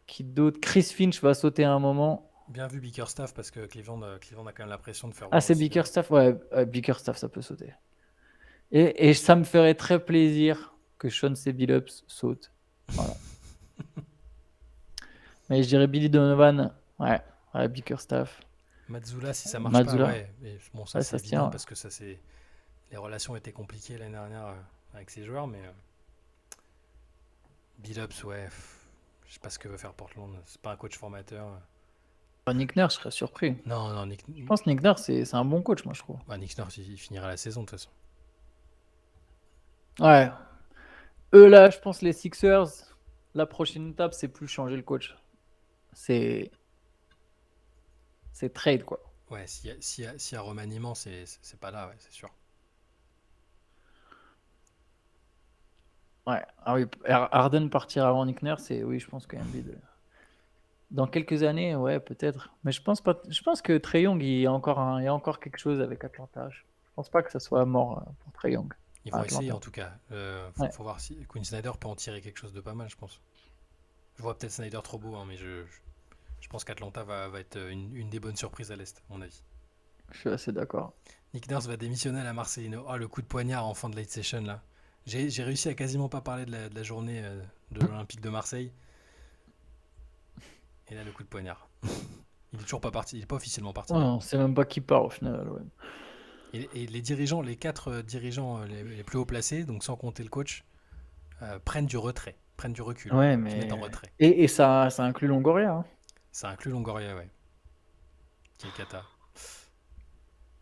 qui d'autre? Chris Finch va sauter à un moment. Bien vu Bickerstaff parce que Cleveland a quand même l'impression de faire Ah, voir c'est aussi. Bickerstaff. Ouais, Bickerstaff, ça peut sauter. Et ça me ferait très plaisir que Sean Billups saute. Voilà. Mais je dirais Billy Donovan. Ouais, Bickerstaff. Mazzula, si ça marche pas, Mazzula. ouais. Mais bon, ça Ouais, c'est ça se évident tient. parce que ça c'est les relations étaient compliquées l'année dernière avec ces joueurs, mais Billups, ouais. Je sais pas ce que veut faire Portland. C'est pas un coach formateur. Nick Nurse, je serais surpris. Non, non, Je pense que Nick Nurse, c'est un bon coach, moi, je trouve. Nick Nurse, il finira la saison de toute façon. Ouais. Eux, là, je pense les Sixers, la prochaine étape, c'est plus changer le coach. C'est trade, quoi. Ouais, s'il y a remaniement, c'est pas là, ouais, c'est sûr. Ouais. Ah oui, Harden partir avant Nick Nurse, oui, je pense que Embiid. Dans quelques années, ouais, peut-être. Mais je pense pas. Je pense que Trae Young, il y a encore quelque chose avec Atlanta. Je pense pas que ça soit mort pour Trae Young Ils à vont essayer Atlanta. en tout cas. Ouais. Faut voir si Quinn Snyder peut en tirer quelque chose de pas mal, je pense. Je vois peut-être Snyder trop beau, hein, mais Je pense qu'Atlanta va être une des bonnes surprises à l'Est, à mon avis. Je suis assez d'accord. Nick Nurse va démissionner à la Marcelino. Oh, le coup de poignard en fin de late session là. J'ai réussi à quasiment pas parler de la journée de l'Olympique de Marseille. Et là, le coup de poignard. Il est toujours pas parti. Il est pas officiellement parti Oh, d'ailleurs. on sait même pas qui part au final. Ouais. Et les dirigeants, les quatre dirigeants les plus haut placés, donc sans compter le coach, prennent du retrait, prennent du recul, Ouais, se mettent en mais. retrait. Et ça inclut Longoria. Hein. Ça inclut Longoria, ouais. Quel cata.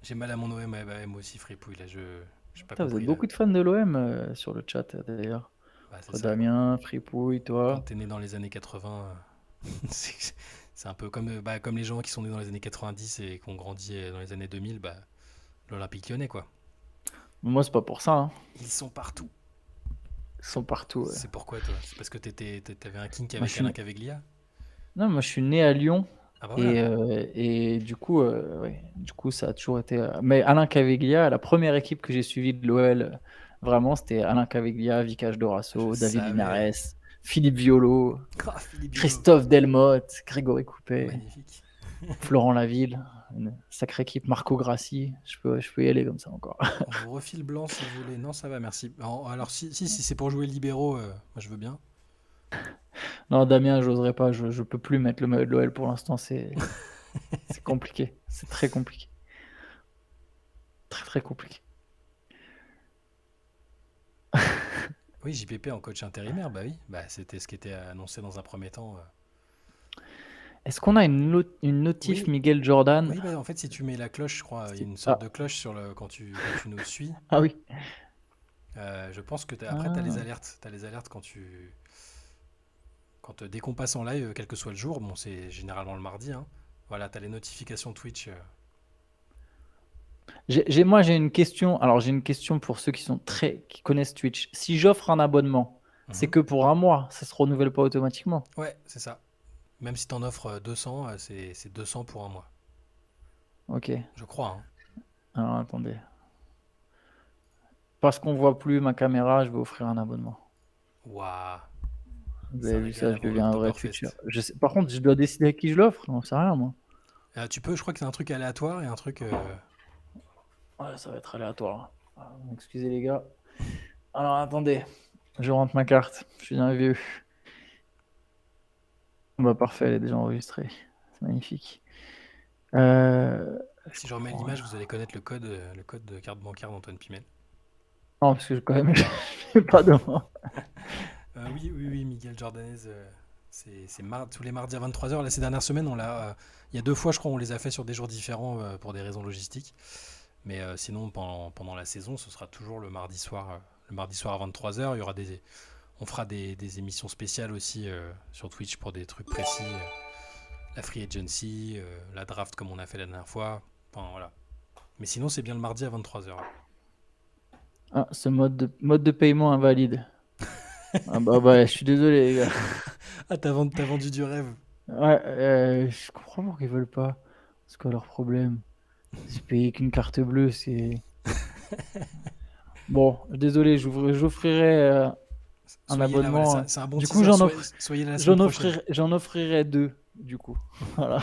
J'ai mal à mon OM, ouais, bah, moi aussi, fripouille, là, j'ai pas Putain, vous êtes compris, là. beaucoup de fans de l'OM sur le chat d'ailleurs. Bah, c'est Entre ça, quoi. Damien, Fripouille, Quand toi. t'es né dans les années 80, c'est un peu comme les gens qui sont nés dans les années 90 et qui ont grandi dans les années 2000, bah, l'Olympique lyonnais, quoi. Moi, c'est pas pour ça. Hein. Ils sont partout. Ils sont partout. Ouais. C'est pourquoi, toi? C'est parce que t'avais un kink Moi, je avec suis... Alain Caveglia? Non, moi, je suis né à Lyon. Ah bah voilà. Et du coup, ouais, du coup, ça a toujours été. Mais Alain Caveglia, la première équipe que j'ai suivie de l'OL, vraiment, c'était Alain Caveglia, Vicage Je Dorasso, David savais. Linares, Philippe Violo, Ah, Philippe Violo. Christophe Delmotte, Grégory Coupet, Magnifique. Florent Laville, une sacrée équipe, Marco Grassi. Je peux y aller comme ça encore. On vous refile blanc si vous voulez. Non, ça va, merci. Alors, si c'est pour jouer libéraux, moi je veux bien. Non, Damien, j'oserais pas. Je peux plus mettre le maillot de l'OL pour l'instant. C'est compliqué. C'est très compliqué. Très, très compliqué. Oui, JPP en coach intérimaire, bah oui. Bah, c'était ce qui était annoncé dans un premier temps. Est-ce qu'on a une notif Oui, Miguel Jordan? oui, bah en fait, si tu mets la cloche, je crois, il y a une sorte Ah, de cloche quand tu nous suis. ah oui. Je pense que après, tu as les Ah. alertes. Tu as les alertes dès qu'on passe en live, quel que soit le jour. Bon, c'est généralement le mardi, hein. Voilà, tu as les notifications Twitch. Moi, j'ai une question. Alors, j'ai une question pour ceux qui connaissent Twitch. Si j'offre un abonnement, c'est Mhm. que pour un mois. Ça se renouvelle pas automatiquement. Ouais, c'est ça. Même si tu en offres 200, c'est 200 pour un mois. Ok. Je crois, hein. Alors, attendez. Parce qu'on voit plus ma caméra, je vais offrir un abonnement. Waouh, Vous ça avez vu régale ça, je avant deviens un vrai Twitcher. l'Oktoberfest. Par contre, je dois décider à qui je l'offre. Non, c'est rien, moi. Tu peux, je crois que c'est un truc aléatoire et un truc. Ouais, ça va être aléatoire. Excusez les gars. Alors, attendez. Je rentre ma carte. Je suis un vieux. Bah, parfait, elle est déjà enregistrée. C'est magnifique. Si je remets l'image, vous allez connaître le code de carte bancaire d'Antoine Pimel. Non, parce que quand même, je n'ai pas de moi. Oui, oui, oui, Miguel Jordanez, tous les mardis à 23h. Là, ces dernières semaines, il y a 2 fois, je crois, on les a fait sur des jours différents pour des raisons logistiques. Mais sinon, pendant la saison, ce sera toujours le mardi soir à 23h. On fera des émissions spéciales aussi sur Twitch pour des trucs précis. La free agency, la draft comme on a fait la dernière fois. Enfin, voilà. Mais sinon, c'est bien le mardi à 23h. Ah, ce mode de paiement invalide. Ah bah, je suis désolé, les gars. Ah, t'as vendu du rêve. Ouais, je comprends pourquoi ils veulent pas. C'est quoi leur problème? C'est payer qu'une carte bleue, c'est... Bon, désolé, j'offrirai un Soyez là, voilà, abonnement. c'est un bon Du coup, teaser. Soyez là la semaine prochaine. j'en offrirai 2, du coup. Voilà.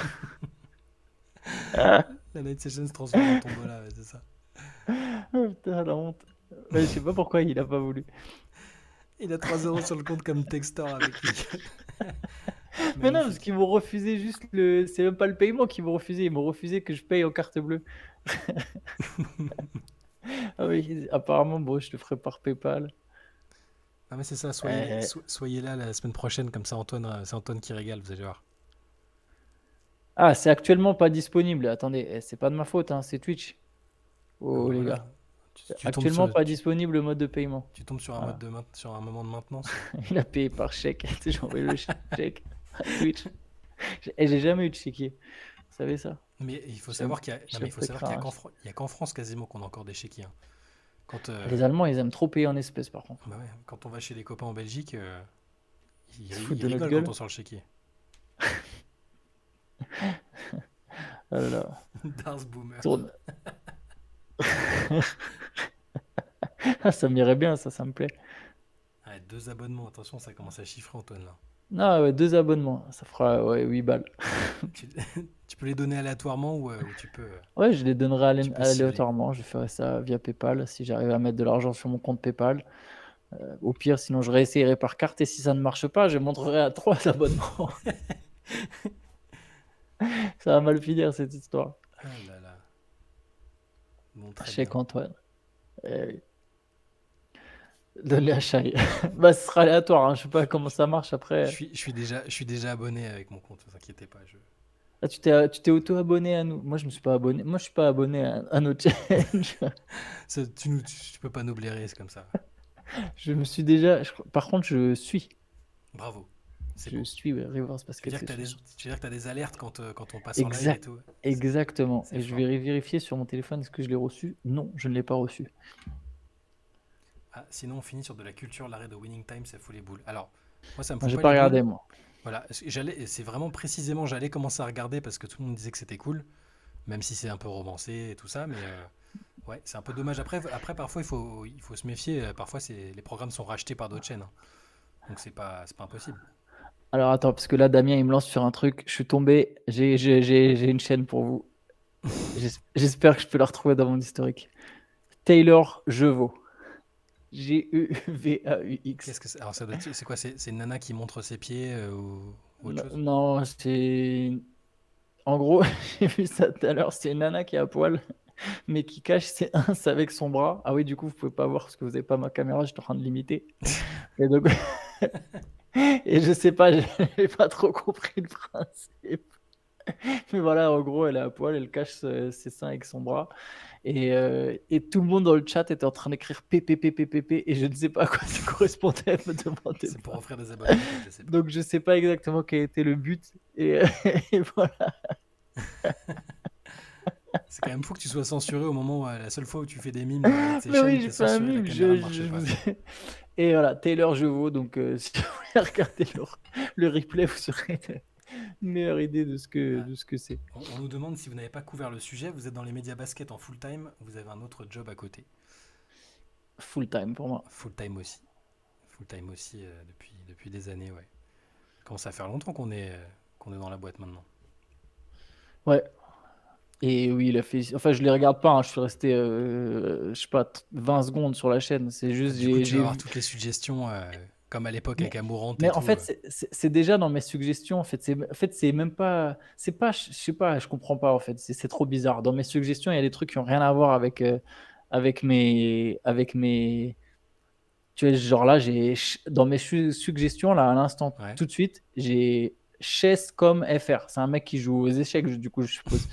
Ah, La night session se transforme en tombola, ouais, c'est ça. putain, la honte. Ouais, je sais pas pourquoi il a pas voulu. Il a 3 € sur le compte comme textor avec lui. Mais non, parce Magnifique. qu'ils m'ont refusé juste le. C'est même pas le paiement qu'ils m'ont refusé. Ils m'ont refusé que je paye en carte bleue. Ah oui, apparemment, bon, je le ferai par PayPal. Ah, mais c'est ça, Euh, soyez là la semaine prochaine, comme ça c'est Antoine qui régale, vous allez voir. Ah, c'est actuellement pas disponible. Attendez, c'est pas de ma faute, hein, c'est Twitch. Ah Oh bah les voilà. gars. Tu tombes Actuellement sur, pas tu, disponible le mode de paiement. tu tombes sur Voilà. sur un moment de maintenance. Il a payé par chèque. J'ai envoyé le chèque à Twitch. Et j'ai jamais eu de chéquier. Vous savez ça? Mais il faut Chef, savoir qu'il y a, non, mais il chef faut de savoir qu'il y a crash. il y a qu'en France quasiment qu'on a encore des chéquiers, hein. Quand, Les Allemands, ils aiment trop payer en espèces par contre. bah ouais, quand on va chez les copains en Belgique, Ils se foutent ils de notre rigolent quand gueule. on sort le chéquier. Ah là là. Darth Boomer. Tourne. Ah, ça m'irait bien, ça me plaît. Ouais, 2 abonnements, attention, ça commence à chiffrer Antoine là. Non, ouais, 2 abonnements, ça fera, ouais, 8 balles. Tu, tu peux les donner aléatoirement ou Ouais, je les donnerai tu peux cibler. aléatoirement. Je ferai ça via PayPal si j'arrive à mettre de l'argent sur mon compte PayPal. Au pire, sinon je réessayerai par carte et si ça ne marche pas, je montrerai à 3 abonnements. Ça va mal finir cette histoire. Ah là là. Bon, très bien. Chèque Antoine. Eh oui. Donne-les à Shai. Bah, ce sera aléatoire, hein. Je sais pas comment Je, ça marche après. je suis déjà abonné avec mon compte, ne vous inquiétez pas. Ah, tu t'es auto-abonné à nous. Moi, je me suis pas abonné. Moi, je suis pas abonné à nos challenges. Tu peux pas nous blairer, c'est comme ça. Je me suis déjà. Par contre, je suis. Bravo, c'est Je beau. suis ouais, Reverse Tu veux Basket dire que Session. tu veux dire que t'as des alertes quand on passe en live et Exact. tout. C'est Exactement. c'est Et je fort. vais vérifier sur mon téléphone est-ce que je l'ai reçu. Non, je ne l'ai pas reçu. Ah, sinon, on finit sur de la culture, l'arrêt de Winning Time, ça fout les boules. Alors, moi, ça me Moi, fout j'ai pas pas les boules. regardé, moi. Voilà, c'est vraiment précisément, j'allais commencer à regarder parce que tout le monde disait que c'était cool, même si c'est un peu romancé et tout ça, mais ouais, c'est un peu dommage. Après parfois, il faut se méfier. Parfois, les programmes sont rachetés par d'autres chaînes, hein. Donc, c'est pas impossible. Alors, attends, parce que là, Damien, il me lance sur un truc. Je suis tombé. J'ai une chaîne pour vous. J'espère que je peux la retrouver dans mon historique. Taylor Jevaux. G-E-V-A-U-X. Alors, c'est quoi? C'est une nana qui montre ses pieds ou autre chose? Non, c'est. En gros, j'ai vu ça tout à l'heure. C'est une nana qui est à poil, mais qui cache ses ins avec son bras. Ah oui, du coup, vous pouvez pas voir parce que vous avez pas ma caméra. Je suis en train de l'imiter. Et donc, et je sais pas, j'ai pas trop compris le principe. Mais voilà, en gros, elle est à poil, elle cache ses seins avec son bras. Et tout le monde dans le chat était en train d'écrire PPPPPP et je ne sais pas à quoi ça correspondait, me demandez C'est pour pas. offrir des abonnements, quoi, je sais pas. Donc je sais pas exactement quel était le but. Et, et voilà. C'est quand même fou que tu sois censuré au moment où la seule fois où tu fais des mimes avec tes Mais oui, chaînes, j'ai t'es fait un censuré, la mime. caméra ne marchait Je pas. vous Et voilà, Taylor Jevaux. Donc si vous voulez regarder le replay, vous aurez une meilleure idée Ah, de ce que c'est. on nous demande si vous n'avez pas couvert le sujet, vous êtes dans les médias basket en full time, vous avez un autre job à côté. Full time pour moi. Full time aussi. Full time aussi depuis des années, ouais. Ça commence à faire longtemps qu'on est dans la boîte maintenant. Ouais. Et oui, il a fait. Enfin, je les regarde pas, hein. Je suis resté, je sais pas, 20 secondes sur la chaîne. C'est juste, Du coup, tu vas j'ai avoir vu. toutes les suggestions, comme à l'époque Mais, avec Amourante et mais en tout. fait, c'est déjà dans mes suggestions. En fait, c'est même pas. C'est pas. Je sais pas, je comprends pas, en fait. C'est trop bizarre. Dans mes suggestions, il y a des trucs qui ont rien à voir avec mes. Tu vois, genre là, dans mes suggestions, là, à l'instant, Ouais. tout de suite, j'ai Chess comme FR. C'est un mec qui joue aux échecs, du coup, je suppose.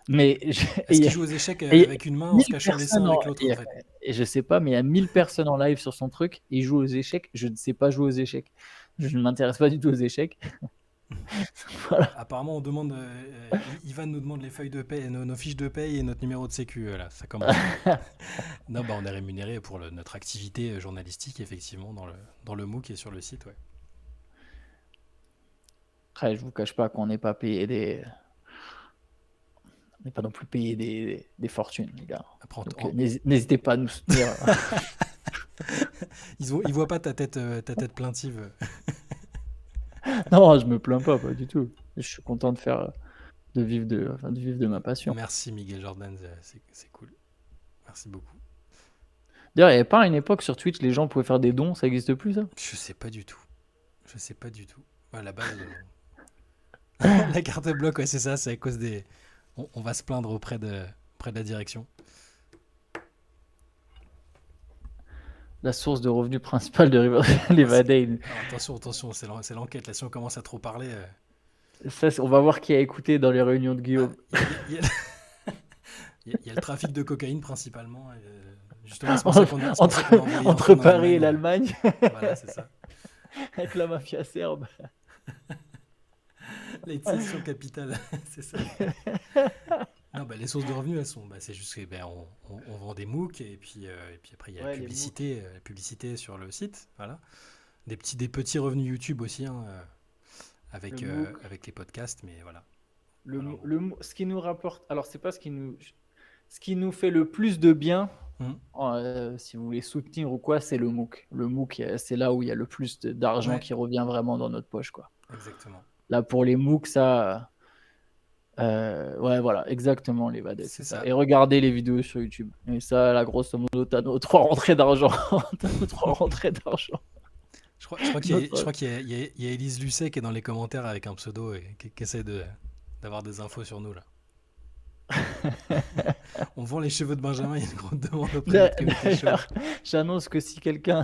Mais Est-ce qu'il joue aux échecs et il y a avec une main en 1000 se cachant les seins personnes avec l'autre, en et, fait? et je sais pas, mais il y a 1000 personnes en live sur son truc et il joue aux échecs. Je ne sais pas jouer aux échecs. Je ne m'intéresse pas du tout aux échecs. Voilà. Apparemment, on demande. Ivan nous demande les feuilles de paie, nos fiches de paye et notre numéro de sécu. Là, ça commence. Non, bah, on est rémunéré pour notre activité journalistique, effectivement, dans le MOOC et sur le site, ouais. Après, je vous cache pas qu'on n'est pas payé on n'est pas non plus payé des fortunes, les gars. Après, Donc, n'hésitez pas à nous soutenir. ils voient pas ta tête plaintive. Non, je me plains pas du tout. Je suis content enfin, de vivre de ma passion. Merci, Miguel Jordan, c'est cool. Merci beaucoup. D'ailleurs, il n'y avait pas une époque sur Twitch, les gens pouvaient faire des dons, ça n'existe plus, ça? Je sais pas du tout. Je sais pas du tout. À la base, la carte bloc, ouais, c'est ça, c'est à cause des. On va se plaindre auprès de la direction. La source de revenus principale de Riverdale. Alors, attention, c'est l'enquête. Là, si on commence à trop parler. Ça, on va voir qui a écouté dans les réunions de Guillaume. Il y a le trafic de cocaïne principalement. Justement, c'est pour ça qu'on a envoyé entre Antoine en Paris et Allemagne. l'Allemagne, Voilà, c'est ça. avec la mafia serbe. L'excision capitale, c'est ça. Non, bah, les sources de revenus, elles sont. Bah, c'est juste que on vend des MOOC et puis après il y a Ouais, les la publicité sur le site, voilà. Des petits revenus YouTube aussi, hein, Le MOOC, avec les podcasts, mais voilà. le, Voilà, en mo- gros. le, mo- ce qui nous rapporte. Alors, c'est pas ce qui nous. ce qui nous fait le plus de bien, Mhm. si vous voulez soutenir ou quoi, c'est le MOOC. Le MOOC, c'est là où il y a le plus d'argent Ouais, qui revient vraiment dans notre poche, quoi. exactement. Là, pour les MOOC, ça, ouais, voilà, exactement, les vadets, c'est C'est ça. ça. Et regardez les vidéos sur YouTube. Et ça, là, grosso modo, t'as nos 3 rentrées d'argent. T'as nos 3 rentrées d'argent. Je crois je Notre... crois qu'il y a Élise Lucet qui est dans les commentaires avec un pseudo et qui essaie d'avoir des infos sur nous là. On vend les cheveux de Benjamin, il y a une grande demande auprès de notre comité show. D'ailleurs, j'annonce que si quelqu'un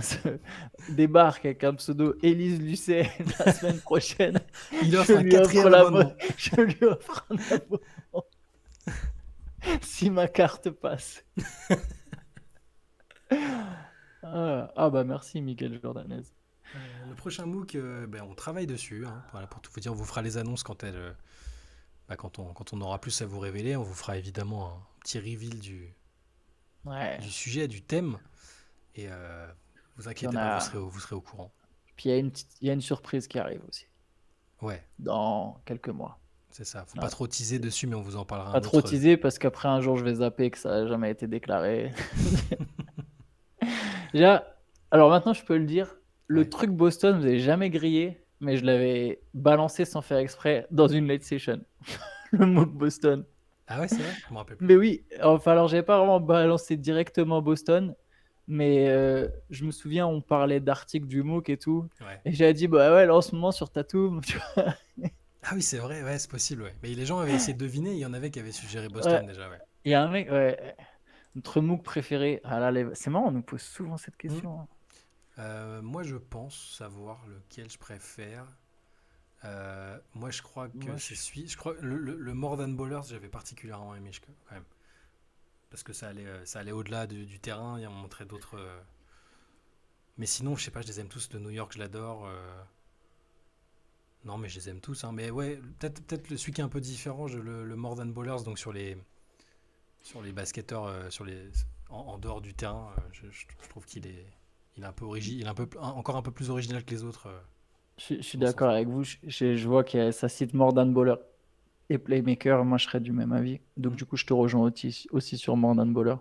débarque avec un pseudo Élise Lucet la semaine prochaine, Il je offre un lui offre quatrième abonnement. je lui offre un abonnement si ma carte passe. Bah merci, Miguel Jordanez. Le prochain MOOC, ben, on travaille dessus. Hein. Voilà, pour tout vous dire, on vous fera les annonces quand on aura plus à vous révéler. On vous fera évidemment un petit reveal Ouais. du sujet, du thème. Et vous Puis on inquiétez pas, a, vous serez au courant. puis il y a une surprise qui arrive aussi Ouais, dans quelques mois. c'est ça. Faut pas Ouais. trop teaser dessus, mais on vous en parlera Pas un trop autre. teaser parce qu'après un jour je vais zapper que ça n'a jamais été déclaré. Déjà, alors maintenant je peux le dire, le Ouais. truc Boston, vous n'avez jamais grillé, mais je l'avais balancé sans faire exprès dans une late session. Le mot Boston. Ah ouais, c'est vrai? Je me rappelle Mais plus. oui, enfin alors j'avais pas vraiment balancé directement Boston, mais je me souviens, on parlait d'articles du MOOC et tout, Ouais. et j'avais dit, bah ouais, là en ce moment sur Tatum, tu vois. Ah oui, c'est vrai, ouais, c'est possible, ouais. Mais les gens avaient essayé de deviner, il y en avait qui avaient suggéré Ouais, Boston déjà, ouais. il y a un mec, ouais, notre MOOC préféré. Ah là, c'est marrant, on nous pose souvent cette Hmm. question, hein. Moi, je pense savoir lequel je préfère. Moi, je crois que Moi, c'est celui. Je crois le More Than Ballers, j'avais particulièrement aimé quand même. Parce que ça allait au-delà du terrain, et on montrait d'autres. Mais sinon, je sais pas, je les aime tous. De New York, je l'adore. Non, mais je les aime tous. Hein. Mais ouais, peut-être celui qui est un peu différent, le More Than Ballers, donc sur les basketteurs, en dehors du terrain, je trouve il est un peu il est encore un peu plus original que les autres je suis dans ce d'accord sens-là. avec vous. Je vois que ça cite Mordan Baller et Playmaker. Moi, je serais du même avis. Donc, Hmm. du coup, je te rejoins aussi sur Mordan Baller.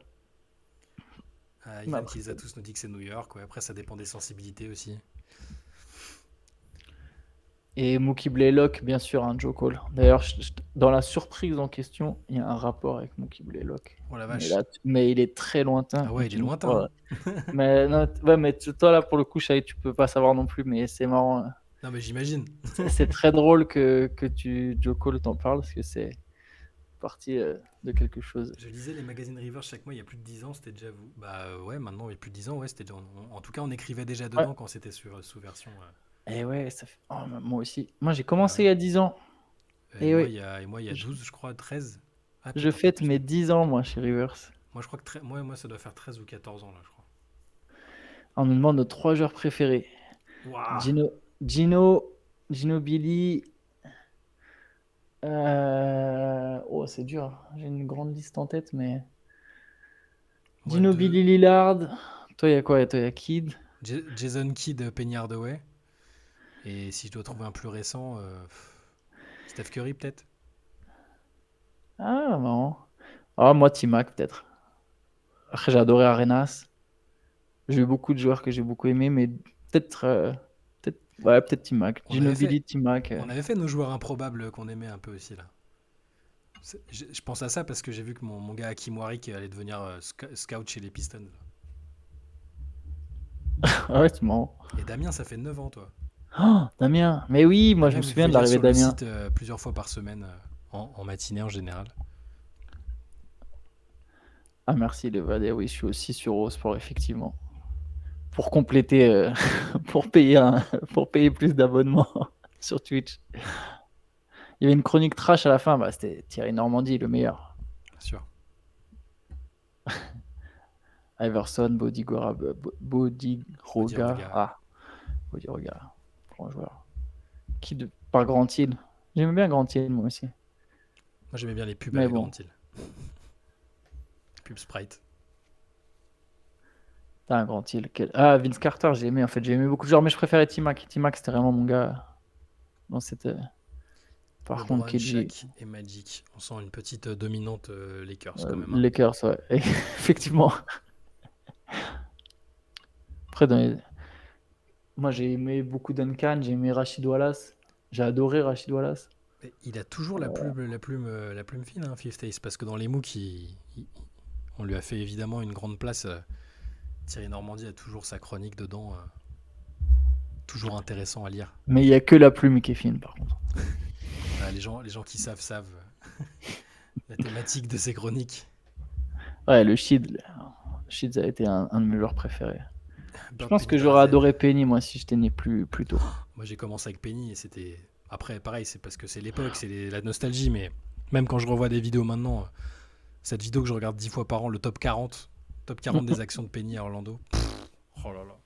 Mais Ivan après, Kilzatus nous dit que c'est New York. Ouais. Après, ça dépend des sensibilités aussi. et Mookie Blaylock, bien sûr, un Joe Cole. D'ailleurs, dans la surprise en question, il y a un rapport avec Mookie Blaylock. Oh la Mais, vache. là, mais il est très lointain. Ah Mais ouais, il est tu me lointain. crois. Hein. Mais, non, ouais, mais toi, là, pour le coup, je savais que tu peux pas savoir non plus. Mais c'est marrant. Non, mais j'imagine. C'est très drôle que Joe Cole t'en parles parce que c'est partie de quelque chose. Je lisais les magazines River chaque mois il y a plus de 10 ans, c'était déjà vous. Bah ouais, maintenant il y a plus de 10 ans, ouais, c'était en tout cas on écrivait déjà Ouais. dedans quand c'était sous version. Et ouais, ça fait... oh, moi aussi. Moi, j'ai Bah commencé il ouais. y a 10 ans. Et ouais, Et moi il y a je, 12 je crois, 13. Ah je peut-être un peu fête plus mes même. 10 ans, moi, chez Rivers. Moi je crois que moi ça doit faire 13 ou 14 ans là, je crois. On nous demande nos 3 joueurs préférés. Waouh. Gino, Gino, Gino Billy. Oh, c'est dur. J'ai une grande liste en tête, mais. Moi Gino deux. Billy Lillard. Toi, il y a quoi? Toi, il y a Kid. Jason Kidd, Penny Hardaway. Et si je dois trouver un plus récent, Steph Curry peut-être. Ah, marrant. Ah, moi, T-Mac, peut-être. Après, j'ai adoré Arenas. J'ai eu beaucoup de joueurs que j'ai beaucoup aimés, mais peut-être. Ouais, peut-être T-Mac. On avait fait, Ginobili, T-Mac. on avait fait nos joueurs improbables qu'on aimait un peu aussi là. Je pense à ça parce que j'ai vu que mon gars Hakim Warwick allait devenir scout chez les Pistons. Ah ouais, c'est marrant. Et Damien, ça fait 9 ans, toi. Oh, Damien. Mais oui, moi, je Damien me que vous souviens pouvez de lire l'arrivée sur de le Damien. site plusieurs fois par semaine, en matinée en général. Ah, merci, Levade. Oui, je suis aussi sur Eurosport, effectivement. Pour compléter, pour payer, pour payer plus d'abonnements sur Twitch. Il y avait une chronique trash à la fin. Bah, c'était Thierry Normandie, le meilleur. Bien sûr. Iverson, Bodiroga. Bodiroga. Ah, Bodiroga. Grand joueur. Par Grand Hill. J'aimais bien Grand Hill, moi aussi. Moi, j'aimais bien les pubs Mais avec bon, Grand Hill. Pub Sprite. t'as un Grand Hill. Ah, Vince Carter, j'ai aimé. En fait, j'ai aimé beaucoup de joueurs, mais je préférais T-Mac. T-Mac, c'était vraiment mon gars dans cette. Par contre, LeBron, KG, Shaq et Magic. On sent une petite dominante Lakers quand même, hein. Lakers, ouais. Et effectivement. Après, moi, j'ai aimé beaucoup Duncan, j'ai aimé Rachid Wallace. J'ai adoré Rachid Wallace. Mais il a toujours la plume fine, hein, Fifth Ace, parce que dans les MOOC, on lui a fait évidemment une grande place. Thierry Normandie a toujours sa chronique dedans, toujours intéressant à lire. Mais il n'y a que la plume qui est fine, par contre. Voilà, les gens qui savent la thématique de ses chroniques. Ouais, le Shield, ça a été un de mes joueurs préférés. Je Bird pense Penny que j'aurais Drazen. adoré Penny, moi, si j'étais né plus tôt. Moi j'ai commencé avec Penny et c'était. Après, pareil, c'est parce que c'est l'époque, c'est la nostalgie, mais même quand je revois des vidéos maintenant, cette vidéo que je regarde 10 fois par an, le top 40 des actions de Penny à Orlando. Oh là là.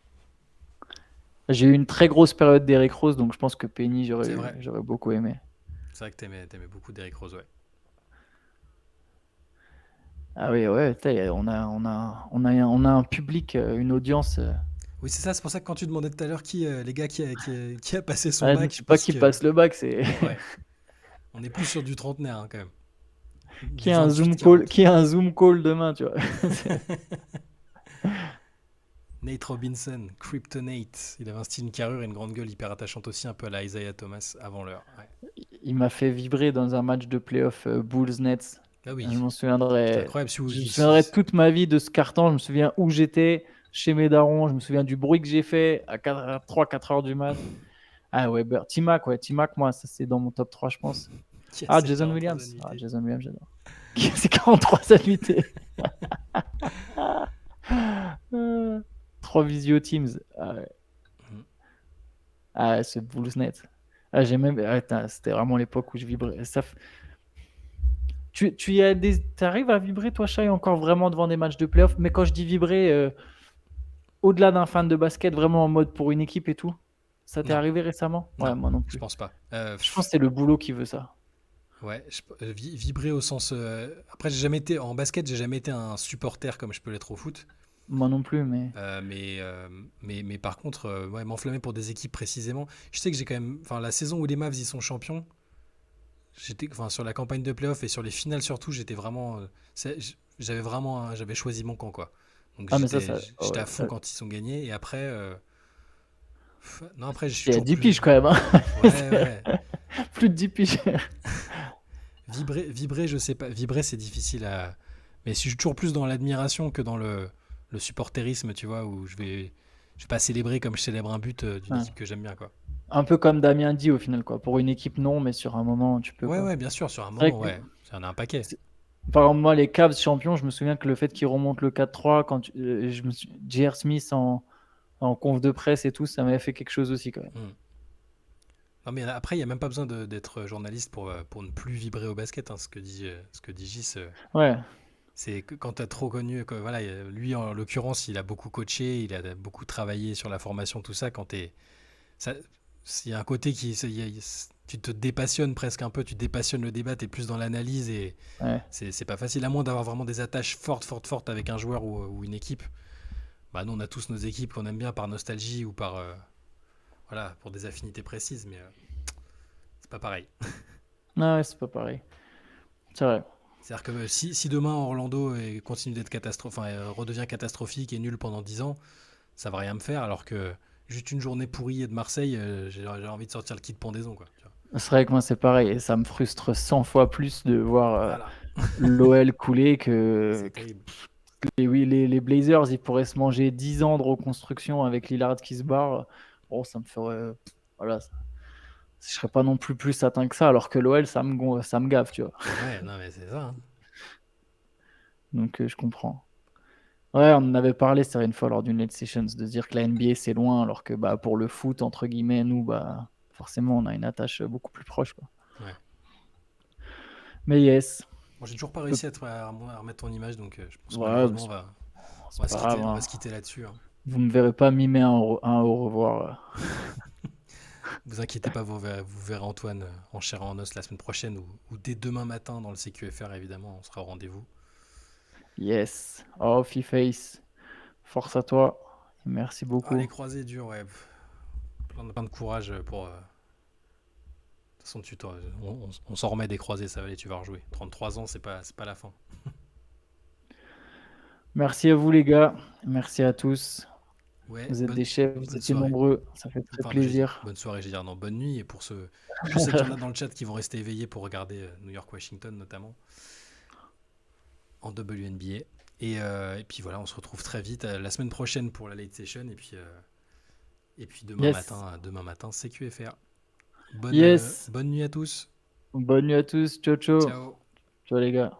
J'ai eu une très grosse période d'Eric Rose, donc je pense que Penny, C'est vrai. j'aurais beaucoup aimé. C'est vrai que t'aimais beaucoup Derrick Rose, ouais. Ah oui, ouais, on a un public, une audience. Oui, c'est ça, c'est pour ça que quand tu demandais tout à l'heure les gars qui a passé son Ouais, bac, je pas pense qui que. passe le bac, c'est Ouais. On est plus sur du trentenaire, hein, quand même. qui Du a un Zoom call, 28-40. qui a un Zoom call demain, tu vois. Nate Robinson, Kryptonate. Il avait un style, une carrure et une grande gueule hyper attachante aussi, un peu à la Isaiah Thomas avant l'heure. Ouais. Il m'a fait vibrer dans un match de playoff Bulls-Nets. Ah Je oui, m'en c'était souviendrai. incroyable. Je me souviendrai toute ma vie de ce carton. Je me souviens où j'étais, chez mes darons. Je me souviens du bruit que j'ai fait à 3-4 heures du mat. Ah ouais, T-Mac, moi, ça c'est dans mon top 3, je pense. Qui a Ah, ses Jason 43 Williams. annuités. Jason Williams, j'adore. C'est 43 annuités. 3 visio Teams. Ah, ouais. Mhm. Ah, ce Bulls-Net. Ah, j'ai même. Ah, c'était vraiment l'époque où je vibrais. T'arrives à vibrer, toi, Shai, encore vraiment devant des matchs de playoff? Mais quand je dis vibrer, au-delà d'un fan de basket, vraiment en mode pour une équipe et tout, ça t'est Non, arrivé récemment? Ouais, non, moi non je plus. pense pas. Je pense que c'est le boulot qui veut ça. Ouais, vibrer au sens. Après, j'ai jamais été en basket, j'ai jamais été un supporter comme je peux l'être au foot. Moi non plus, mais. Mais par contre, ouais, m'enflammer pour des équipes précisément. Je sais que j'ai quand même. Enfin, la saison où les Mavs y sont champions, enfin, sur la campagne de playoff et sur les finales surtout, j'étais vraiment. J'avais choisi mon camp, quoi. Donc Ah, mais j'étais ouais, à fond quand ils sont gagnés. Et après. Non, après, je suis c'est à toujours 10 plus. piges quand même, hein. Ouais, ouais. Plus de 10 piges. Vibrer, je sais pas. Vibrer, c'est difficile à. Mais je suis toujours plus dans l'admiration que dans le supporterisme, tu vois, où je vais pas célébrer comme je célèbre un but d'une Ouais. équipe que j'aime bien, quoi. Un peu comme Damien dit au final, quoi. Pour une équipe, non, mais sur un moment, tu peux, Ouais, quoi. ouais, bien sûr, sur un C'est vrai moment, que, ouais. Ça en a un paquet. par exemple, moi, les Cavs champions, je me souviens que le fait qu'ils remontent le 4-3, J.R. Smith en conf de presse et tout, ça m'avait fait quelque chose aussi, quand même. Hmm. Non, mais après, il n'y a même pas besoin d'être journaliste pour ne plus vibrer au basket, hein, ce que dit Gis. Ouais. C'est Que quand tu as trop connu, que, voilà, lui en l'occurrence, il a beaucoup coaché, il a beaucoup travaillé sur la formation, tout ça. Quand t'es, ça, il y a un côté tu te dépassionnes presque un peu, tu dépassionnes le débat, tu es plus dans l'analyse et ouais. c'est pas facile, à moins d'avoir vraiment des attaches fortes avec un joueur ou une équipe. Bah, nous, on a tous nos équipes qu'on aime bien par nostalgie ou voilà, pour des affinités précises, mais c'est pas pareil. Ah ouais, c'est pas pareil. C'est vrai. C'est-à-dire que si demain Orlando continue d'être redevient catastrophique et nul pendant 10 ans, ça va rien me faire, alors que juste une journée pourrie de Marseille, j'ai envie de sortir le kit pendaison, quoi. Tu vois. C'est vrai que moi, c'est pareil. Et ça me frustre 100 fois plus de voir Voilà, l'OL couler c'est que terrible. oui, les Blazers, ils pourraient se manger 10 ans de reconstruction avec Lillard qui se barre. Bon, ça me ferait. Voilà. Je serais pas non plus atteint que ça, alors que l'OL, ça me gaffe, tu vois. Ouais, non, mais c'est ça, hein. Donc, je comprends. Ouais, on en avait parlé, c'était une fois lors d'une Late Sessions, de dire que la NBA, c'est loin, alors que bah, pour le foot, entre guillemets, nous, bah, forcément, on a une attache beaucoup plus proche, quoi. Ouais. Mais yes. Bon, j'ai toujours pas réussi à remettre ton image, donc je pense que Ouais, malheureusement, c'est pas grave, on hein. va se quitter là-dessus, hein. Vous me verrez pas mimer un au revoir. Vous inquiétez pas, vous verrez Antoine en chair et en os la semaine prochaine ou dès demain matin dans le CQFR, évidemment, on sera au rendez-vous. Yes. Oh, Face. Force à toi. Merci Ah, les beaucoup. croisés durs, ouais. Plein de courage toute façon, on s'en remet des croisés, ça va aller, tu vas rejouer. 33 ans, c'est pas la fin. Merci à vous, les gars. Merci à tous. Ouais, Vous êtes des chefs, vous bonne étiez soirée. nombreux. Ça fait très Pardon, j'ai dit plaisir. bonne soirée, j'ai dit non, bonne nuit. Et pour ceux, je sais qu'il y en a dans le chat qui vont rester éveillés pour regarder New York-Washington notamment en WNBA. Et puis voilà, on se retrouve très vite la semaine prochaine pour la late session. Et puis Yes. demain matin, CQFR. Yes. Bonne nuit à tous. Bonne nuit à tous. Ciao, ciao. Ciao. Ciao, les gars.